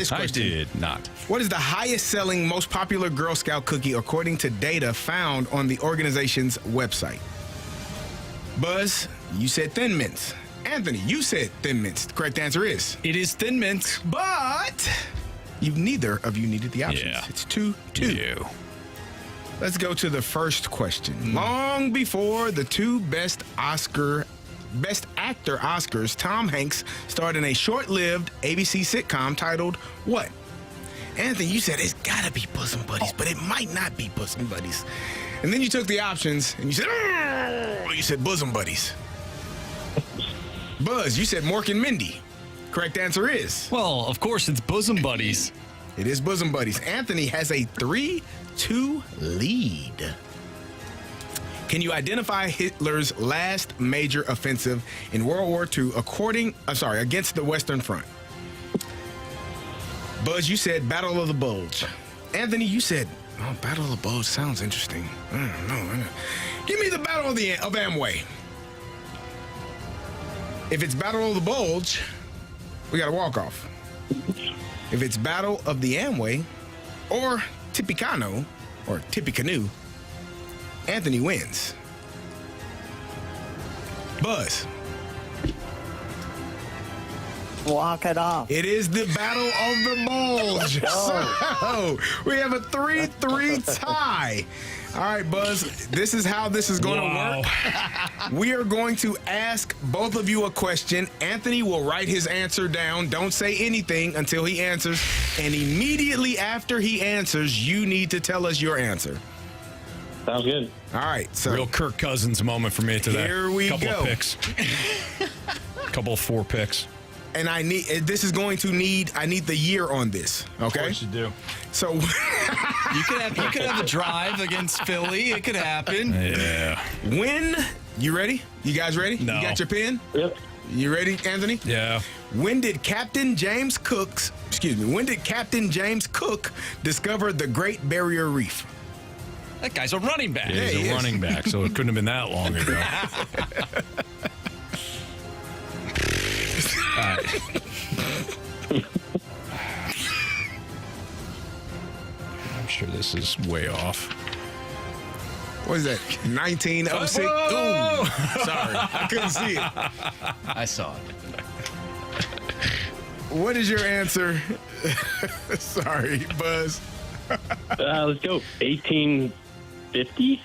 question. I did not. What is the highest selling, most popular Girl Scout cookie according to data found on the organization's website? Buzz, you said Thin Mints. Anthony, you said Thin Mints. The correct answer is? It is Thin Mint. But neither of you needed the options. Yeah. It's 2-2. Let's go to the first question. Long before the two Best Actor Oscars, Tom Hanks starred in a short-lived ABC sitcom titled what? Anthony, you said it's gotta be Bosom Buddies, but it might not be Bosom Buddies. And then you took the options and you said Bosom Buddies. Buzz, you said Mork and Mindy. Correct answer is? Well, of course, it's Bosom Buddies. It is Bosom Buddies. Anthony has a 3-2 lead. Can you identify Hitler's last major offensive in World War II against the Western Front? Buzz, you said Battle of the Bulge. Anthony, you said, Battle of the Bulge sounds interesting. I don't know. Give me the Battle of Amway. If it's Battle of the Bulge, we got a walk-off. If it's Battle of the Amway or Tippecanoe or Tippecanoe, Anthony wins. Buzz. Walk it off. It is the Battle of the Bulge. So we have a 3-3 tie. All right, Buzz, this is how this is going to work. We are going to ask both of you a question. Anthony will write his answer down. Don't say anything until he answers. And immediately after he answers, you need to tell us your answer. Sounds good. All right. So Real Kirk Cousins moment for me today. Here we Couple go. of picks. Couple of 4 picks. And I need the year on this. Okay. Of course you do. So You could have a drive against Philly. It could happen. Yeah. when you ready? You guys ready? No. You got your pen? Yep. You ready, Anthony? Yeah. When did Captain James Cook discover the Great Barrier Reef? That guy's a running back. Yeah, he he's is. a running back, so it couldn't have been that long ago. All right. I'm sure this is way off. What is that? 1906? Whoa! Ooh, sorry, I couldn't see it. I saw it. What is your answer? Sorry, Buzz. Let's go 1850.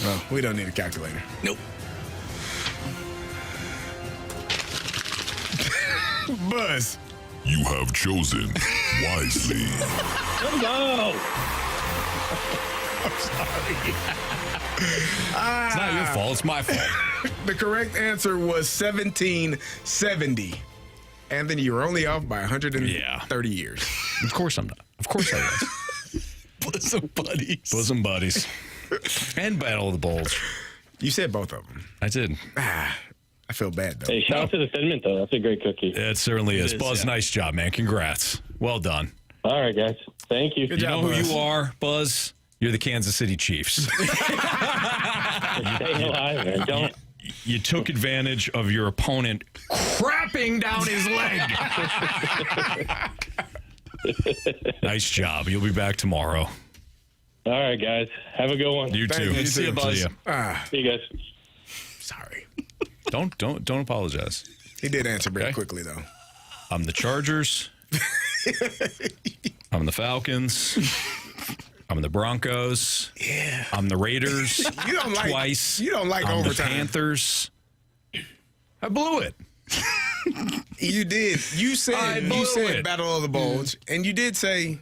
Well, we don't need a calculator. Nope. Buzz. You have chosen wisely. No. It's not your fault. It's my fault. The correct answer was 1770. Anthony, you were only off by 130 years. Of course I'm not. Of course I was. Bosom Buddies. Bosom buddies. And Battle of the Bulge. You said both of them. I did. I feel bad, though. Hey, shout out to the Thin Mint, though. That's a great cookie. It certainly is. Buzz, yeah. nice job, man. Congrats. Well done. All right, guys. Thank you. You know who you are, Buzz? You're the Kansas City Chiefs. Stay alive, man. Don't. You took advantage of your opponent crapping down his leg. Nice job. You'll be back tomorrow. All right, guys. Have a good one. You too. you. See you, Buzz. See See you guys. Sorry. Don't apologize. He did answer very Okay. quickly, though. I'm the Chargers. I'm the Falcons. I'm the Broncos. Yeah. I'm the Raiders. You don't like twice. You don't like I'm overtime. the Panthers. I blew it. You did. You said it. Battle of the Bulge, and you did say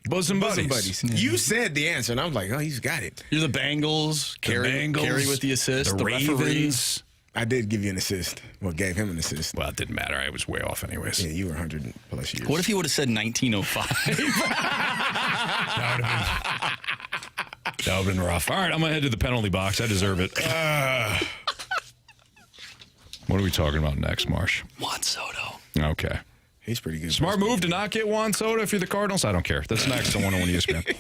Bosom Bosom buddies. Buddies. You said the answer, and I was like, oh, he's got it. You're the Bengals. Carey with the assist. The referee. Ravens. I did give you an assist. Well, gave him an assist. Well, it didn't matter. I was way off anyways. Yeah, you were 100 plus years. What if he would have said 1905? That would have been rough. All right, I'm going to head to the penalty box. I deserve it. What are we talking about next, Marsh? Juan Soto. Okay. He's pretty good. Smart move to not get Juan Soto if you're the Cardinals. I don't care. That's next on 101 ESPN.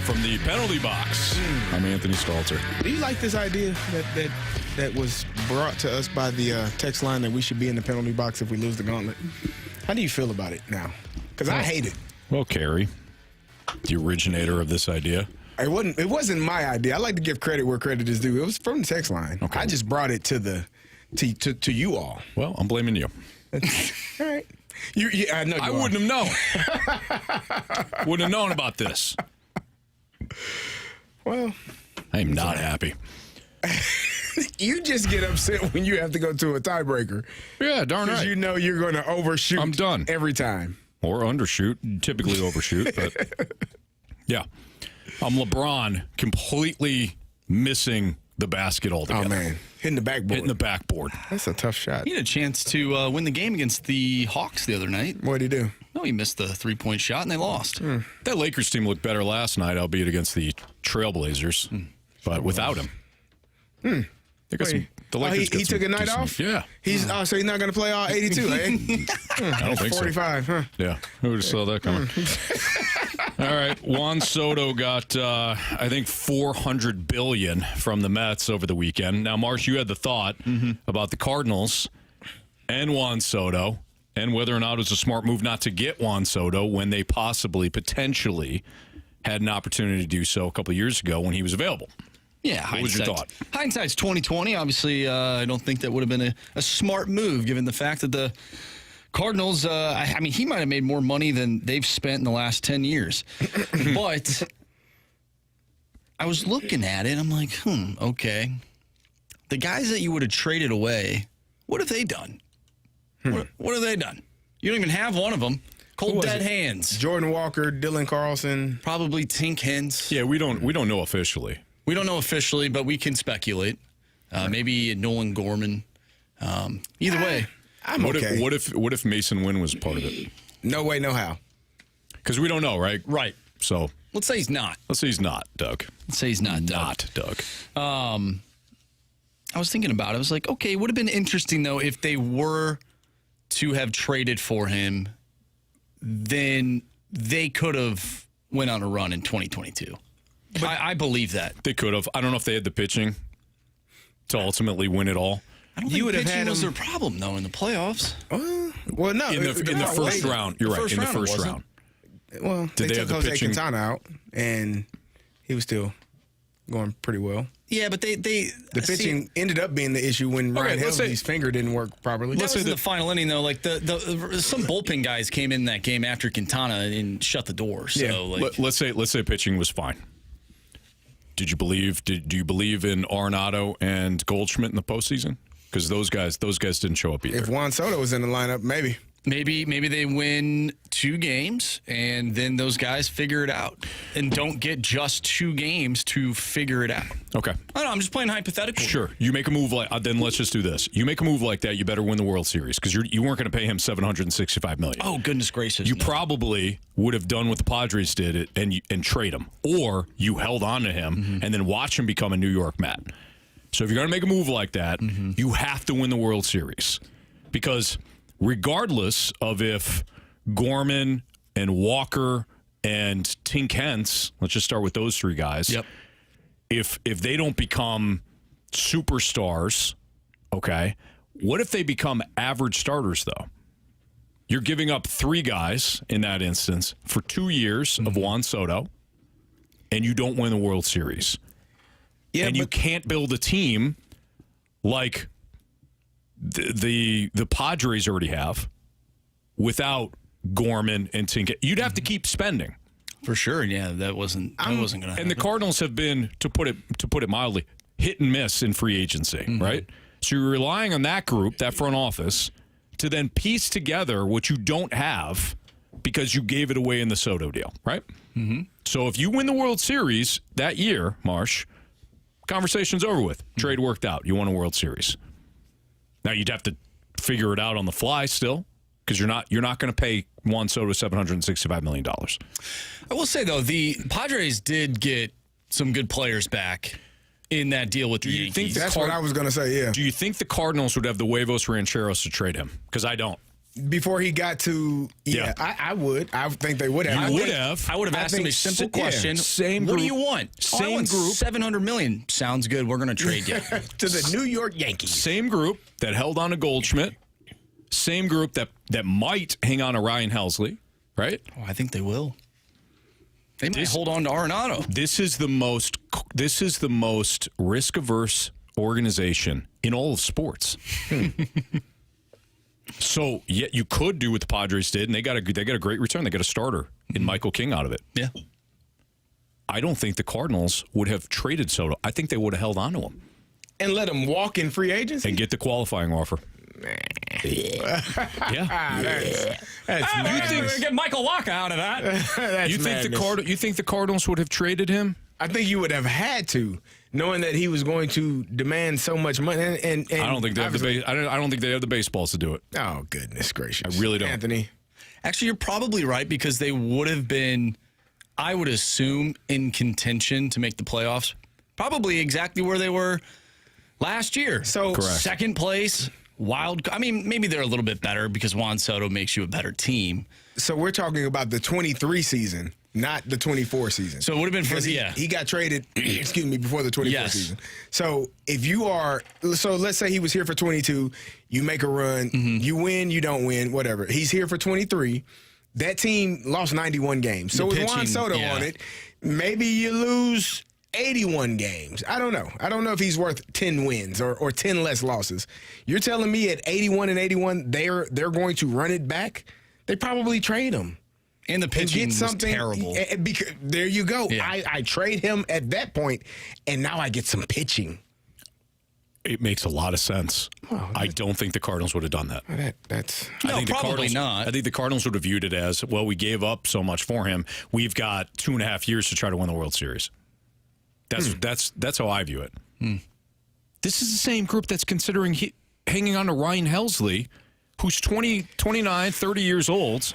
from the penalty box. I'm Anthony Stalter. Do you like this idea that was brought to us by the text line that we should be in the penalty box if we lose the gauntlet? How do you feel about it now? Because I hate it. Well, Carey, the originator of this idea. It wasn't my idea. I like to give credit where credit is due. It was from the text line. Okay. I just brought it to you all. Well, I'm blaming you. All right. I know. I wouldn't have known. Wouldn't have known about this. Well, I am not happy. You just get upset when you have to go to a tiebreaker. Yeah, darn right. Because you know you're going to overshoot. I'm done every time. Or undershoot. Typically overshoot, but yeah. I'm LeBron completely missing the basket altogether. Oh, man. Hitting the backboard. Hitting the backboard. That's a tough shot. He had a chance to win the game against the Hawks the other night. What did he do? No, he missed the three-point shot, and they lost. That Lakers team looked better last night, albeit against the Trailblazers, but without him. They got the Lakers he took a night off? Yeah. So he's not going to play all 82, eh? I don't think 45, huh? Yeah. Who would have saw that coming? All right. Juan Soto got, I think, $400 billion from the Mets over the weekend. Now, Marsh, you had the thought about the Cardinals and Juan Soto and whether or not it was a smart move not to get Juan Soto when they potentially had an opportunity to do so a couple of years ago when he was available. Yeah, what was your thought? Hindsight's 20/20. Obviously, I don't think that would have been a smart move given the fact that the Cardinals, I mean, he might have made more money than they've spent in the last 10 years. But I was looking at it, I'm like, okay. The guys that you would have traded away, what have they done? What have they done? You don't even have one of them. Cold dead hands. Jordan Walker, Dylan Carlson. Probably Tink Hens. Yeah, we don't know officially. We don't know officially, but we can speculate. Maybe Nolan Gorman. Either way. What if Mason Wynn was part of it? No way, no how. Because we don't know, right? Right. So let's say he's not. Let's say he's not, Doug. Let's say he's not Doug. I was thinking about it. I was like, okay, it would have been interesting, though, if they were to have traded for him, then they could have went on a run in 2022. I believe that. They could have. I don't know if they had the pitching to ultimately win it all. I don't think pitching was their problem, though, in the playoffs. Well, no. In the first round. You're right. In the first round. Well, did they have the Jose pitching? Quintana out, and he was still going pretty well. Yeah, but the pitching ended up being the issue when Ryan Helsley's finger didn't work properly. Let's say the final inning, though, like some bullpen guys came in that game after Quintana and shut the door. So yeah. Let's say pitching was fine. Do you believe in Arenado and Goldschmidt in the postseason? Because those guys didn't show up either. If Juan Soto was in the lineup, maybe. Maybe they win 2 games and then those guys figure it out and don't get just 2 games to figure it out. Okay. I don't know. I'm just playing hypothetical. Sure. You make a move like then let's just do this. You make a move like that, you better win the World Series because you weren't going to pay him $765 million. Oh, goodness gracious! You probably would have done what the Padres did and trade him, or you held on to him and then watch him become a New York Met. So if you're going to make a move like that, you have to win the World Series because regardless of if Gorman and Walker and Tink Hens, let's just start with those 3 guys. Yep. If they don't become superstars, okay, what if they become average starters, though? You're giving up 3 guys in that instance for 2 years of Juan Soto, and you don't win the World Series. Yeah, and you can't build a team like the Padres already have without Gorman and Tink. You'd have to keep spending. For sure, yeah, that wasn't going to happen. And the Cardinals have been, to put it mildly, hit and miss in free agency, right? So you're relying on that group, that front office, to then piece together what you don't have because you gave it away in the Soto deal, right? So if you win the World Series that year, Marsh, conversation's over with. Trade worked out. You won a World Series. Now you'd have to figure it out on the fly still. Because you're not going to pay Juan Soto $765 million. I will say, though, the Padres did get some good players back in that deal with the Yankees. That's what I was going to say, yeah. Do you think the Cardinals would have the huevos rancheros to trade him? Because I don't. before he got to, I would. I think they would have. You would have. I would have asked him a simple question. Same what group. do you want? Same group. $700 million. Sounds good. We're going to trade you. To the New York Yankees. Same group that held on to Goldschmidt. Same group that might hang on to Ryan Helsley, right? Oh, I think they will. They might hold on to Arenado. This is the most risk-averse organization in all of sports. So, yeah, you could do what the Padres did, and they got a great return. They got a starter in Michael King out of it. Yeah. I don't think the Cardinals would have traded Soto. I think they would have held on to him. And let him walk in free agency? And get the qualifying offer. That's you think we get Michael Wacha out of that? You think the Cardinals would have traded him? I think you would have had to, knowing that he was going to demand so much money. And I don't think they have I don't think they have the baseballs to do it. Oh, goodness gracious! I really don't, Anthony. Actually, you're probably right because they would have been, I would assume, in contention to make the playoffs. Probably exactly where they were last year. So correct. Second place. Wild. I mean, maybe they're a little bit better because Juan Soto makes you a better team. So we're talking about the 23 season, not the 24 season. So it would have been for he got traded. Excuse me, before the 24 season. So if you are, let's say he was here for 22, you make a run, you win, you don't win, whatever. He's here for 23. That team lost 91 games. So with Juan Soto on it, maybe you lose 81 games. I don't know. I don't know if he's worth 10 wins or 10 less losses. You're telling me at 81 and 81, they're going to run it back? They probably trade him. And the pitching was terrible. Because, there you go. Yeah. I trade him at that point, and now I get some pitching. It makes a lot of sense. Well, I don't think the Cardinals would have done that. Probably not. I think the Cardinals would have viewed it as, well, we gave up so much for him. We've got 2.5 years to try to win the World Series. That's how I view it. This is the same group that's considering hanging on to Ryan Helsley, who's 29, 30 years old,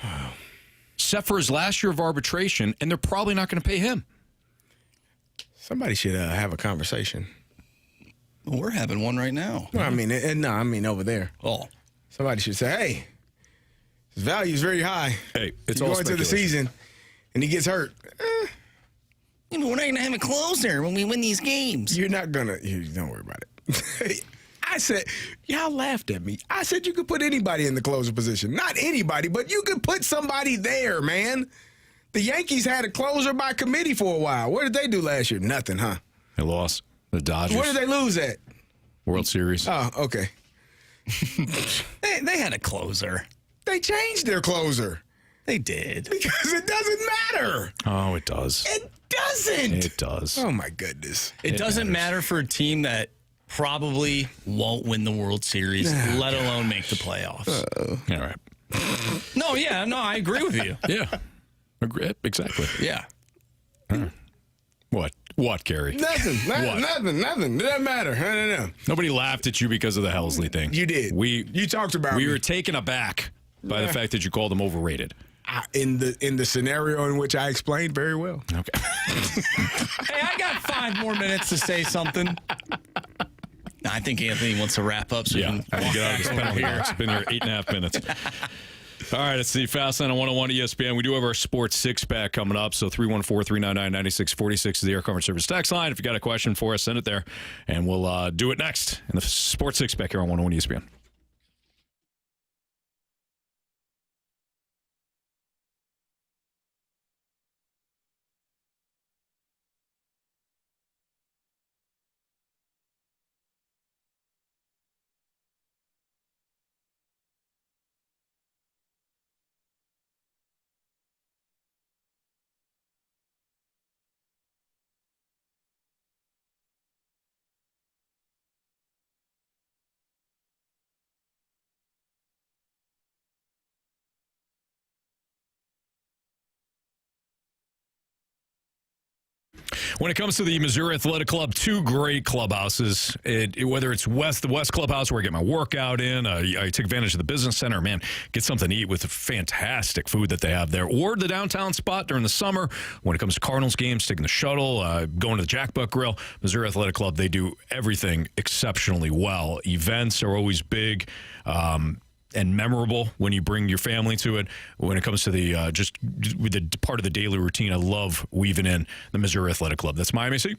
set for his last year of arbitration, and they're probably not going to pay him. Somebody should have a conversation. Well, we're having one right now. Well, I mean over there. Oh. Somebody should say, hey, his value is very high. Hey, it's you all go into the season, and he gets hurt. Yeah, but we're not going to have a closer when we win these games. You're not going to. Don't worry about it. I said, y'all laughed at me. I said you could put anybody in the closer position. Not anybody, but you could put somebody there, man. The Yankees had a closer by committee for a while. What did they do last year? Nothing, huh? They lost. The Dodgers. Where did they lose at? World Series. Oh, okay. they had a closer. They changed their closer. They did. Because it doesn't matter. Oh, it does. It doesn't. It does. Oh, my goodness. It doesn't matter for a team that probably won't win the World Series, let alone make the playoffs. All right. No, I agree with you. Yeah. Exactly. Yeah. What, Carey? Nothing. Nothing. It doesn't matter. No. Nobody laughed at you because of the Helsley thing. You did. You talked about We me. were taken aback by the fact that you called him overrated. In the scenario in which I explained very well. Okay. Hey, I got 5 more minutes to say something. I think Anthony wants to wrap up so we can I can get out of this penalty here. It's been here 8.5 minutes. All right, it's the Fast Line on 101 ESPN. We do have our Sports Six-Pack coming up, so 314-399-9646 is the Air Comfort Service text line. If you got a question for us, send it there, and we'll do it next in the Sports Six-Pack here on 101 ESPN. When it comes to the Missouri Athletic Club, 2 great clubhouses. Whether it's the West Clubhouse where I get my workout in, I take advantage of the business center, man, get something to eat with the fantastic food that they have there. Or the downtown spot during the summer. When it comes to Cardinals games, taking the shuttle, going to the Jackbuck Grill, Missouri Athletic Club, they do everything exceptionally well. Events are always big. and memorable when you bring your family to it. When it comes to the just with the part of the daily routine, I love weaving in the Missouri Athletic Club. That's Miami C.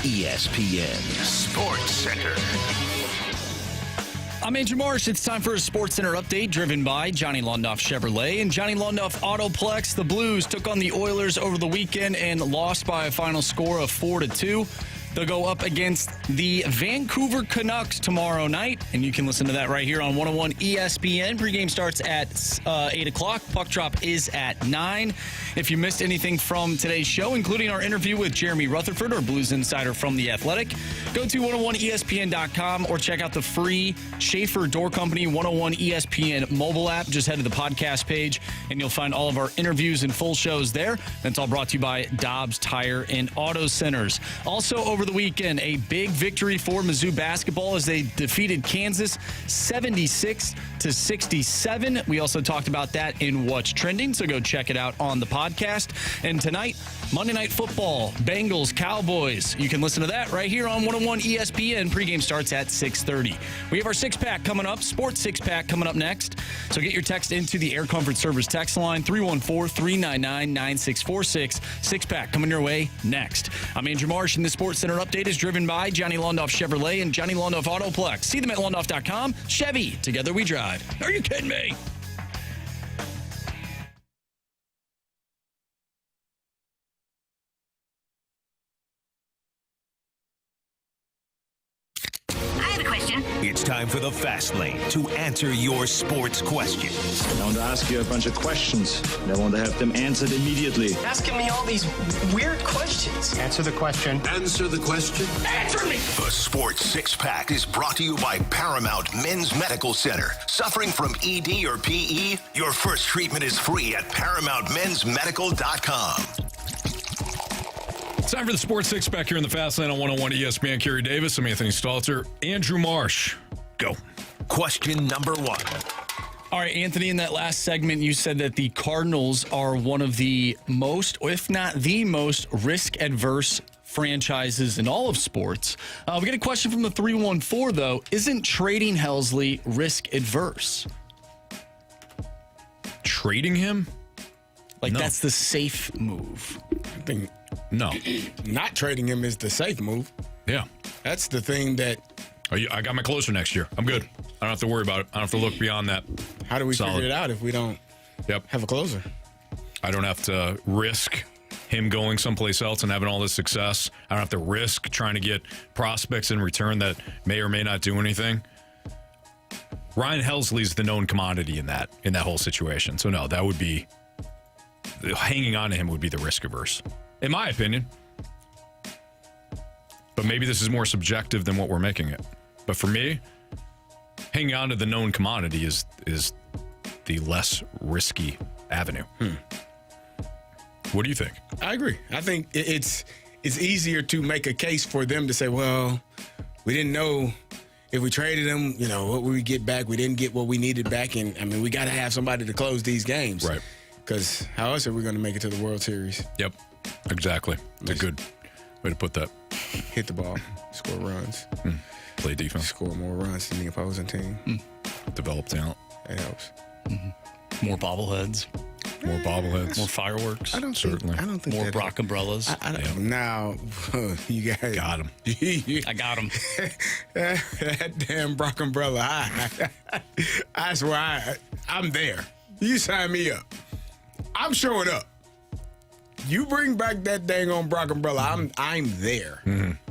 ESPN Sports Center. I'm Andrew Marsh. It's time for a Sports Center update driven by Johnny Londoff Chevrolet and Johnny Londoff Autoplex. The Blues took on the Oilers over the weekend and lost by a final score of 4-2. They'll go up against the Vancouver Canucks tomorrow night, and you can listen to that right here on 101 ESPN. Pregame starts at 8 o'clock. Puck drop is at 9. If you missed anything from today's show, including our interview with Jeremy Rutherford, our Blues insider from The Athletic, go to 101ESPN.com or check out the free Schaefer Door Company 101 ESPN mobile app. Just head to the podcast page, and you'll find all of our interviews and full shows there. That's all brought to you by Dobbs Tire and Auto Centers. Also, over the weekend, a big victory for Mizzou basketball as they defeated Kansas 76-67. We also talked about that in What's Trending, so go check it out on the podcast. And tonight, Monday Night Football, Bengals, Cowboys. You can listen to that right here on 101 ESPN. Pregame starts at 6:30. We have our six-pack coming up, Sports Six-Pack coming up next. So get your text into the Air Comfort Service text line, 314-399-9646. Six-pack coming your way next. I'm Andrew Marsh, and the Sports Center update is driven by Johnny Londoff Chevrolet and Johnny Londoff Autoplex. See them at Londoff.com. Chevy, together we drive. Are you kidding me? I have a question. time for the Fast Lane to answer your sports questions. I want to ask you a bunch of questions, and I want to have them answered immediately. Asking me all these weird questions. Answer the question. Answer the question. Answer me! The Sports Six-Pack is brought to you by Paramount Men's Medical Center. Suffering from ED or PE? Your first treatment is free at ParamountMen'sMedical.com. It's time for the Sports Six-Pack here in the Fast Lane on 101 ESPN. Carey Davis, I'm Anthony Stalter. Andrew Marsh, go. Question number 1. All right, Anthony, in that last segment, you said that the Cardinals are one of the most, if not the most, risk-adverse franchises in all of sports. We get a question from the 314, though. Isn't trading Helsley risk-adverse? Trading him? Like, that's the safe move. I think no. Not trading him is the safe move. Yeah. That's the thing that... I got my closer next year. I'm good. I don't have to worry about it. I don't have to look beyond that. How do we figure it out if we don't have a closer? I don't have to risk him going someplace else and having all this success. I don't have to risk trying to get prospects in return that may or may not do anything. Ryan Helsley's the known commodity in that whole situation. So no, that would be hanging on to him would be the risk averse, in my opinion. But maybe this is more subjective than what we're making it. But for me, hanging on to the known commodity is the less risky avenue. What do you think? I agree. I think it's easier to make a case for them to say, well, we didn't know if we traded him, what would we get back? We didn't get what we needed back. And, I mean, we got to have somebody to close these games. Right. Because how else are we going to make it to the World Series? Yep, exactly. It's a good way to put that. Hit the ball, score runs. Play defense. Score more runs than the opposing team. Develop talent. It helps. More bobbleheads. More bobbleheads. More fireworks. I don't think more Brock umbrellas. Now, you guys got him. I got him. That damn Brock umbrella. I swear, I'm there. You sign me up. I'm showing up. You bring back that dang on Brock umbrella, I'm there.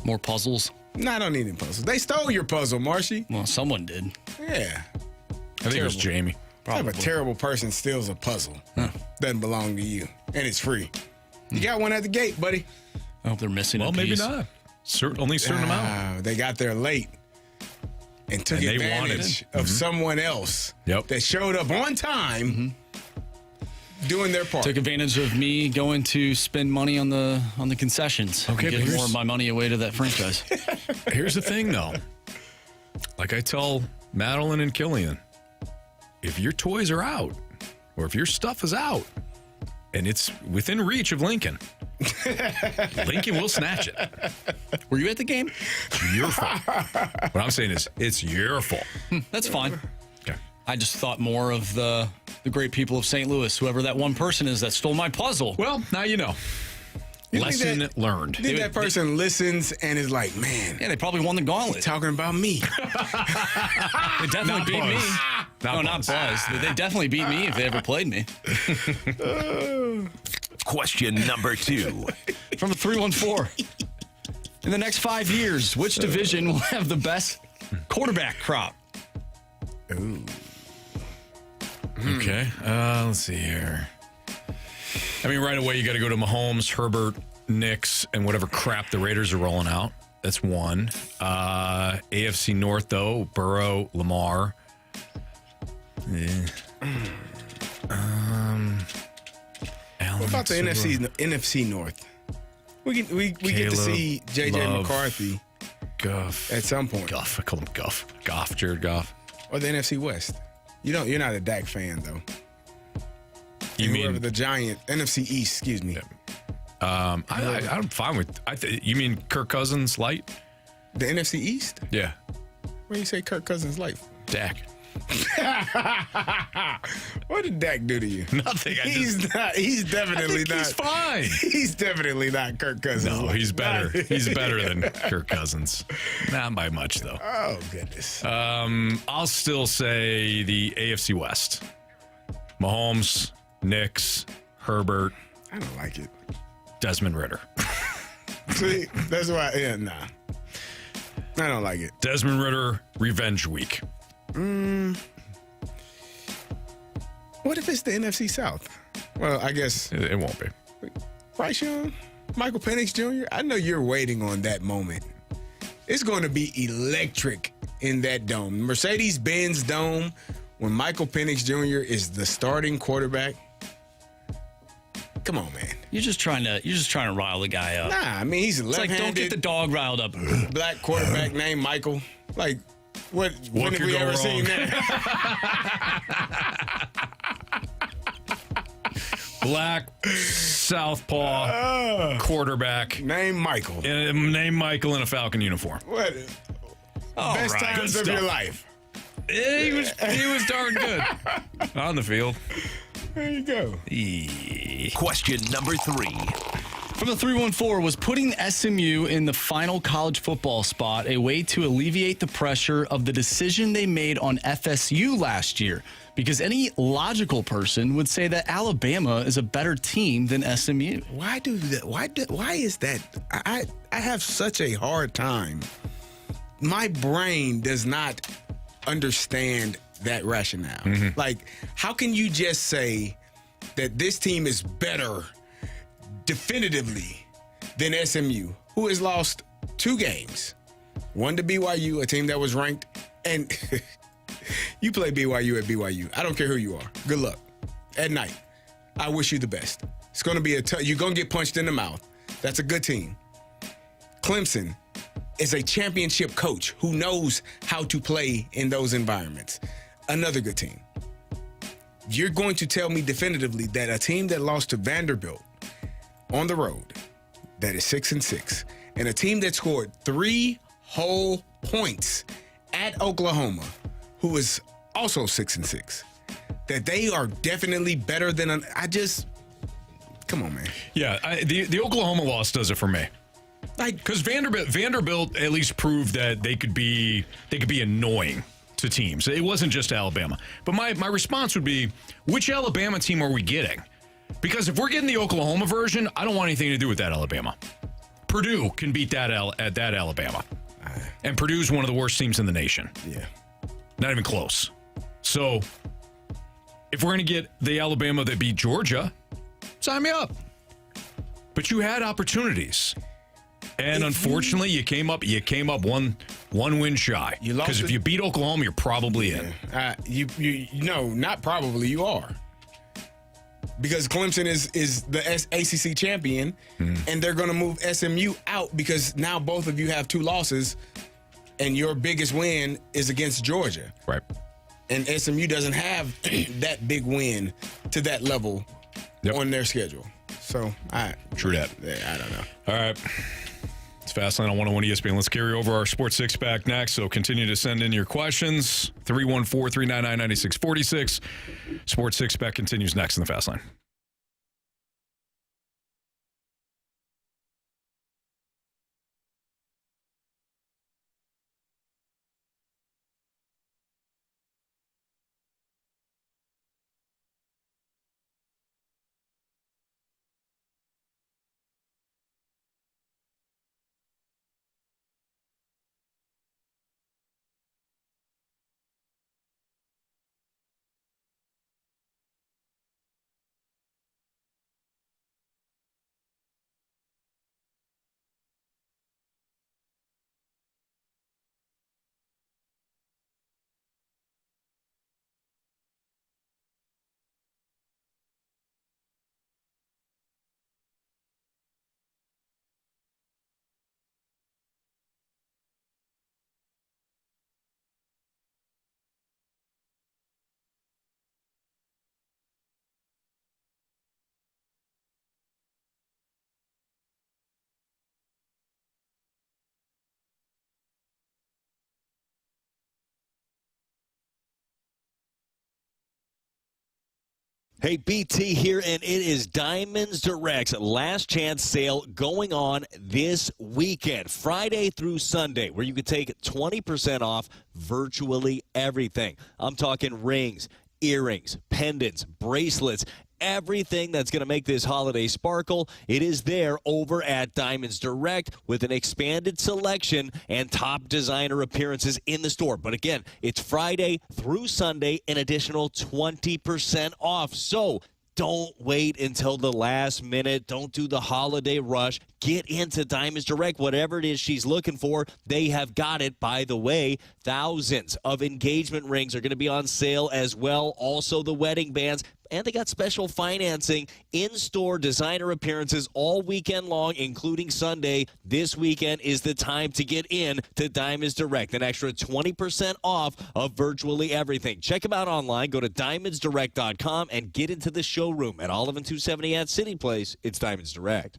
More puzzles. No, I don't need any puzzles. They stole your puzzle, Marshy. Well, someone did. Yeah. I think it was Jamie. What type of terrible person steals a puzzle? Doesn't belong to you, and it's free. You got one at the gate, buddy. I hope they're missing Well, a maybe piece. not. Only a certain amount. They got there late and took advantage of someone else that showed up on time doing their part. Took advantage of me going to spend money on the concessions. Okay, giving more of my money away to that franchise. Here's the thing, though. Like I tell Madeline and Killian, if your toys are out or if your stuff is out and it's within reach of Lincoln, Lincoln will snatch it. Were you at the game? It's your fault. What I'm saying is it's your fault. That's fine. Okay. I just thought more of the great people of St. Louis, whoever that one person is that stole my puzzle. Well, now you know. Lesson learned. You think that person listens and is like, man. Yeah, they probably won the Gauntlet. Talking about me. They definitely beat me. Not Buzz. They definitely beat me if they ever played me. Question number 2. From a 314. In the next 5 years, which division will have the best quarterback crop? Ooh. Okay. Let's see here. I mean, right away, you got to go to Mahomes, Herbert, Knicks, and whatever crap the Raiders are rolling out. That's one. AFC North, though, Burrow, Lamar. What about the NFC North? We get to see J.J. McCarthy Goff at some point. Goff. I call him Goff. Jared Goff. Or the NFC West. You're not a Dak fan, though. You mean the Giant NFC East? Excuse me. I'm fine with. You mean Kirk Cousins light? The NFC East? Yeah. What do you say Kirk Cousins light? Dak. What did Dak do to you? Nothing. He's definitely not. He's fine. He's definitely not Kirk Cousins. No, he's better. He's better than Kirk Cousins. Not by much, though. Oh, goodness. I'll still say the AFC West. Mahomes, Knicks, Herbert. I don't like it. Desmond Ritter. See, that's why. Yeah, nah. I don't like it. Desmond Ridder, revenge week. What if it's the NFC South? Well, I guess It won't be. Bryce Young, Michael Penix Jr., I know you're waiting on that moment. It's going to be electric in that dome. Mercedes-Benz Dome, when Michael Penix Jr. is the starting quarterback. Come on, man. You're just trying to rile the guy up. Nah, I mean, he's a It's like, left-handed don't get the dog riled up. black quarterback named Michael. Like, when have could we go ever wrong? seen that? Black southpaw quarterback. Named Michael. Named Michael in a Falcon uniform. What? Best right, times good of your stuff. life. He was darn good on the field. There you go. Question number 3. From the 314, was putting SMU in the final college football spot a way to alleviate the pressure of the decision they made on FSU last year? Because any logical person would say that Alabama is a better team than SMU. Why do that? Why is that? I have such a hard time. My brain does not understand that rationale. Like, how can you just say that this team is better definitively than SMU, who has lost 2 games? One to BYU, a team that was ranked, and you play BYU at BYU. I don't care who you are. Good luck. At night, I wish you the best. It's going to be you're going to get punched in the mouth. That's a good team. Clemson is a championship coach who knows how to play in those environments. Another good team. You're going to tell me definitively that a team that lost to Vanderbilt on the road, that is 6-6, and a team that scored 3 whole points at Oklahoma, who is also 6-6, that they are definitely better than come on, man. Yeah, the Oklahoma loss does it for me. Because Vanderbilt at least proved that they could be annoying to teams. It wasn't just Alabama. But my response would be, which Alabama team are we getting? Because if we're getting the Oklahoma version, I don't want anything to do with that Alabama. Purdue can beat that Alabama. And Purdue's one of the worst teams in the nation. Yeah. Not even close. So if we're going to get the Alabama that beat Georgia, sign me up. But you had opportunities. And unfortunately, you came up one win shy. Because if you beat Oklahoma, you're probably in. No, not probably. You are. Because Clemson is the ACC champion, and they're going to move SMU out because now both of you have 2 losses, and your biggest win is against Georgia. Right. And SMU doesn't have that big win to that level on their schedule. So, True that. I don't know. All right. It's Fastline on 101 ESPN. Let's carry over our Sports Six-Pack next, so continue to send in your questions. 314-399-9646. Sports Six-Pack continues next in the Fastline. Hey, BT here, and it is Diamonds Direct's last chance sale going on this weekend, Friday through Sunday, where you could take 20% off virtually everything. I'm talking rings, earrings, pendants, bracelets, everything that's going to make this holiday sparkle. It is there over at Diamonds Direct with an expanded selection and top designer appearances in the store. But again, it's Friday through Sunday, an additional 20% off. So don't wait until the last minute. Don't do the holiday rush. Get into Diamonds Direct. Whatever it is she's looking for, they have got it. By the way, thousands of engagement rings are going to be on sale as well. Also, the wedding bands. And they got special financing, in-store designer appearances all weekend long, including Sunday. This weekend is the time to get in to Diamonds Direct. An extra 20% off of virtually everything. Check them out online. Go to diamondsdirect.com and get into the showroom at Olive and 270 at City Place. It's Diamonds Direct.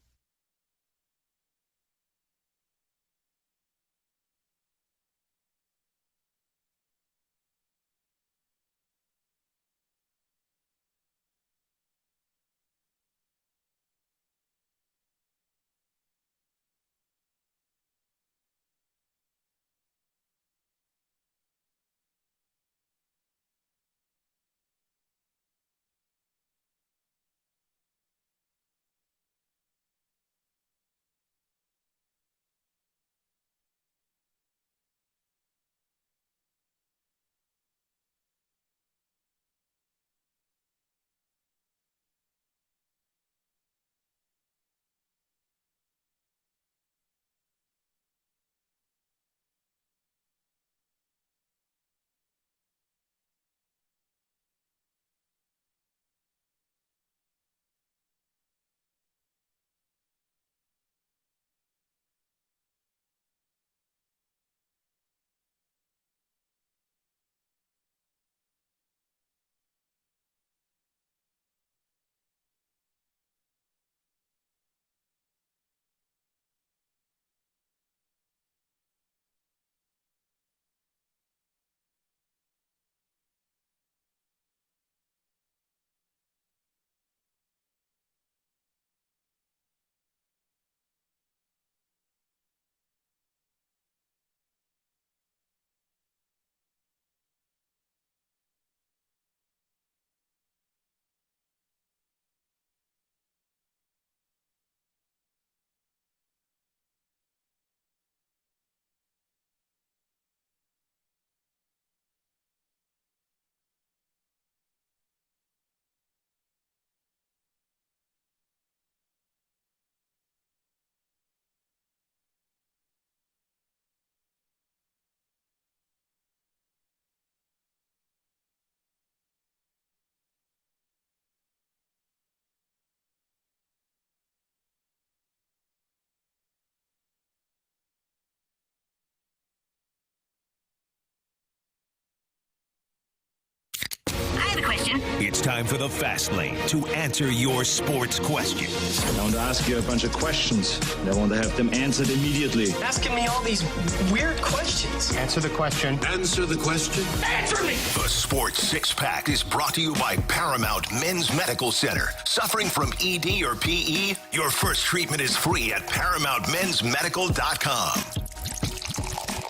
Question. It's time for the Fast Lane to answer your sports questions. I want to ask you a bunch of questions, and I want to have them answered immediately. Asking me all these weird questions. Answer the question. Answer the question. Answer me! The Sports Six Pack is brought to you by Paramount Men's Medical Center. Suffering from ED or PE? Your first treatment is free at ParamountMen'sMedical.com.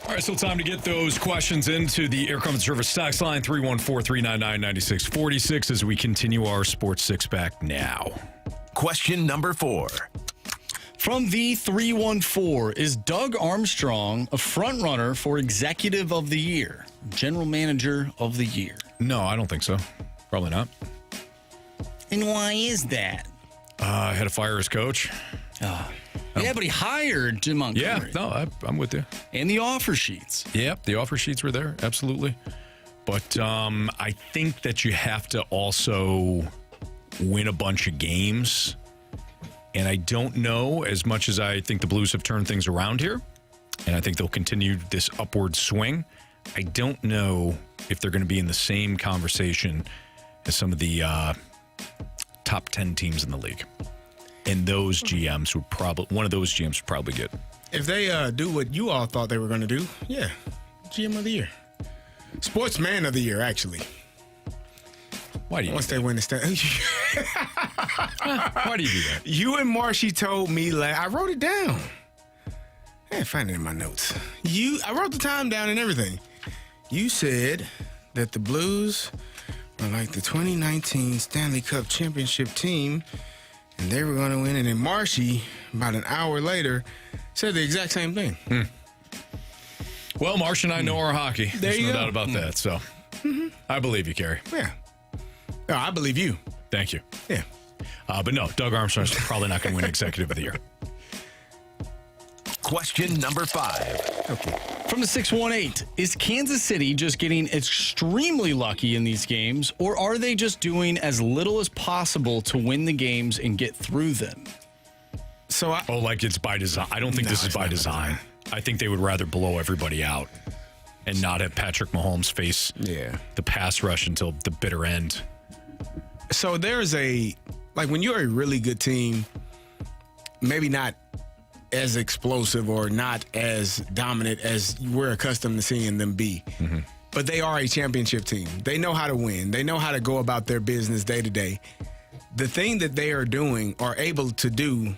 All right, so time to get those questions into the Air Comfort Service tax line, 314-399-9646, as we continue our Sports Six-Pack now. Question number 4. From the 314, is Doug Armstrong a front runner for Executive of the Year, General Manager of the Year? No, I don't think so. Probably not. And why is that? Had to fire his coach. Yeah, but he hired Jim Montgomery. Yeah, no, I'm with you. And the offer sheets. Yep, the offer sheets were there, absolutely. But I think that you have to also win a bunch of games. And I don't know, as much as I think the Blues have turned things around here, and I think they'll continue this upward swing, I don't know if they're going to be in the same conversation as some of the top 10 teams in the league. And those GMs would probably, one of those GMs would probably get. If they do what you all thought they were going to do, yeah, GM of the year. Sportsman of the year, actually. Why do you Once they win the Why do you do that? You and Marshy told me, I wrote it down. I can't find it in my notes. I wrote the time down and everything. You said that the Blues like the 2019 Stanley Cup championship team, and they were going to win. And then Marshy, about an hour later, said the exact same thing. Well, Marsh and I know our hockey. There's no doubt about that. So I believe you, Carey. Yeah. No, I believe you. Thank you. Yeah. But no, Doug Armstrong's probably not going to win Executive of the Year. Question number 5. Okay. From the 618, is Kansas City just getting extremely lucky in these games, or are they just doing as little as possible to win the games and get through them? So like it's by design. I don't think this is by design. I think they would rather blow everybody out and not have Patrick Mahomes face the pass rush until the bitter end. So there's when you're a really good team, maybe not as explosive or not as dominant as we're accustomed to seeing them be. But they are a championship team. They know how to win. They know how to go about their business day to day. The thing that they are doing or able to do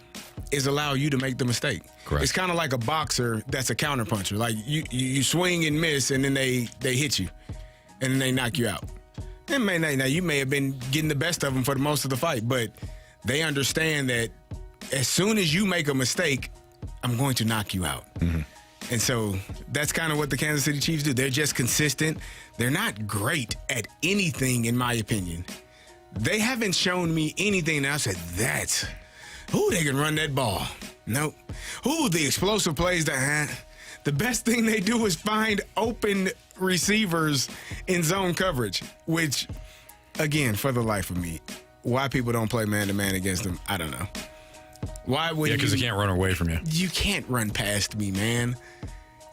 is allow you to make the mistake. Correct. It's kind of like a boxer that's a counterpuncher. Like you swing and miss, and then they hit you, and then they knock you out. Now you may have been getting the best of them for the most of the fight, but they understand that as soon as you make a mistake, I'm going to knock you out. And so that's kind of what the Kansas City Chiefs do. They're just consistent. They're not great at anything, in my opinion. They haven't shown me anything that I said, they can run that ball. Nope. The explosive plays the best thing they do is find open receivers in zone coverage, which, again, for the life of me, why people don't play man-to-man against them, I don't know. Why would because they can't run away from you. You can't run past me, man.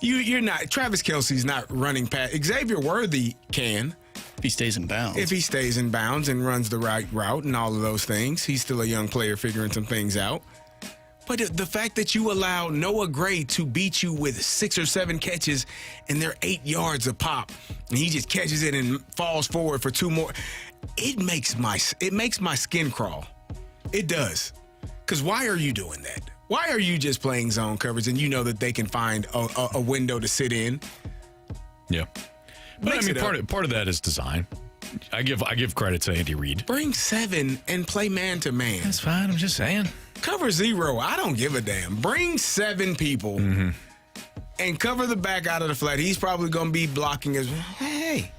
You're not. Travis Kelce's not running past. Xavier Worthy can. If he stays in bounds. If he stays in bounds and runs the right route and all of those things. He's still a young player figuring some things out. But the fact that you allow Noah Gray to beat you with 6 or 7 catches and they're 8 yards a pop, and he just catches it and falls forward for 2 more, it makes my skin crawl. It does. Because why are you doing that? Why are you just playing zone coverage and you know that they can find a window to sit in? Yeah. But part of that is design. I give credit to Andy Reid. Bring 7 and play man-to-man. That's fine. I'm just saying. Cover 0. I don't give a damn. Bring 7 people and cover the back out of the flat. He's probably going to be blocking as, hey,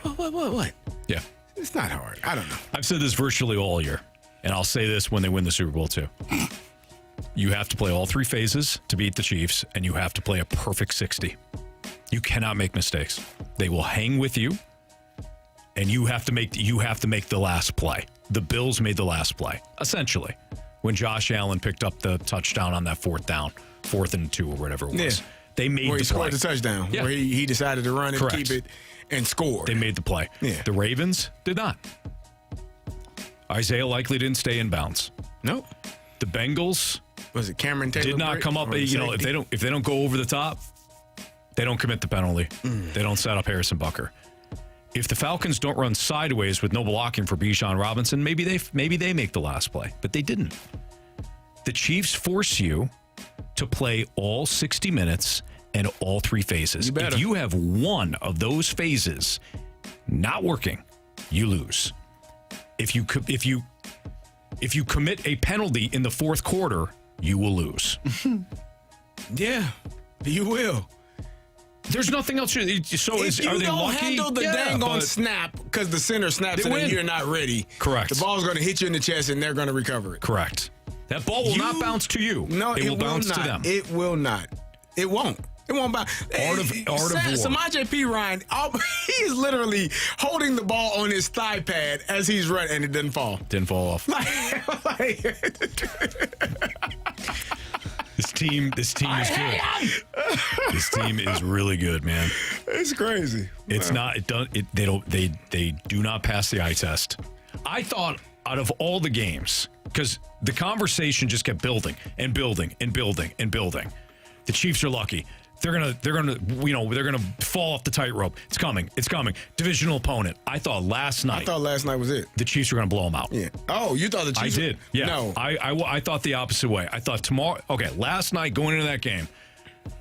what? Yeah. It's not hard. I don't know. I've said this virtually all year, and I'll say this when they win the Super Bowl too. You have to play all 3 phases to beat the Chiefs, and you have to play a perfect 60. You cannot make mistakes. They will hang with you, and you have to make the last play. The Bills made the last play, essentially, when Josh Allen picked up the touchdown on that 4th and 2 or whatever it was. Yeah. They made where the he play. scored the touchdown. Yeah. Where he decided to run and keep it and score. They made the play. Yeah. The Ravens did not. Isaiah likely didn't stay in bounds. Nope. The Bengals was it Cameron Taylor did not come up. If they don't go over the top, they don't commit the penalty. They don't set up Harrison Butker. If the Falcons don't run sideways with no blocking for Bijan Robinson, maybe they make the last play, but they didn't. The Chiefs force you to play all 60 minutes and all 3 phases. If you have one of those phases not working, you lose. If you commit a penalty in the 4th quarter, you will lose. Yeah, you will. There's nothing else. So are they lucky? Handle the dang on snap because the center snaps and you're not ready. Correct. The ball's going to hit you in the chest and they're going to recover it. Correct. That ball will not bounce to you. No, it will bounce not. to them. It will not. It won't. It won't bounce. Art of war. Samaje Perine, he is literally holding the ball on his thigh pad as he's running, and it doesn't fall. Didn't fall off. This team is good. This team is really good, man. It's crazy. It's not. They do not pass the eye test. I thought out of all the games, because the conversation just kept building and building and building and building. The Chiefs are lucky. They're gonna fall off the tightrope. It's coming. Divisional opponent. I thought last night was it. The Chiefs were gonna blow them out. Yeah. Oh, you thought the Chiefs? I did. Yeah. No. I thought the opposite way. I thought tomorrow. Okay, last night going into that game,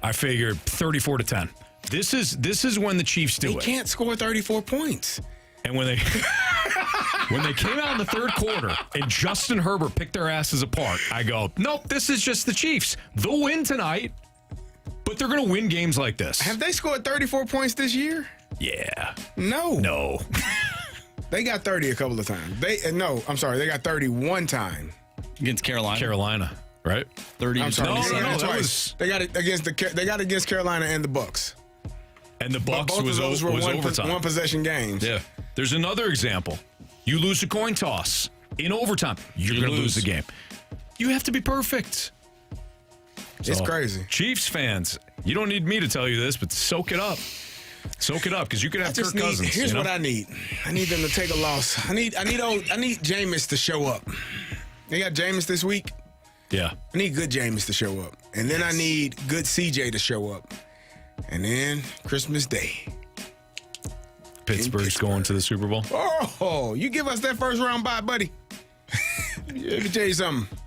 I figured 34-10. This is when the Chiefs do it. They can't score 34 points. And when they came out in the third quarter and Justin Herbert picked their asses apart, I go, nope, this is just the Chiefs. They'll win tonight, but they're going to win games like this. Have they scored 34 points this year? Yeah. No. They got 30 a couple of times. They got 30 one time. Against Carolina. Carolina, right? 30 I'm sorry. No, twice. They got it against Carolina and the Bucs. And the Bucs both was of those were overtime. one possession games. Yeah. There's another example. You lose a coin toss in overtime. You're going to lose the game. You have to be perfect. It's crazy. Chiefs fans, you don't need me to tell you this, but soak it up. Soak it up, because you could have Kirk Cousins. Here's what I need. I need them to take a loss. I need Jameis to show up. They got Jameis this week. Yeah. I need good Jameis to show up. And then I need good CJ to show up. And then Christmas Day. Pittsburgh's going to the Super Bowl. Oh, you give us that first round bye, buddy. Let me tell you something.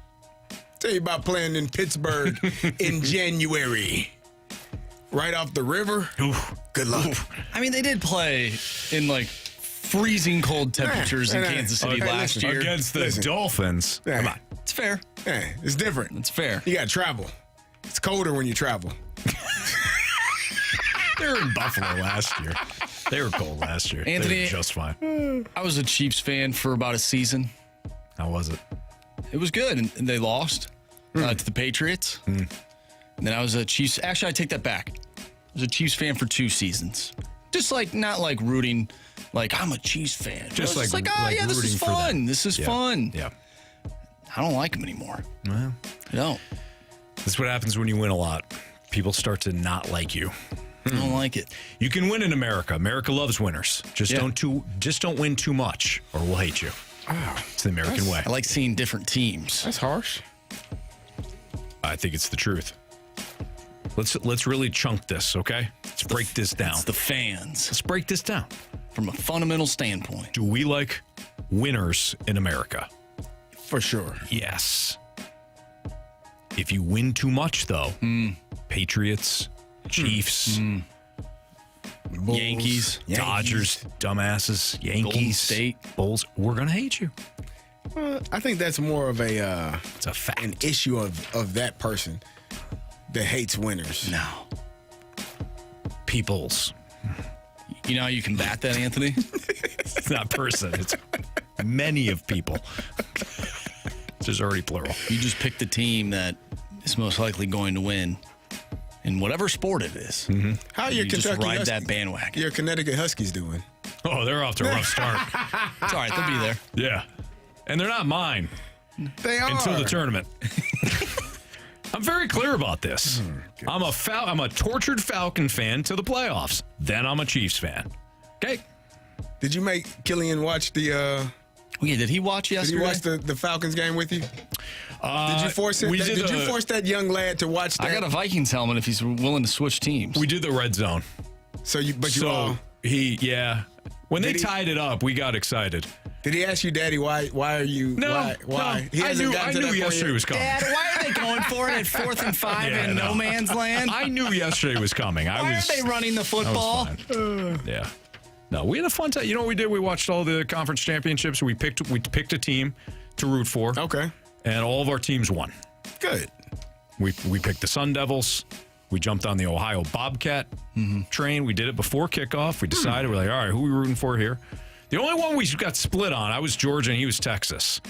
Tell you about playing in Pittsburgh in January. Right off the river. Oof. Good luck. I mean, they did play in like freezing cold temperatures in Kansas City last year. Against the Dolphins. Come on. It's fair. Yeah, it's different. It's fair. You got to travel. It's colder when you travel. They were in Buffalo last year. They were cold last year. Anthony, they were just fine. I was a Chiefs fan for about a season. How was it? It was good, and they lost to the Patriots. And then I was a Chiefs. Actually, I take that back. I was a Chiefs fan for 2 seasons. Just like, not like rooting, like I'm a Chiefs fan. Just like this is fun. This is fun. Yeah. I don't like them anymore. Well, I don't. That's what happens when you win a lot. People start to not like you. I don't like it. You can win in America. America loves winners. Just don't win too much, or we'll hate you. Oh, it's the American way. I like seeing different teams. That's harsh. I think it's the truth. Let's really chunk this, okay? Let's break this down. It's the fans. Let's break this down from a fundamental standpoint. Do we like winners in America? For sure. Yes. If you win too much, though, Patriots, Chiefs, Bulls, Yankees, Dodgers, dumbasses, Yankees, Golden State, Bulls, we're going to hate you. I think that's more of it's a fact. An issue of that person that hates winners. No. Peoples. You know how you combat that, Anthony? It's not person. It's many of people. There's already plural. You just pick the team that is most likely going to win in whatever sport it is. How are your you Kentucky just ride Huskies, that bandwagon. Your Connecticut Huskies doing? Oh, they're off to a rough start. It's all right. They'll be there. Yeah. And they're not mine. They are. Until the tournament. I'm very clear about this. I'm a tortured Falcon fan to the playoffs. Then I'm a Chiefs fan. Okay. Did you make Killian watch the yeah, did he watch yesterday? Did he watch the Falcons game with you? Did you force it? Did you force that young lad to watch that? I got a Vikings helmet if he's willing to switch teams. We did the red zone. When they tied it up, we got excited. Did he ask you, Daddy, why are you? No. Why? No. I knew yesterday was coming. Dad, why are they going for it at 4th and 5 in no man's land? I knew yesterday was coming. Why are they running the football? Yeah. No, we had a fun time. You know what we did? We watched all the conference championships. We picked a team to root for. Okay. And all of our teams won. Good. We picked the Sun Devils. We jumped on the Ohio Bobcat train. We did it before kickoff. We decided, we're like, all right, who are we rooting for here? The only one we got split on, I was Georgia and he was Texas.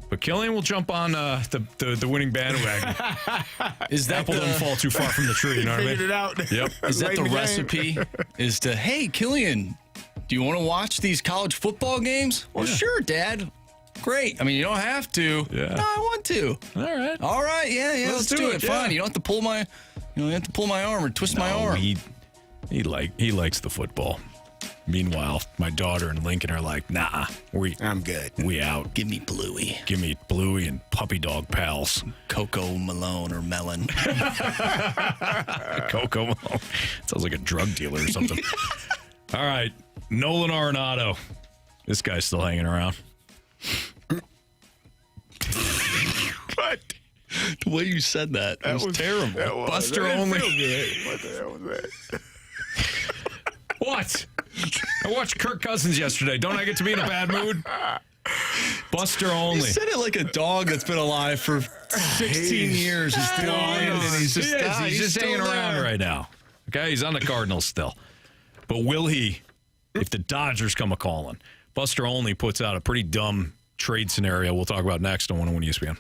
But Killian will jump on the winning bandwagon. Is that Apple doesn't fall too far from the tree, you know what I mean? Figured it out. Yep. Is that the recipe? Is to, hey, Killian, do you want to watch these college football games? Well, sure, Dad. Great. I mean, you don't have to. Yeah. No, I want to. All right. Yeah. Let's do it. Fine. You don't have to pull my, arm or twist my arm. He likes the football. Meanwhile, my daughter and Lincoln are like, nah, I'm good. We out. Give me Bluey. Give me Bluey and puppy dog pals. Coco Malone or Melon. Coco Malone. Sounds like a drug dealer or something. All right. Nolan Arenado. This guy's still hanging around. What? The way you said that was terrible. Buster only. What the hell was that? What? I I watched Kirk Cousins yesterday. Don't I get to be in a bad mood? Buster only. You said it like a dog that's been alive for 16 years. He's still and he's just hanging around right now. Okay, he's on the Cardinals still. But will he, if the Dodgers come a-calling? Buster Olney puts out a pretty dumb trade scenario we'll talk about next on 101 ESPN.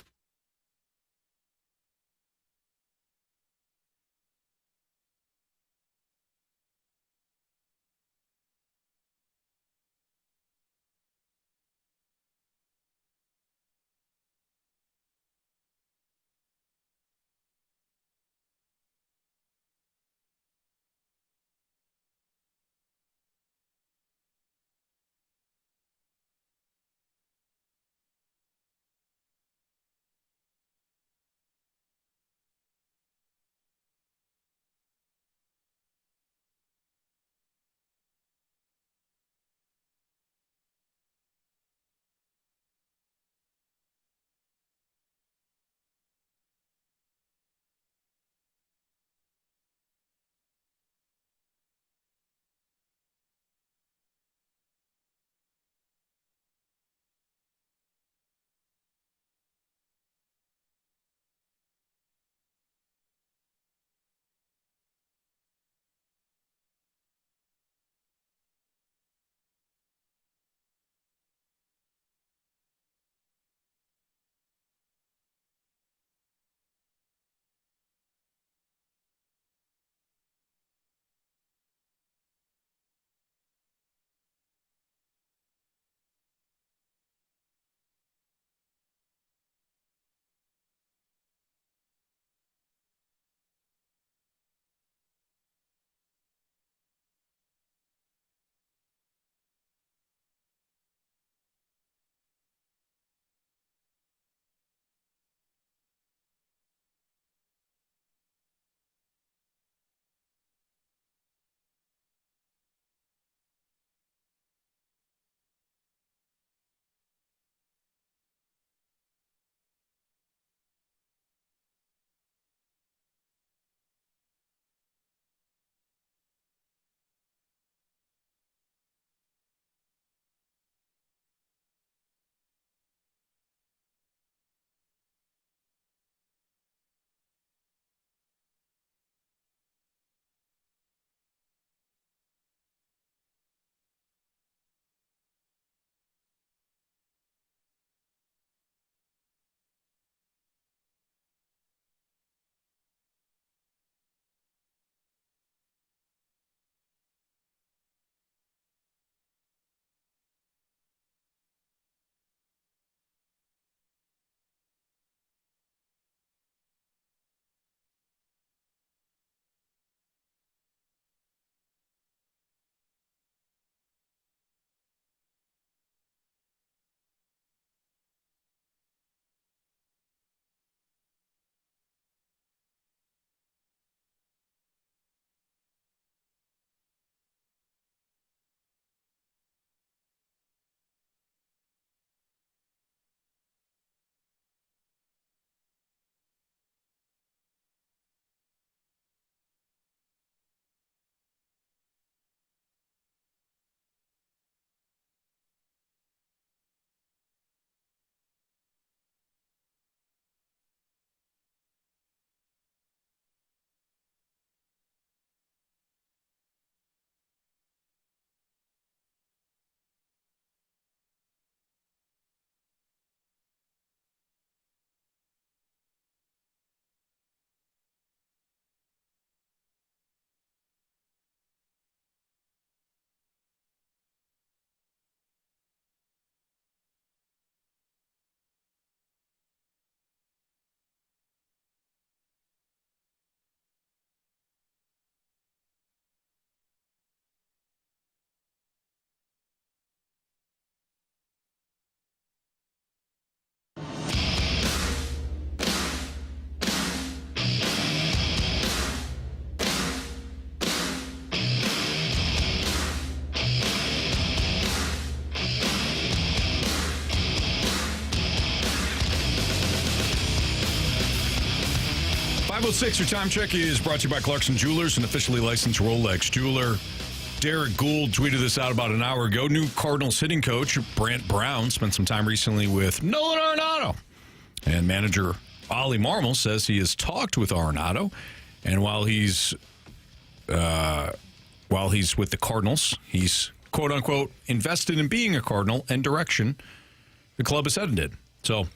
.506, your time check is brought to you by Clarkson Jewelers, an officially licensed Rolex jeweler. Derek Gould tweeted this out about an hour ago. New Cardinals hitting coach Brant Brown spent some time recently with Nolan Arenado. And manager Ollie Marmol says he has talked with Arenado. And while he's with the Cardinals, he's, quote unquote, invested in being a Cardinal and direction the club is headed in. So,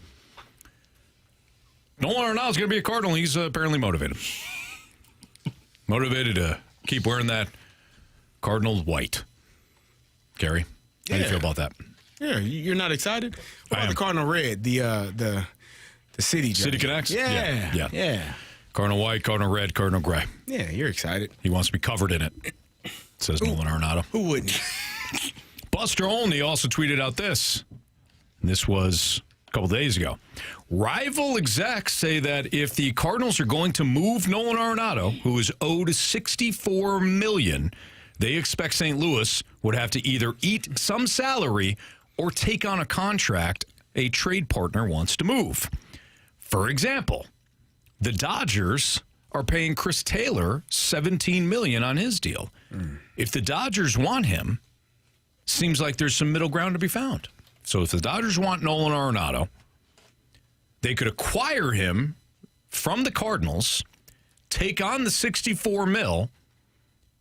Nolan Arenado's going to be a Cardinal. He's apparently motivated. Motivated to keep wearing that Cardinal white. Carey, how do you feel about that? Yeah, you're not excited? What about the Cardinal red, the city jersey? City Connects? Yeah. Cardinal white, Cardinal red, Cardinal gray. Yeah, you're excited. He wants to be covered in it, says Nolan Arenado. Who wouldn't? Buster Olney also tweeted out this. This was a couple days ago. Rival execs say that if the Cardinals are going to move Nolan Arenado, who is owed $64 million, they expect St. Louis would have to either eat some salary or take on a contract a trade partner wants to move. For example, the Dodgers are paying Chris Taylor $17 million on his deal. If the Dodgers want him, seems like there's some middle ground to be found. So if the Dodgers want Nolan Arenado, they could acquire him from the Cardinals, take on the $64 million,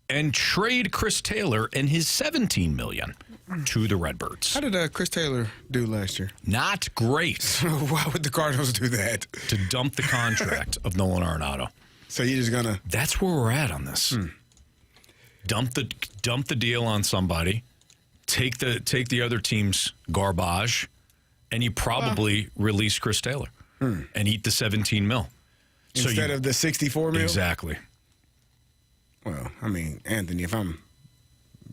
and trade Chris Taylor and his $17 million to the Redbirds. How did Chris Taylor do last year? Not great. Why would the Cardinals do that? To dump the contract of Nolan Arenado. So you're just gonna? That's where we're at on this. Dump the deal on somebody. Take the other team's garbage, and you probably release Chris Taylor and eat the $17 million instead of the $64 million. Exactly. Well, I mean, Anthony, if I'm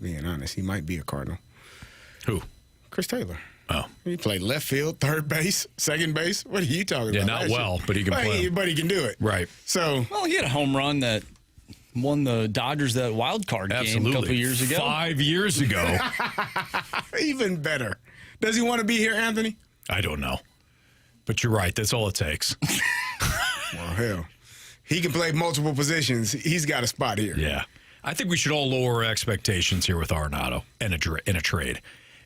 being honest, he might be a Cardinal. Who? Chris Taylor. Oh. He played left field, third base, second base. What are you talking about? Yeah, not well, but he can play. But he can do it. Right. So, well, he had a home run that won the Dodgers that wild card game a couple years ago. 5 years ago. Even better. Does he want to be here, Anthony? I don't know. But you're right. That's all it takes. Well, hell. He can play multiple positions. He's got a spot here. Yeah. I think we should all lower our expectations here with Arenado in a trade.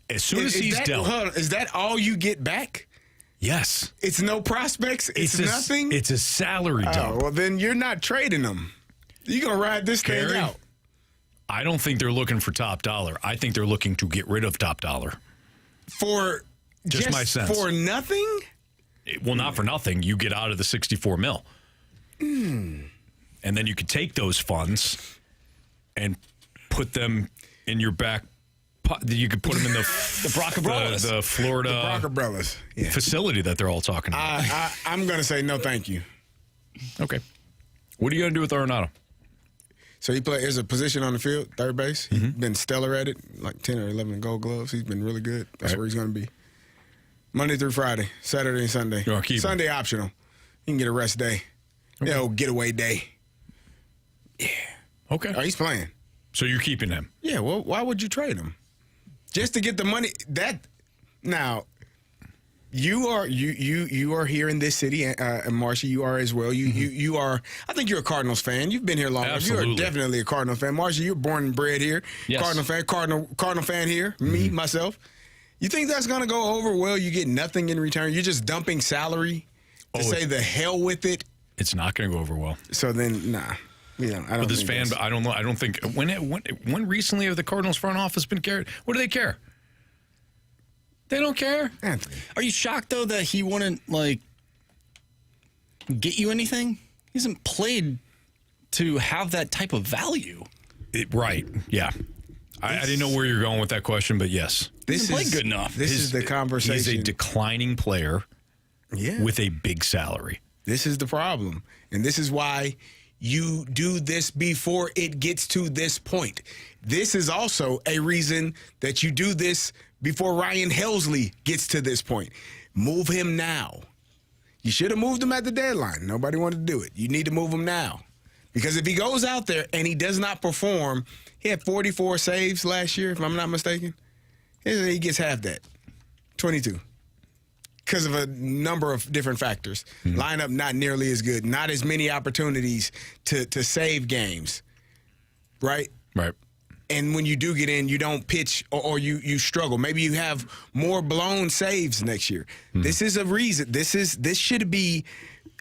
As soon as he's dealt. Is that all you get back? Yes. It's no prospects? It's nothing? It's a salary dump. Well, then you're not trading them. You're going to ride this thing out. I don't think they're looking for top dollar. I think they're looking to get rid of top dollar. For just my sense. For nothing? Well, not for nothing. You get out of the $64 million. And then you could take those funds and put them in your back. You could put them in the Brockabrellas. The Florida Brockabrellas facility that they're all talking about. I'm going to say no thank you. Okay. What are you going to do with Arenado? So there's a position on the field, third base. He's been stellar at it, like 10 or 11 gold gloves. He's been really good. That's where he's going to be. Monday through Friday, Saturday and Sunday. Sunday optional. You can get a rest day. Okay. Getaway day. Yeah. Okay. Oh, he's playing. So you're keeping him? Yeah, well, why would you trade him? Just to get the money. Now, you are here in this city, and Marshy, you are as well. You are. I think you're a Cardinals fan. You've been here long enough. You are definitely a Cardinal fan. Marshy, you're born and bred here. Yes. Cardinal fan here. Me, myself. You think that's going to go over well? You get nothing in return. You're just dumping salary to say the hell with it. It's not going to go over well. So then, nah. Yeah, I don't. But this fan, I don't know. I don't think when recently have the Cardinals front office been cared? What do they care? They don't care. Anthony, are you shocked though that he wouldn't get you anything? He hasn't played to have that type of value. Right? Yeah. I didn't know where you're going with that question, but yes, this is good enough. This is the conversation. He's a declining player, with a big salary. This is the problem, and this is why you do this before it gets to this point. This is also a reason that you do this before Ryan Helsley gets to this point. Move him now. You should have moved him at the deadline. Nobody wanted to do it. You need to move him now. Because if he goes out there and he does not perform, he had 44 saves last year, if I'm not mistaken. He gets half that, 22. Because of a number of different factors. Lineup not nearly as good. Not as many opportunities to save games. Right? Right. And when you do get in, you don't pitch or you struggle. Maybe you have more blown saves next year. This is a reason. This should be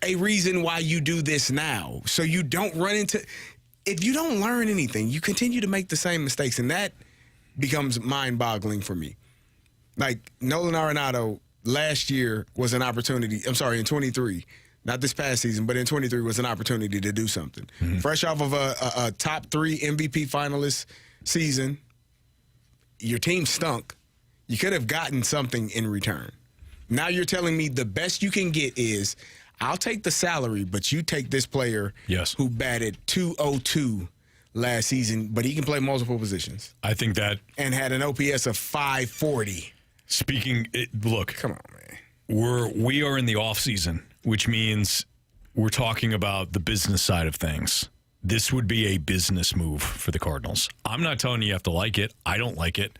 a reason why you do this now. So you don't run into – if you don't learn anything, you continue to make the same mistakes, and that becomes mind-boggling for me. Like Nolan Arenado last year was an opportunity – I'm sorry, in 23 – not this past season, but in 23 was an opportunity to do something. Fresh off of a top 3 MVP finalist season, your team stunk. You could have gotten something in return. Now you're telling me the best you can get is I'll take the salary, but you take this player who batted .202 last season, but he can play multiple positions. I think that. And had an OPS of 540. Look. Come on, man. We are in the offseason, which means we're talking about the business side of things. This would be a business move for the Cardinals. I'm not telling you have to like it. I don't like it.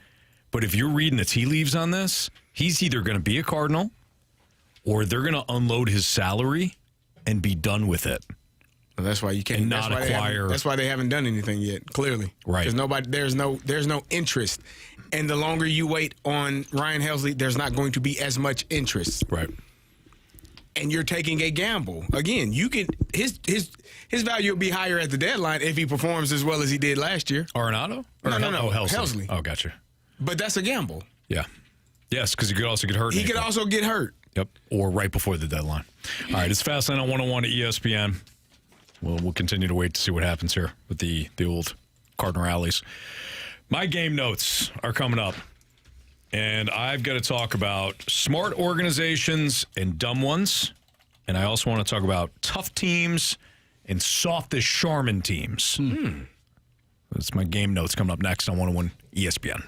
But if you're reading the tea leaves on this, he's either going to be a Cardinal or they're going to unload his salary and be done with it. Well, that's why you can't not acquire. That's why they haven't done anything yet. Clearly, right? Because there's no interest, and the longer you wait on Ryan Helsley, there's not going to be as much interest, right? And you're taking a gamble. Again, you can his value will be higher at the deadline if he performs as well as he did last year. Arenado? No, Helsley. Oh, gotcha. But that's a gamble. Yeah. Yes, because he could also get hurt. He could also get hurt. Yep. Or right before the deadline. All right, it's Fastlane on 101 at ESPN. We'll continue to wait to see what happens here with the old Cardinal rallies. My game notes are coming up. And I've got to talk about smart organizations and dumb ones. And I also want to talk about tough teams and soft as Charmin teams. That's my game notes coming up next on 101 ESPN.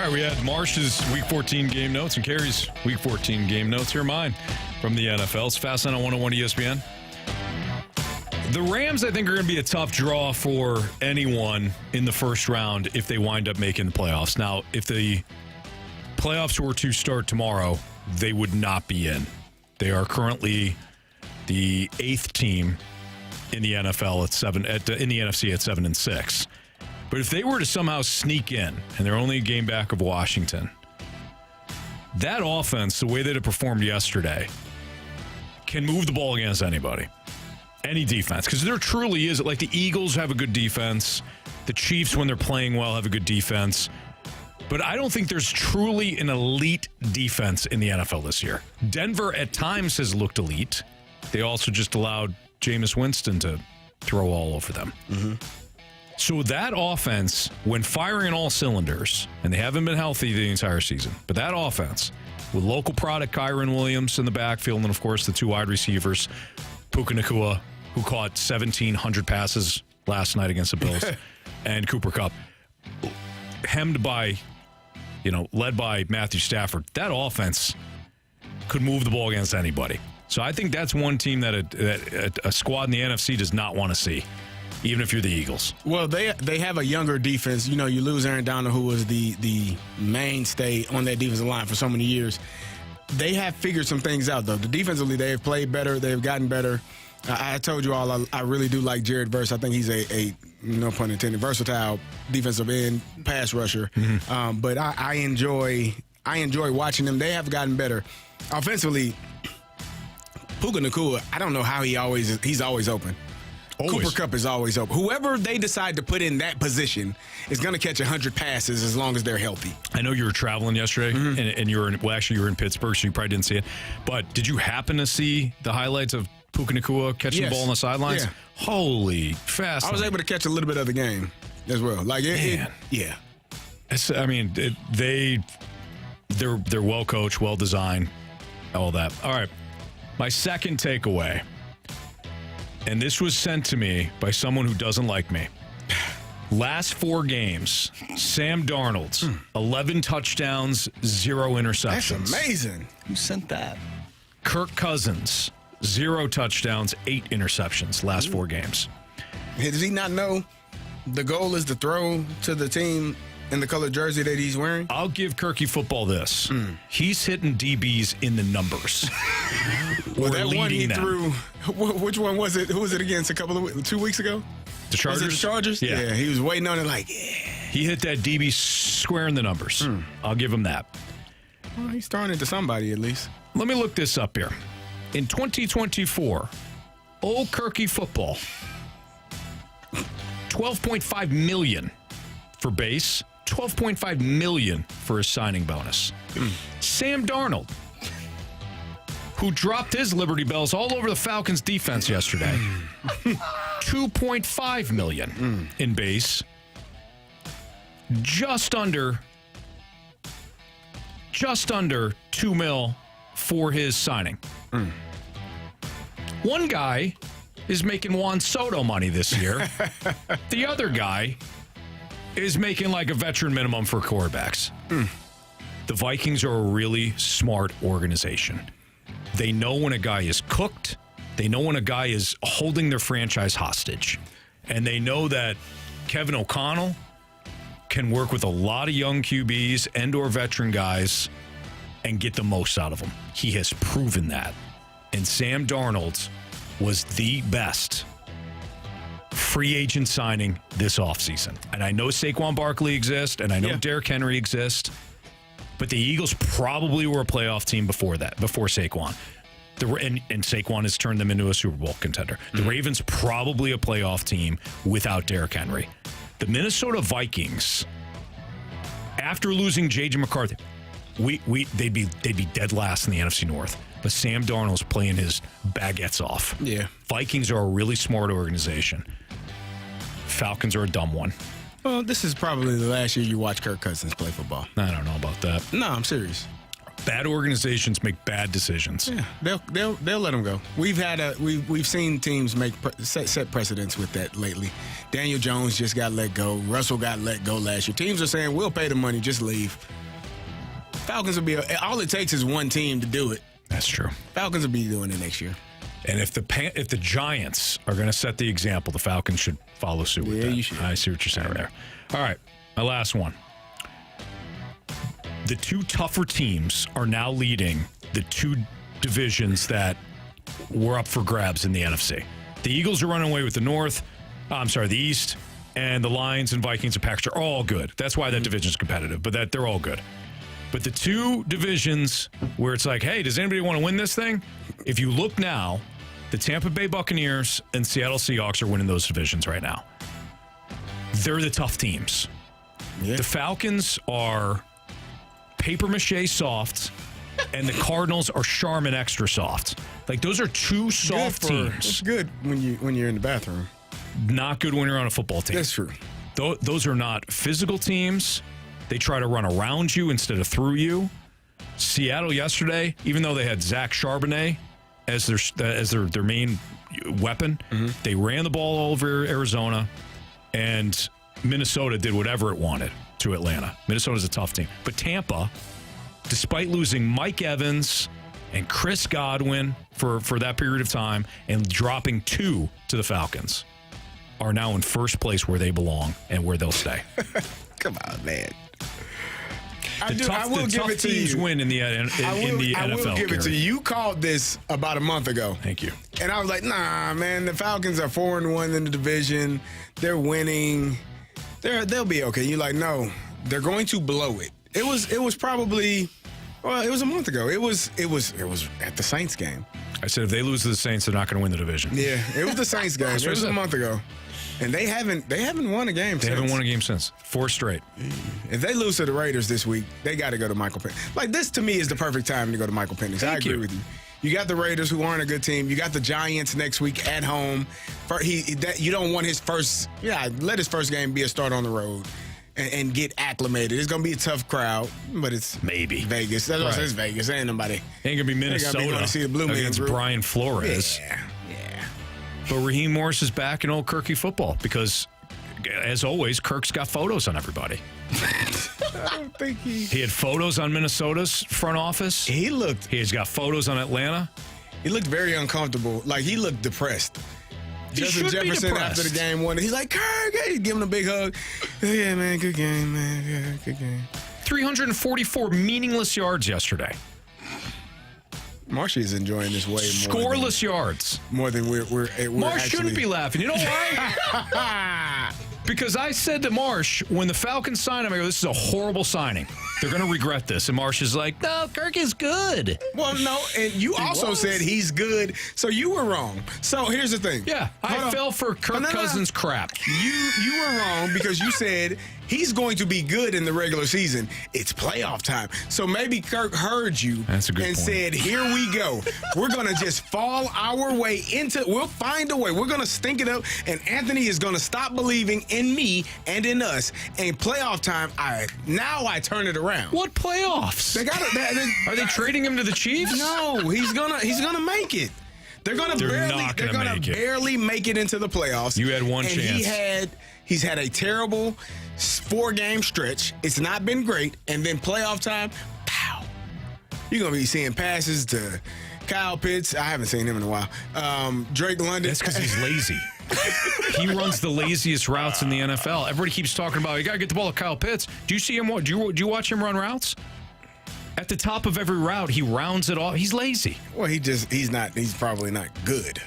right, we had Marsh's Week 14 game notes and Carey's Week 14 game notes. Here are mine from the NFL. It's Fast on 101 ESPN. The Rams, I think, are going to be a tough draw for anyone in the first round if they wind up making the playoffs. Now, if the playoffs were to start tomorrow, they would not be in. They are currently the 8th team in the NFL in the NFC at 7-6. But if they were to somehow sneak in, and they're only a game back of Washington, that offense, the way that it performed yesterday, can move the ball against anybody, any defense. Because there truly is, like the Eagles have a good defense. The Chiefs, when they're playing well, have a good defense. But I don't think there's truly an elite defense in the NFL this year. Denver at times has looked elite. They also just allowed Jameis Winston to throw all over them. Mm-hmm. So that offense, when firing on all cylinders, and they haven't been healthy the entire season, but that offense, with local product Kyron Williams in the backfield, and of course the 2 wide receivers, Puka Nacua, who caught 1,700 passes last night against the Bills, and Cooper Kupp, hemmed by, led by Matthew Stafford, that offense could move the ball against anybody. So I think that's one team that a squad in the NFC does not want to see, even if you're the Eagles. Well, they have a younger defense. You lose Aaron Donald, who was the mainstay on that defensive line for so many years. They have figured some things out, though. Defensively, they have played better. They've gotten better. I told you all, I really do like Jared Verse. I think he's a no pun intended, versatile defensive end pass rusher. Mm-hmm. But I enjoy watching them. They have gotten better. Offensively, Puka Nacua, I don't know how he's always open. Always. Cooper Kupp is always open. Whoever they decide to put in that position is going to catch 100 passes as long as they're healthy. I know you were traveling yesterday, mm-hmm. and you were in Pittsburgh, so you probably didn't see it. But did you happen to see the highlights of Puka Nacua catching the ball on the sidelines? Yeah. Holy fast! I was able to catch a little bit of the game as well. Yeah. They're well coached, well designed, all that. All right, my second takeaway. And this was sent to me by someone who doesn't like me. Last 4 games, Sam Darnold, 11 touchdowns, 0 interceptions. That's amazing. Who sent that? Kirk Cousins, 0 touchdowns, 8 interceptions, last 4 games. Does he not know the goal is to throw to the team in the color jersey that he's wearing? I'll give Kirky football this. He's hitting DBs in the numbers. Well, that one he threw, which one was it? Who was it against 2 weeks ago? The Chargers? Was it the Chargers? Yeah. He was waiting on it He hit that DB square in the numbers. I'll give him that. Well, he's throwing it to somebody at least. Let me look this up here. In 2024, old Kirky football, $12.5 million for base, $12.5 million for his signing bonus. Sam Darnold, who dropped his Liberty Bells all over the Falcons defense yesterday, $2.5 million in base, just under $2 million for his signing. One guy is making Juan Soto money this year. The other guy is making like a veteran minimum for quarterbacks. The Vikings are a really smart organization. They know when a guy is cooked. They know when a guy is holding their franchise hostage. And they know that Kevin O'Connell can work with a lot of young QBs and or veteran guys and get the most out of them. He has proven that. And Sam Darnold was the best free agent signing this offseason. And I know Saquon Barkley exists, and I know Derrick Henry exists, but the Eagles probably were a playoff team before Saquon. And Saquon has turned them into a Super Bowl contender. The Ravens probably a playoff team without Derrick Henry. The Minnesota Vikings, after losing J.J. McCarthy, they'd be dead last in the NFC North. But Sam Darnold's playing his baguettes off. Yeah. Vikings are a really smart organization. Falcons are a dumb one. Well, this is probably the last year you watch Kirk Cousins play football. I don't know about that. No, I'm serious. Bad organizations make bad decisions. Yeah, they'll let them go. We've seen teams set precedents with that lately. Daniel Jones just got let go. Russell got let go last year. Teams are saying we'll pay the money, just leave. Falcons will be. All it takes is one team to do it. That's true. Falcons will be doing it next year. And if the Giants are going to set the example, the Falcons should follow suit with that. You should. I see what you're saying there. All right, my last one. The two tougher teams are now leading the two divisions that were up for grabs in the NFC. The Eagles are running away with the East, and the Lions and Vikings and Packers are all good. That's why that division is competitive, but they're all good. But the two divisions where it's like, hey, does anybody want to win this thing? If you look now, the Tampa Bay Buccaneers and Seattle Seahawks are winning those divisions right now. They're the tough teams. Yeah. The Falcons are papier-mâché soft, and the Cardinals are Charmin extra soft. Like, those are two soft teams. It's good when you're in the bathroom. Not good when you're on a football team. That's true. Those are not physical teams. They try to run around you instead of through you. Seattle yesterday, even though they had Zach Charbonnet as their main weapon, they ran the ball all over Arizona, and Minnesota did whatever it wanted to Atlanta. Minnesota's a tough team. But Tampa, despite losing Mike Evans and Chris Godwin for that period of time and dropping 2 to the Falcons, are now in first place where they belong and where they'll stay. Come on, man. I will give it to you. Win in the NFL. I will give it to you. You called this about a month ago. Thank you. And I was like, nah, man, the Falcons are 4-1 in the division. They're winning. They'll be okay. You're like, no, they're going to blow it. It was probably, well, it was a month ago. It was at the Saints game. I said if they lose to the Saints, they're not going to win the division. Yeah, it was the Saints game. It was a month ago. And they haven't won a game since. They haven't won a game since. 4 straight. If they lose to the Raiders this week, they got to go to Michael Penix. Like, this to me is the perfect time to go to Michael Penix. I agree with you. You got the Raiders, who aren't a good team. You got the Giants next week at home. You don't want his first. Yeah, let his first game be a start on the road and get acclimated. It's going to be a tough crowd, but it's maybe Vegas. That's what it's Vegas. Ain't nobody. Ain't going to be Minnesota. Going to see the Blue against Brian Flores. Yeah. But Raheem Morris is back in old Kirky football because, as always, Kirk's got photos on everybody. I don't think he had photos on Minnesota's front office. He's got photos on Atlanta. He looked very uncomfortable. Like, he looked depressed. Justin Jefferson after the game won. He's like, Kirk, he's giving him a big hug. Yeah, man, good game, man. Yeah, good game. 344 meaningless yards yesterday. Marshy is enjoying this way more. Scoreless yards. More than we're Marsh shouldn't be laughing. You know why? Because I said to Marsh, when the Falcons sign him, I go, this is a horrible signing. They're going to regret this. And Marsh is like, no, Kirk is good. Well, no, and you also said he's good, so you were wrong. So here's the thing. Yeah, I fell for Kirk Cousins crap. You were wrong because you said he's going to be good in the regular season. It's playoff time. So maybe Kirk heard you and said, here we go. We're going to just fall our way into, we'll find a way. We're going to stink it up, and Anthony is going to stop believing in me and in us. And playoff time, I turn it around. What playoffs? Are they trading him to the Chiefs? No, he's gonna make it. They're gonna barely make it into the playoffs. You had one chance. He's had a terrible 4-game stretch. It's not been great, and then playoff time, pow! You're gonna be seeing passes to Kyle Pitts. I haven't seen him in a while. Drake London. That's because he's lazy. He runs the laziest routes in the NFL. Everybody keeps talking about, you got to get the ball to Kyle Pitts. Do you see him? Do you watch him run routes? At the top of every route, he rounds it off. He's lazy. Well, he's probably not good.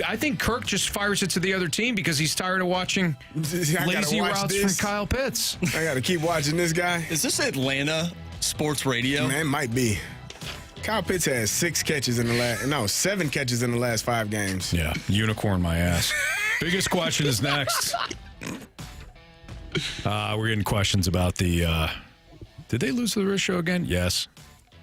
I think Kirk just fires it to the other team because he's tired of watching lazy routes from Kyle Pitts. I got to keep watching this guy. Is this Atlanta sports radio? Man, it might be. Kyle Pitts has 7 catches in the last 5 games. Yeah, unicorn my ass. Biggest question is next. We're getting questions about the. Did they lose to the Rich Show again? Yes.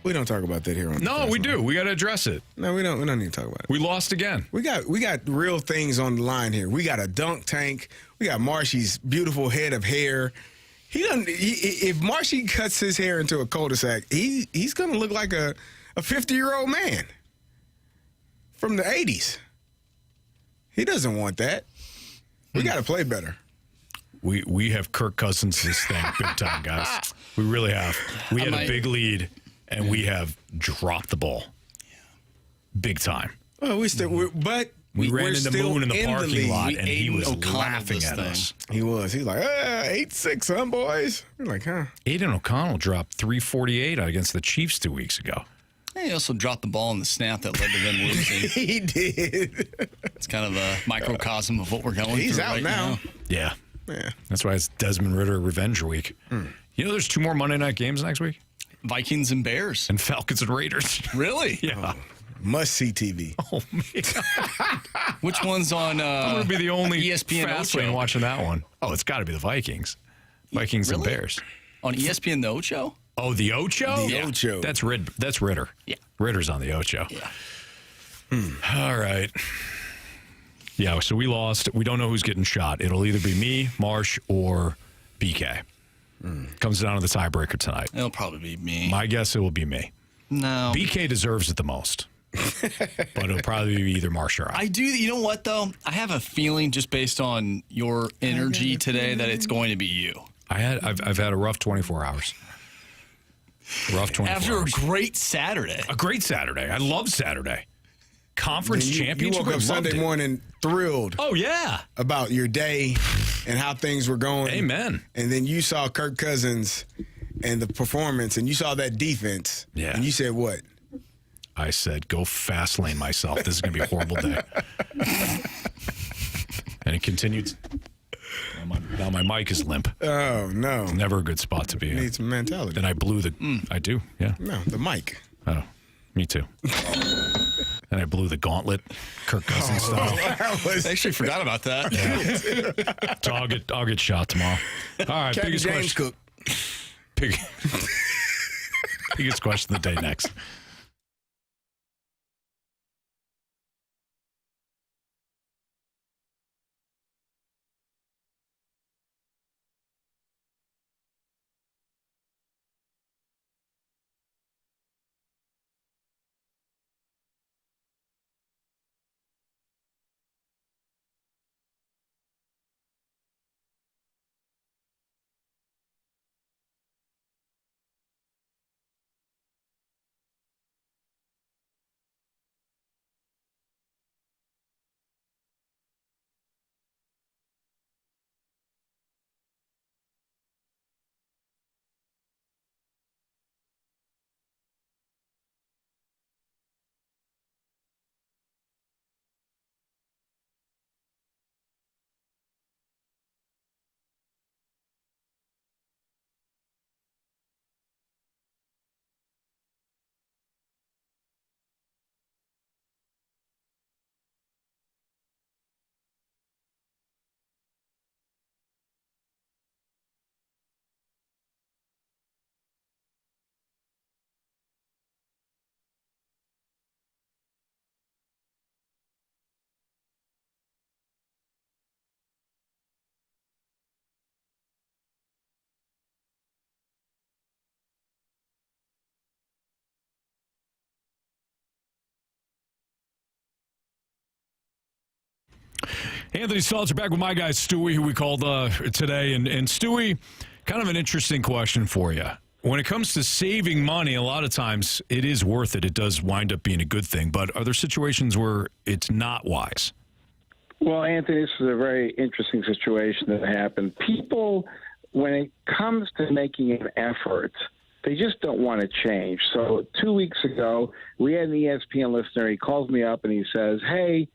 We don't talk about that here on. No, we do. We got to address it. No, we don't. We don't need to talk about it. We lost again. We got real things on the line here. We got a dunk tank. We got Marshy's beautiful head of hair. He doesn't. If Marshy cuts his hair into a cul-de-sac, he's going to look like a 50-year-old man from the 80s. He doesn't want that. We got to play better. We have Kirk Cousins this thing big time, guys. We really have. We had a big lead, and we have dropped the ball. Big time. Well, we ran into Moon in the parking lot, and he was laughing at us. He was. He's like, 8-6, huh, boys? We're like, huh? Aiden O'Connell dropped 348 against the Chiefs 2 weeks ago. He also dropped the ball in the snap that led to them losing. He did. It's kind of a microcosm of what we're going through. He's out right now. Yeah. That's why it's Desmond Ridder Revenge Week. You know, there's 2 more Monday night games next week. Vikings and Bears. And Falcons and Raiders. Really? Yeah. Must-see TV. Oh, man. Which one's on I'm going to be the only ESPN fast Ocho? lane watching that one. Oh, it's got to be the Vikings. Vikings and Really? Bears. On ESPN The Ocho? Oh, the Ocho? The Ocho. That's Ritter. Yeah. Ritter's on the Ocho. Yeah. All right. Yeah, so we lost. We don't know who's getting shot. It'll either be me, Marsh, or BK. Comes down to the tiebreaker tonight. It'll probably be me. My guess it will be me. No. BK deserves it the most. But it'll probably be either Marsh or I. I do. You know what, though? I have a feeling just based on your energy today that it's going to be you. I've had a rough 24 hours. Rough 24 After hours. a great Saturday. A great Saturday. I love Saturday. Conference championship. You woke up Sunday morning thrilled. Oh, yeah. About your day and how things were going. Amen. And then you saw Kirk Cousins and the performance, and you saw that defense. Yeah. And you said what? I said, go fast lane myself. This is going to be a horrible day. And it continued. Now my mic is limp. Oh, no. Never a good spot to be in. Need some mentality. Then I blew the... I do, yeah. No, the mic. Oh, me too. And I blew the Gauntlet, Kirk Cousins style. I actually forgot about that. Yeah. So I'll get shot tomorrow. All right, Captain biggest James question. Cook. Biggest question of the day next. Anthony Stalter back with my guy Stewie, who we called today. And Stewie, kind of an interesting question for you. When it comes to saving money, a lot of times it is worth it. It does wind up being a good thing. But are there situations where it's not wise? Well, Anthony, this is a very interesting situation that happened. People, when it comes to making an effort, they just don't want to change. So 2 weeks ago, we had an ESPN listener. He calls me up and he says, hey,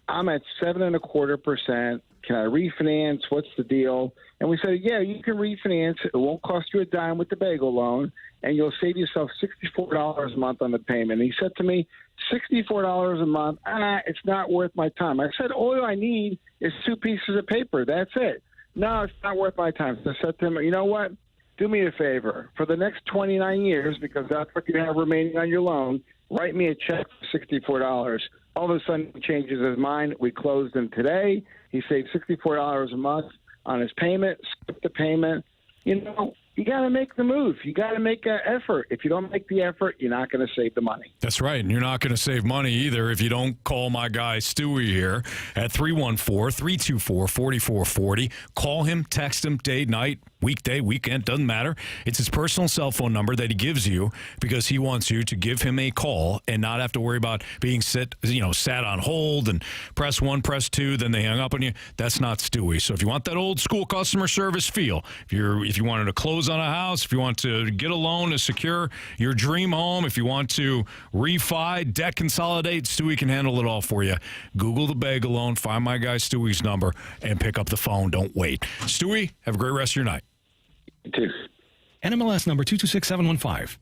I'm at 7.25%. Can I refinance? What's the deal? And we said, yeah, you can refinance. It won't cost you a dime with the bagel loan, and you'll save yourself $64 a month on the payment. And he said to me, $64 a month, it's not worth my time. I said, all I need is 2 pieces of paper. That's it. No, it's not worth my time. So I said to him, you know what? Do me a favor. For the next 29 years, because that's what you have remaining on your loan, write me a check for $64. All of a sudden, he changes his mind. We closed him today. He saved $64 a month on his payment, skipped the payment. you got to make the move. You got to make an effort. If you don't make the effort, you're not going to save the money. That's right, and you're not going to save money either if you don't call my guy Stewie here at 314-324-4440. Call him, text him, day, night, weekday, weekend, doesn't matter. It's his personal cell phone number that he gives you because he wants you to give him a call and not have to worry about being sat on hold and press 1, press 2, then they hang up on you. That's not Stewie. So if you want that old school customer service feel, if you wanted to close on a house, if you want to get a loan to secure your dream home, if you want to refi, debt consolidate, Stewie can handle it all for you. Google the bagel loan, find my guy Stewie's number, and pick up the phone. Don't wait. Stewie, have a great rest of your night. You too. NMLS number 226715.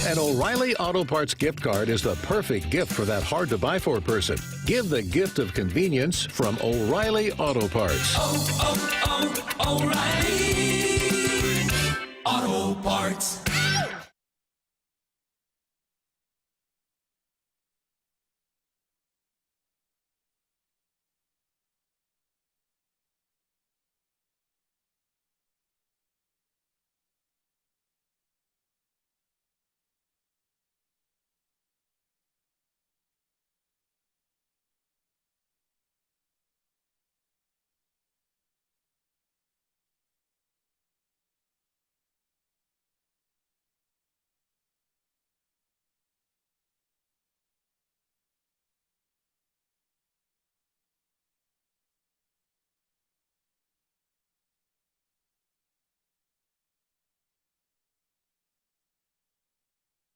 An O'Reilly Auto Parts gift card is the perfect gift for that hard-to-buy for person. Give the gift of convenience from O'Reilly Auto Parts. O'Reilly Auto Parts.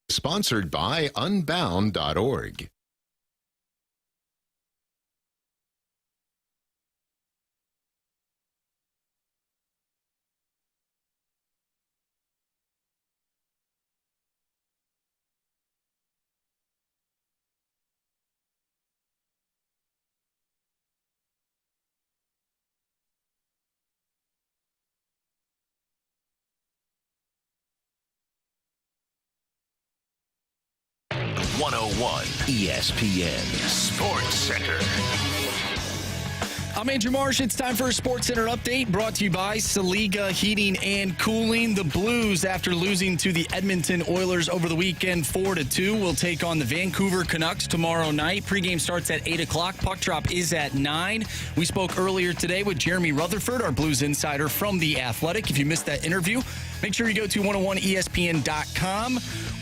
Sponsored by Unbound.org. ESPN Sports Center. I'm Andrew Marsh. It's time for a Sports Center update brought to you by Saliga Heating and Cooling. The Blues, after losing to the Edmonton Oilers over the weekend 4-2, will take on the Vancouver Canucks tomorrow night. Pregame starts at 8 o'clock. Puck drop is at 9. We spoke earlier today with Jeremy Rutherford, our Blues insider from The Athletic. If you missed that interview, make sure you go to 101ESPN.com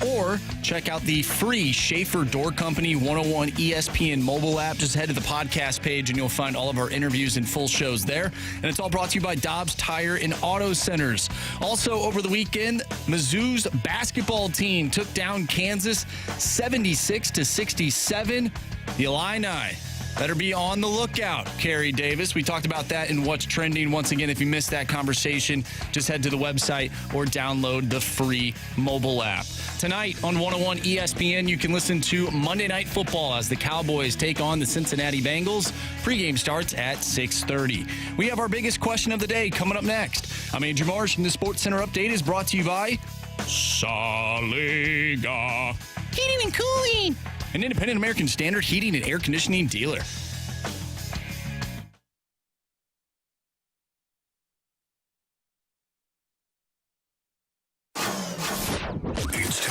or check out the free Schaefer Door Company 101 ESPN mobile app. Just head to the podcast page and you'll find all of our interviews and full shows there. And it's all brought to you by Dobbs Tire and Auto Centers. Also over the weekend, Mizzou's basketball team took down Kansas 76-67. The Illini better be on the lookout, Carey Davis. We talked about that in What's Trending. Once again, if you missed that conversation, just head to the website or download the free mobile app. Tonight on 101 ESPN, you can listen to Monday Night Football as the Cowboys take on the Cincinnati Bengals. Pregame starts at 6:30. We have our biggest question of the day coming up next. I'm Andrew Marsh, and the Sports Center update is brought to you by Saliga Heating and Cooling, an independent American Standard heating and air conditioning dealer.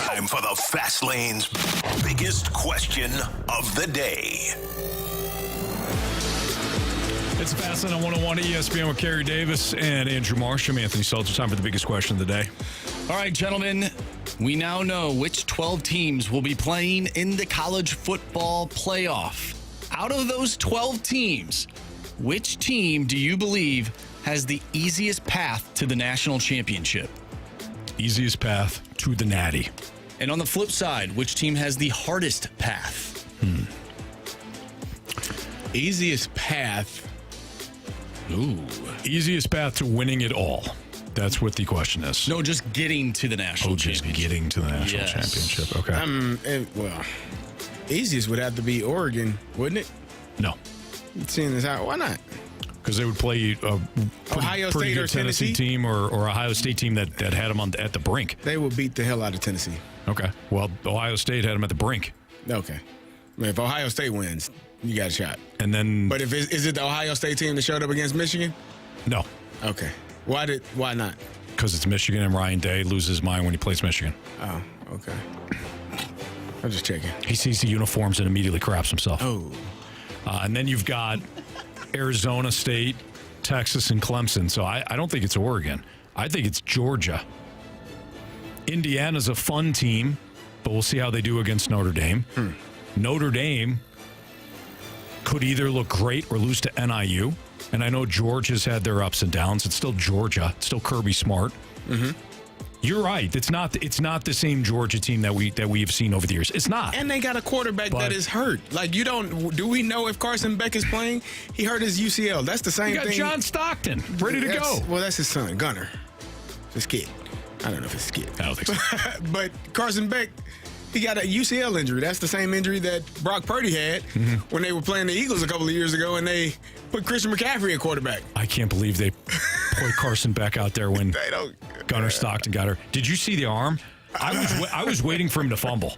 Time for the Fast Lane's biggest question of the day. It's Fast Lane on 101 ESPN with Carey Davis and Andrew Marshy. I'm Anthony Stalter. Time for the biggest question of the day. All right, gentlemen, we now know which 12 teams will be playing in the college football playoff. Out of those 12 teams, which team do you believe has the easiest path to the national championship? Easiest path to the Natty. And on the flip side, which team has the hardest path? Easiest path. Ooh. Easiest path to winning it all. That's what the question is. No, just getting to the national championship. Just getting to the national championship. Okay. Well, easiest would have to be Oregon, wouldn't it? No. Seeing as how, why not? Because they would play a Ohio pretty State good or Tennessee team or Ohio State team that had them at the brink. They would beat the hell out of Tennessee. Okay. Well, Ohio State had them at the brink. Okay. I mean, if Ohio State wins, you got a shot. And then, but is it the Ohio State team that showed up against Michigan? No. Okay. Why not? Because it's Michigan and Ryan Day loses his mind when he plays Michigan. Oh, okay. I'm just checking. He sees the uniforms and immediately craps himself. Oh. And then you've got Arizona State, Texas, and Clemson. So I don't think it's Oregon. I think it's Georgia. Indiana's a fun team, but we'll see how they do against Notre Dame. Notre Dame could either look great or lose to NIU. And I know Georgia's had their ups and downs. It's still Georgia. It's still Kirby Smart. Mm-hmm. You're right. It's not the same Georgia team that we've seen over the years. It's not. And they got a quarterback that is hurt. Like, do we know if Carson Beck is playing? He hurt his UCL. That's the same thing. You got John Stockton ready to go. Well, that's his son, Gunner. His kid. I don't know if it's his kid. I don't think so. But Carson Beck, he got a UCL injury. That's the same injury that Brock Purdy had when they were playing the Eagles a couple of years ago, and they put Christian McCaffrey at quarterback. I can't believe they put Carson Beck out there when Gunner Stockton got her. Did you see the arm? I was waiting for him to fumble.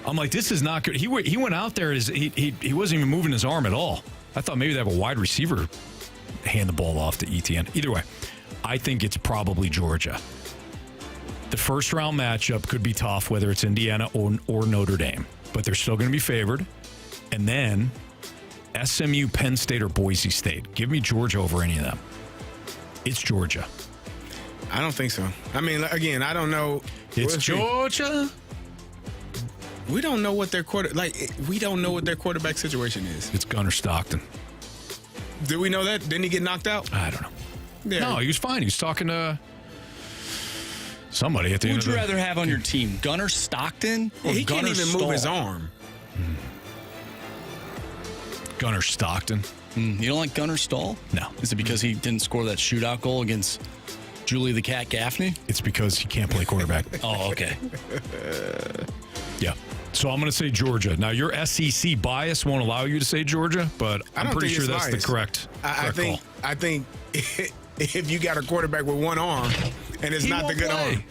I'm like, this is not good. He went out there. He wasn't even moving his arm at all. I thought maybe they have a wide receiver hand the ball off to ETN. Either way, I think it's probably Georgia. The first round matchup could be tough, whether it's Indiana or Notre Dame, but they're still going to be favored. And then SMU, Penn State, or Boise State. Give me Georgia over any of them. It's Georgia. I don't think so. I mean, again, I don't know. It's Georgia. We don't know what their quarterback situation is. It's Gunner Stockton. Do we know that? Didn't he get knocked out? I don't know. Yeah. No, he was fine. He was talking to somebody at the end of the... Who would you rather have on your team, Gunner Stockton or he Gunner can't even Stahl? move his arm. Gunner Stockton. You don't like Gunner Stahl? No. Is it because he didn't score that shootout goal against Julie the Cat Gaffney? It's because he can't play quarterback. Oh, okay. Yeah. So I'm going to say Georgia. Now, your SEC bias won't allow you to say Georgia, but I'm pretty sure that's the correct call. I think if you got a quarterback with one arm and it's not the good arm,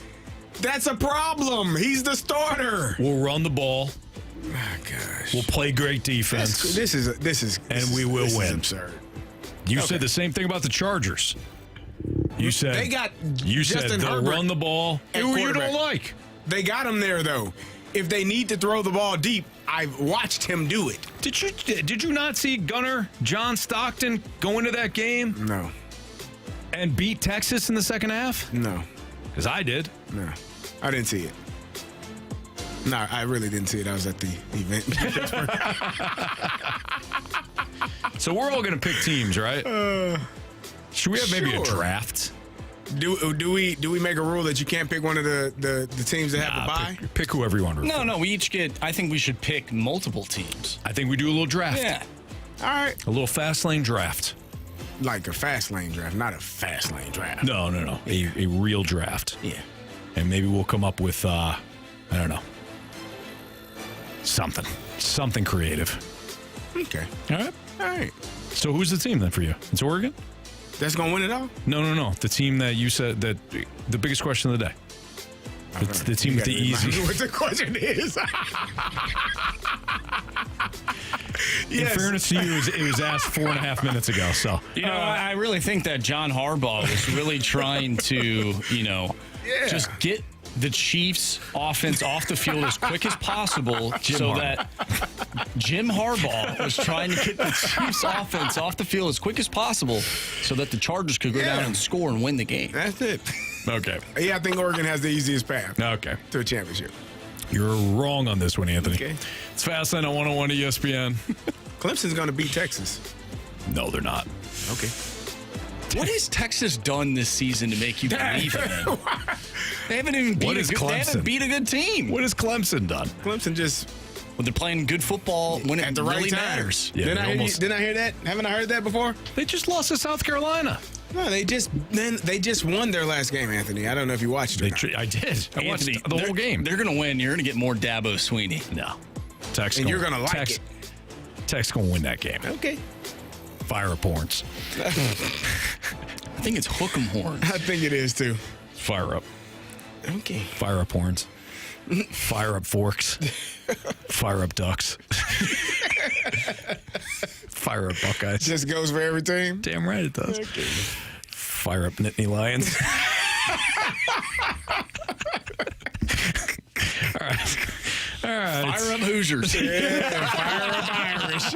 that's a problem. He's the starter. We'll run the ball. Oh, gosh. We'll play great defense. This is we will win. Is absurd. You said the same thing about the Chargers. You said they'll run the ball. Who you don't like? They got him there though. If they need to throw the ball deep, I've watched him do it. Did you not see Gunner John Stockton go into that game? No. And beat Texas in the second half? No. Because I did. No. I didn't see it. No, I really didn't see it. I was at the event. So we're all going to pick teams, right? Should we have maybe a draft? Do we make a rule that you can't pick one of the teams that have the bye? Pick whoever you want to. No, we each get. I think we should pick multiple teams. I think we do a little draft. Yeah. All right. A little fast lane draft. Like a fast lane draft, not a fast lane draft. No. A real draft. Yeah. And maybe we'll come up with I don't know. Something creative. Okay. All right. So who's the team then for you? It's Oregon? That's going to win it all? No. The team that you said that the biggest question of the day. The team with the easy. What the question is? In fairness to you, it was asked 4.5 minutes ago. So I really think that John Harbaugh was really trying to, just get the Chiefs' offense off the field as quick as possible that Jim Harbaugh was trying to get the Chiefs' offense off the field as quick as possible so that the Chargers could go down and score and win the game. That's it. Okay. Yeah, I think Oregon has the easiest path Okay. to a championship. You're wrong on this one, Anthony. Okay. It's Fastlane on 101 ESPN. Clemson's going to beat Texas. No, they're not. Okay. What has Texas done this season to make you believe in it? They haven't even beat a good team. What has Clemson done? Clemson just... Well, they're playing good football when it really matters. Yeah, Didn't I hear that? Haven't I heard that before? They just lost to South Carolina. No, they just won their last game, Anthony. I don't know if you watched it. I did. I watched the whole game. They're going to win. You're going to get more Dabo Swinney. No. Tex and you're going to like it. Tex going to win that game. Okay. Fire up horns. I think it's hook 'em horns. I think it is too. Fire up. Okay. Fire up horns. Fire up forks. Fire up ducks. Fire up Buckeyes. Just goes for every team? Damn right it does. Okay. Fire up Nittany Lions. All right. Fire up Hoosiers. Yeah, fire up Irish.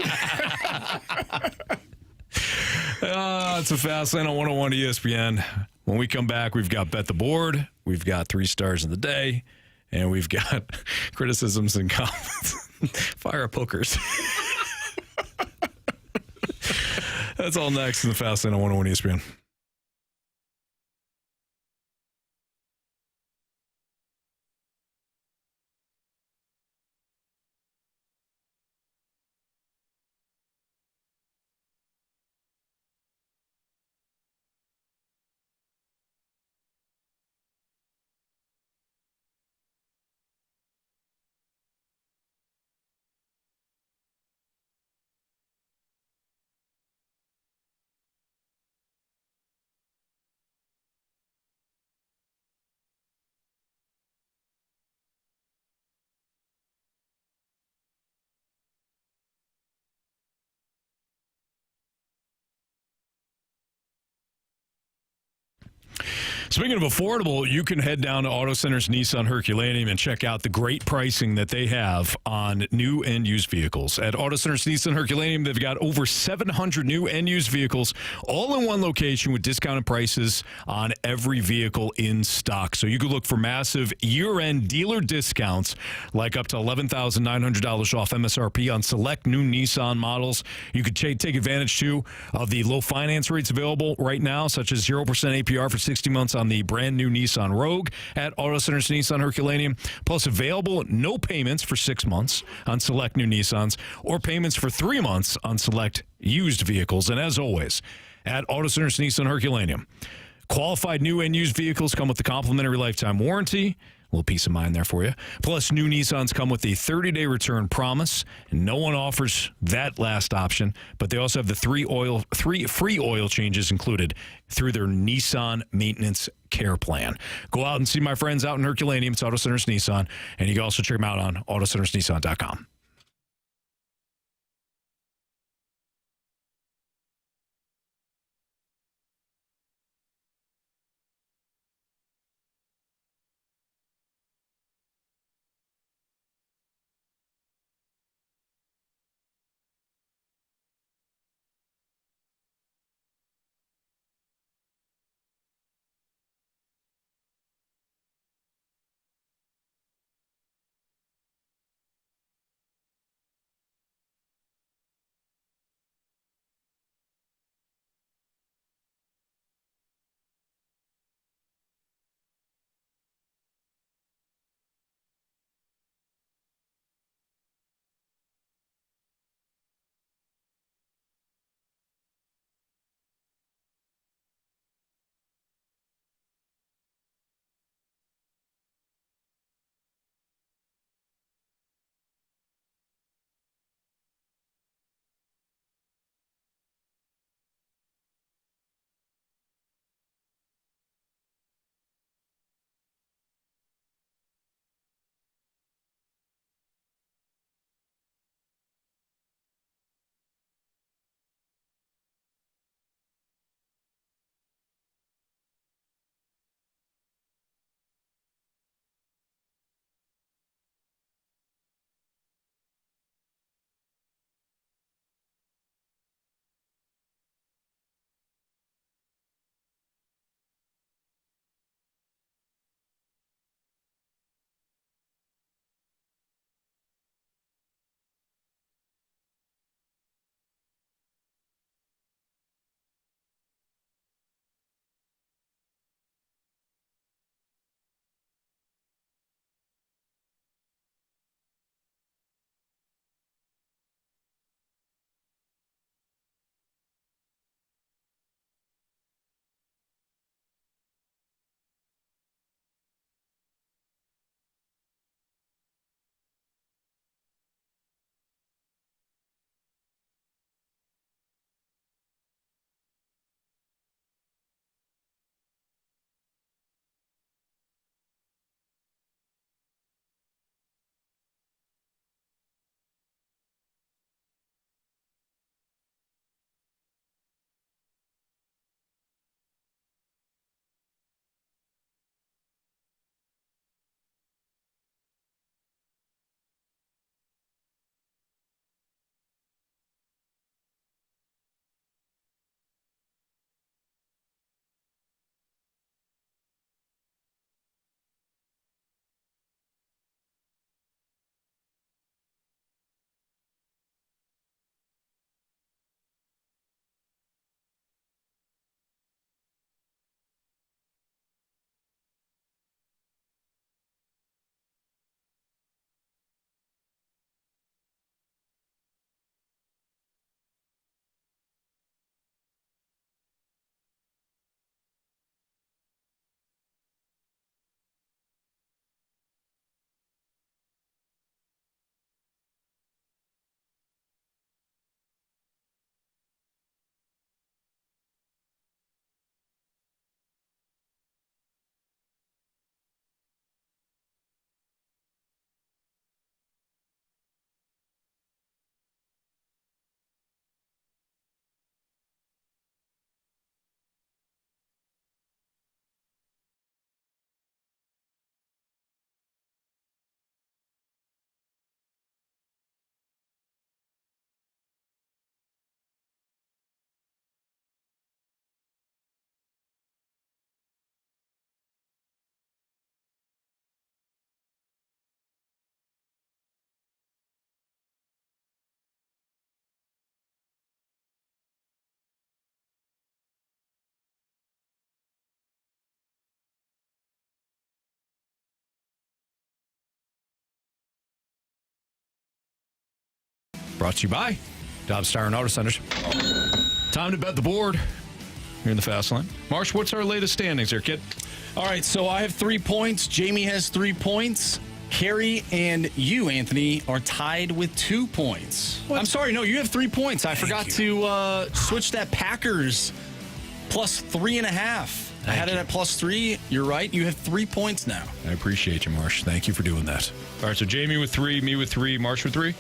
It's a Fastlane on 101 ESPN. When we come back, we've got Bet the Board, we've got 3 stars of the day, and we've got criticisms and comments. Fire up hookers. That's all next in the Fastlane on 101 ESPN. Speaking of affordable, you can head down to Auto Center's Nissan Herculaneum and check out the great pricing that they have on new and used vehicles. At Auto Center's Nissan Herculaneum, they've got over 700 new and used vehicles, all in one location with discounted prices on every vehicle in stock. So you could look for massive year-end dealer discounts, like up to $11,900 off MSRP on select new Nissan models. You could take advantage, too, of the low finance rates available right now, such as 0% APR for 60 months on the brand new Nissan Rogue at Auto Center's Nissan Herculaneum, plus available no payments for 6 months on select new Nissans or payments for 3 months on select used vehicles. And as always, at Auto Center's Nissan Herculaneum, qualified new and used vehicles come with the complimentary lifetime warranty. A little peace of mind there for you. Plus, new Nissans come with a 30-day return promise, and no one offers that last option. But they also have the three free oil changes included through their Nissan Maintenance Care Plan. Go out and see my friends out in Herculaneum. It's Auto Center's Nissan, and you can also check them out on autocentersnissan.com. brought to you by Dobbs Tire and Auto Centers. Time to bet the board here in the Fast Lane. Marsh, what's our latest standings here, kid? All right, so I have 3 points. Jamie has 3 points. Carey and you, Anthony, are tied with 2 points. What? I'm sorry, no, you have 3 points. I forgot to switch that Packers plus 3.5. I had it at plus 3. You're right. You have 3 points now. I appreciate you, Marsh. Thank you for doing that. All right, so Jamie with 3, me with 3, Marsh with 3?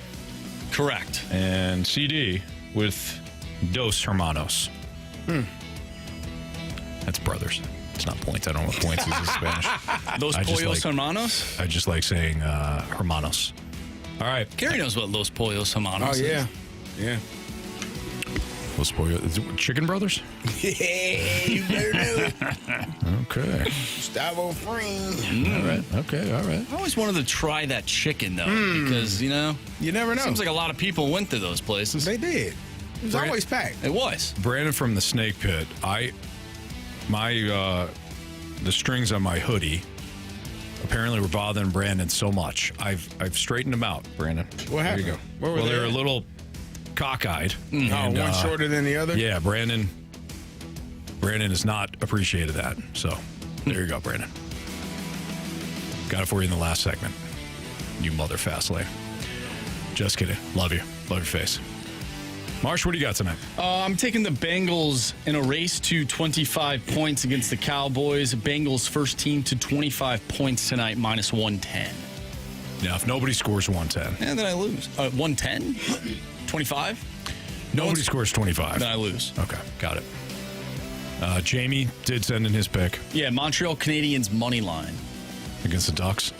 Correct. And CD with Dos Hermanos. That's brothers. It's not points. I don't know what points is in Spanish. Los Pollos Hermanos? I just like saying Hermanos. All right. Carey knows what Los Pollos Hermanos is. Oh, yeah. Yeah. Los Pollos. Is it Chicken Brothers? Yeah, you better know it. Okay. Gustavo Fring. All right. Okay. All right. I always wanted to try that chicken, though, because, you never know. Seems like a lot of people went to those places. They did. It was always packed. It was. Brandon from the Snake Pit. The strings on my hoodie apparently were bothering Brandon so much. I've straightened them out, Brandon. What happened? There you go. Where were they they're at? a little cockeyed. One shorter than the other? Yeah, Brandon has not appreciated that. So there you go, Brandon. Got it for you in the last segment. You mother fast lane. Just kidding. Love you. Love your face. Marsh, what do you got tonight? I'm taking the Bengals in a race to 25 points against the Cowboys. Bengals first team to 25 points tonight, minus 110. Now, if nobody scores 110. And then I lose. 110? 25? Nobody scores 25. Then I lose. Okay, got it. Jamie did send in his pick. Yeah, Montreal Canadiens money line. Against the Ducks.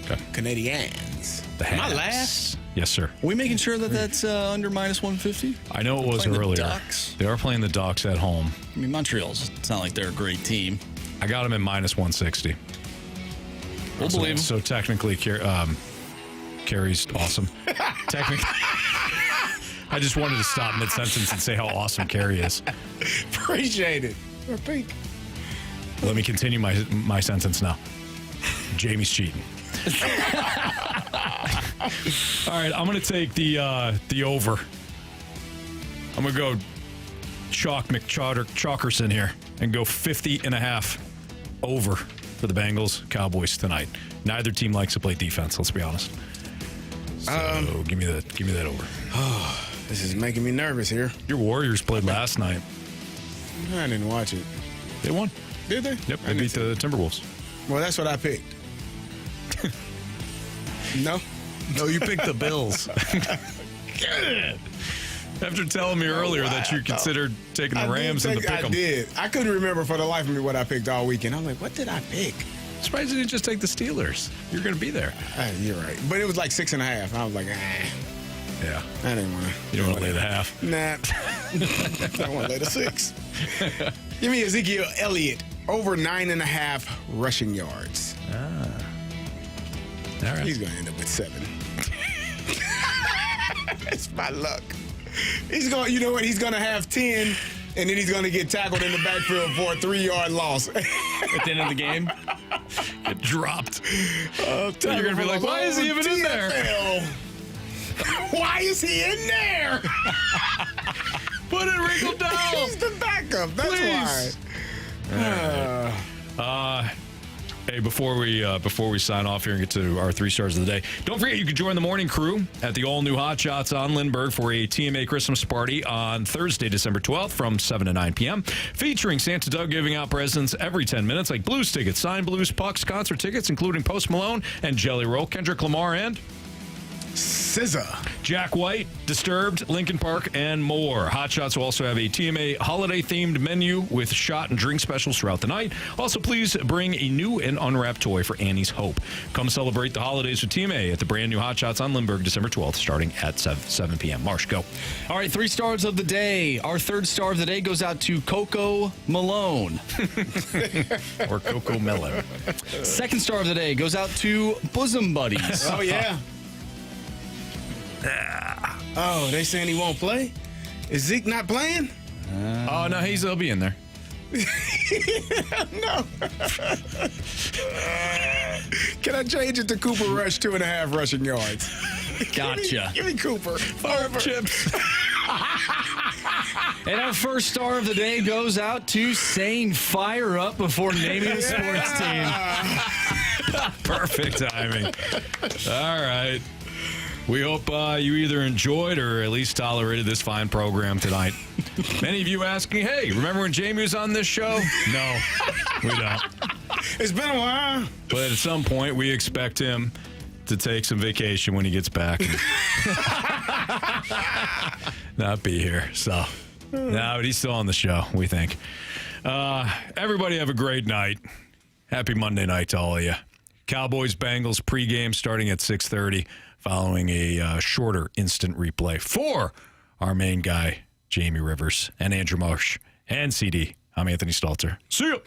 Okay. Canadiens. Am I last? Yes, sir. Are we making sure that that's under minus 150? I know it was earlier. The Ducks. They are playing the Ducks at home. I mean, Montreal's, it's not like they're a great team. I got them at minus 160. We'll believe them. So technically, Carey's awesome. Technically. I just wanted to stop mid-sentence and say how awesome Carey is. Appreciate it. Or pink. Let me continue my sentence now. Jamie's cheating. All right, I'm going to take the over. I'm going to go Chalk McChalkerson here and go 50.5 over for the Bengals Cowboys tonight. Neither team likes to play defense, let's be honest. So give me that over. Oh, this is making me nervous here. Your Warriors played last night. I didn't watch it. They won. Did they? Yep, they beat the Timberwolves. Well, that's what I picked. No, you picked the Bills. After telling me earlier that you considered taking the Rams in the pick 'em. I did. I couldn't remember for the life of me what I picked all weekend. I'm like, what did I pick? Surprised you didn't just take the Steelers. You're going to be there. You're right. But it was like 6.5. I was like, Yeah. I didn't want to. You don't want to lay the half? Nah. I want to lay the 6. Give me Ezekiel Elliott over 9.5 rushing yards. All right. He's going to end up with 7. That's my luck. He's going. You know what? He's going to have 10, and then he's going to get tackled in the backfield for a 3-yard loss at the end of the game. Get dropped. You're going to be like, why is he even in there? Why is he in there? Put it wrinkled down. He's the backup. That's why. Hey, before we sign off here and get to our 3 stars of the day, don't forget you can join the morning crew at the all-new Hot Shots on Lindbergh for a TMA Christmas party on Thursday, December 12th from 7 to 9 p.m., featuring Santa Doug giving out presents every 10 minutes like Blues tickets, signed Blues pucks, concert tickets, including Post Malone and Jelly Roll, Kendrick Lamar, and SZA, Jack White, Disturbed, Linkin Park, and more. Hot Shots will also have a TMA holiday-themed menu with shot and drink specials throughout the night. Also, please bring a new and unwrapped toy for Annie's Hope. Come celebrate the holidays with TMA at the brand new Hot Shots on Lindbergh, December 12th, starting at 7 p.m. Marsh, go. All right, 3 stars of the day. Our 3rd star of the day goes out to Coco Malone. Or Coco Melon. 2nd star of the day goes out to Bosom Buddies. Oh, yeah. Oh, they saying he won't play? Is Zeke not playing? Oh, no, he'll be in there. No. Can I change it to Cooper Rush 2.5 rushing yards? Gotcha. Give me Cooper. Farm chips. And our first star of the day goes out to saying fire up before naming the sports team. Perfect timing. All right. We hope you either enjoyed or at least tolerated this fine program tonight. Many of you asking, hey, remember when Jamie was on this show? No, we don't. It's been a while. But at some point, we expect him to take some vacation when he gets back. Not be here. So, no, but he's still on the show, we think. Everybody have a great night. Happy Monday night to all of you. Cowboys-Bengals pregame starting at 6:30, following a shorter instant replay for our main guy, Jamie Rivers, and Andrew Mosh, and CD. I'm Anthony Stalter. See you.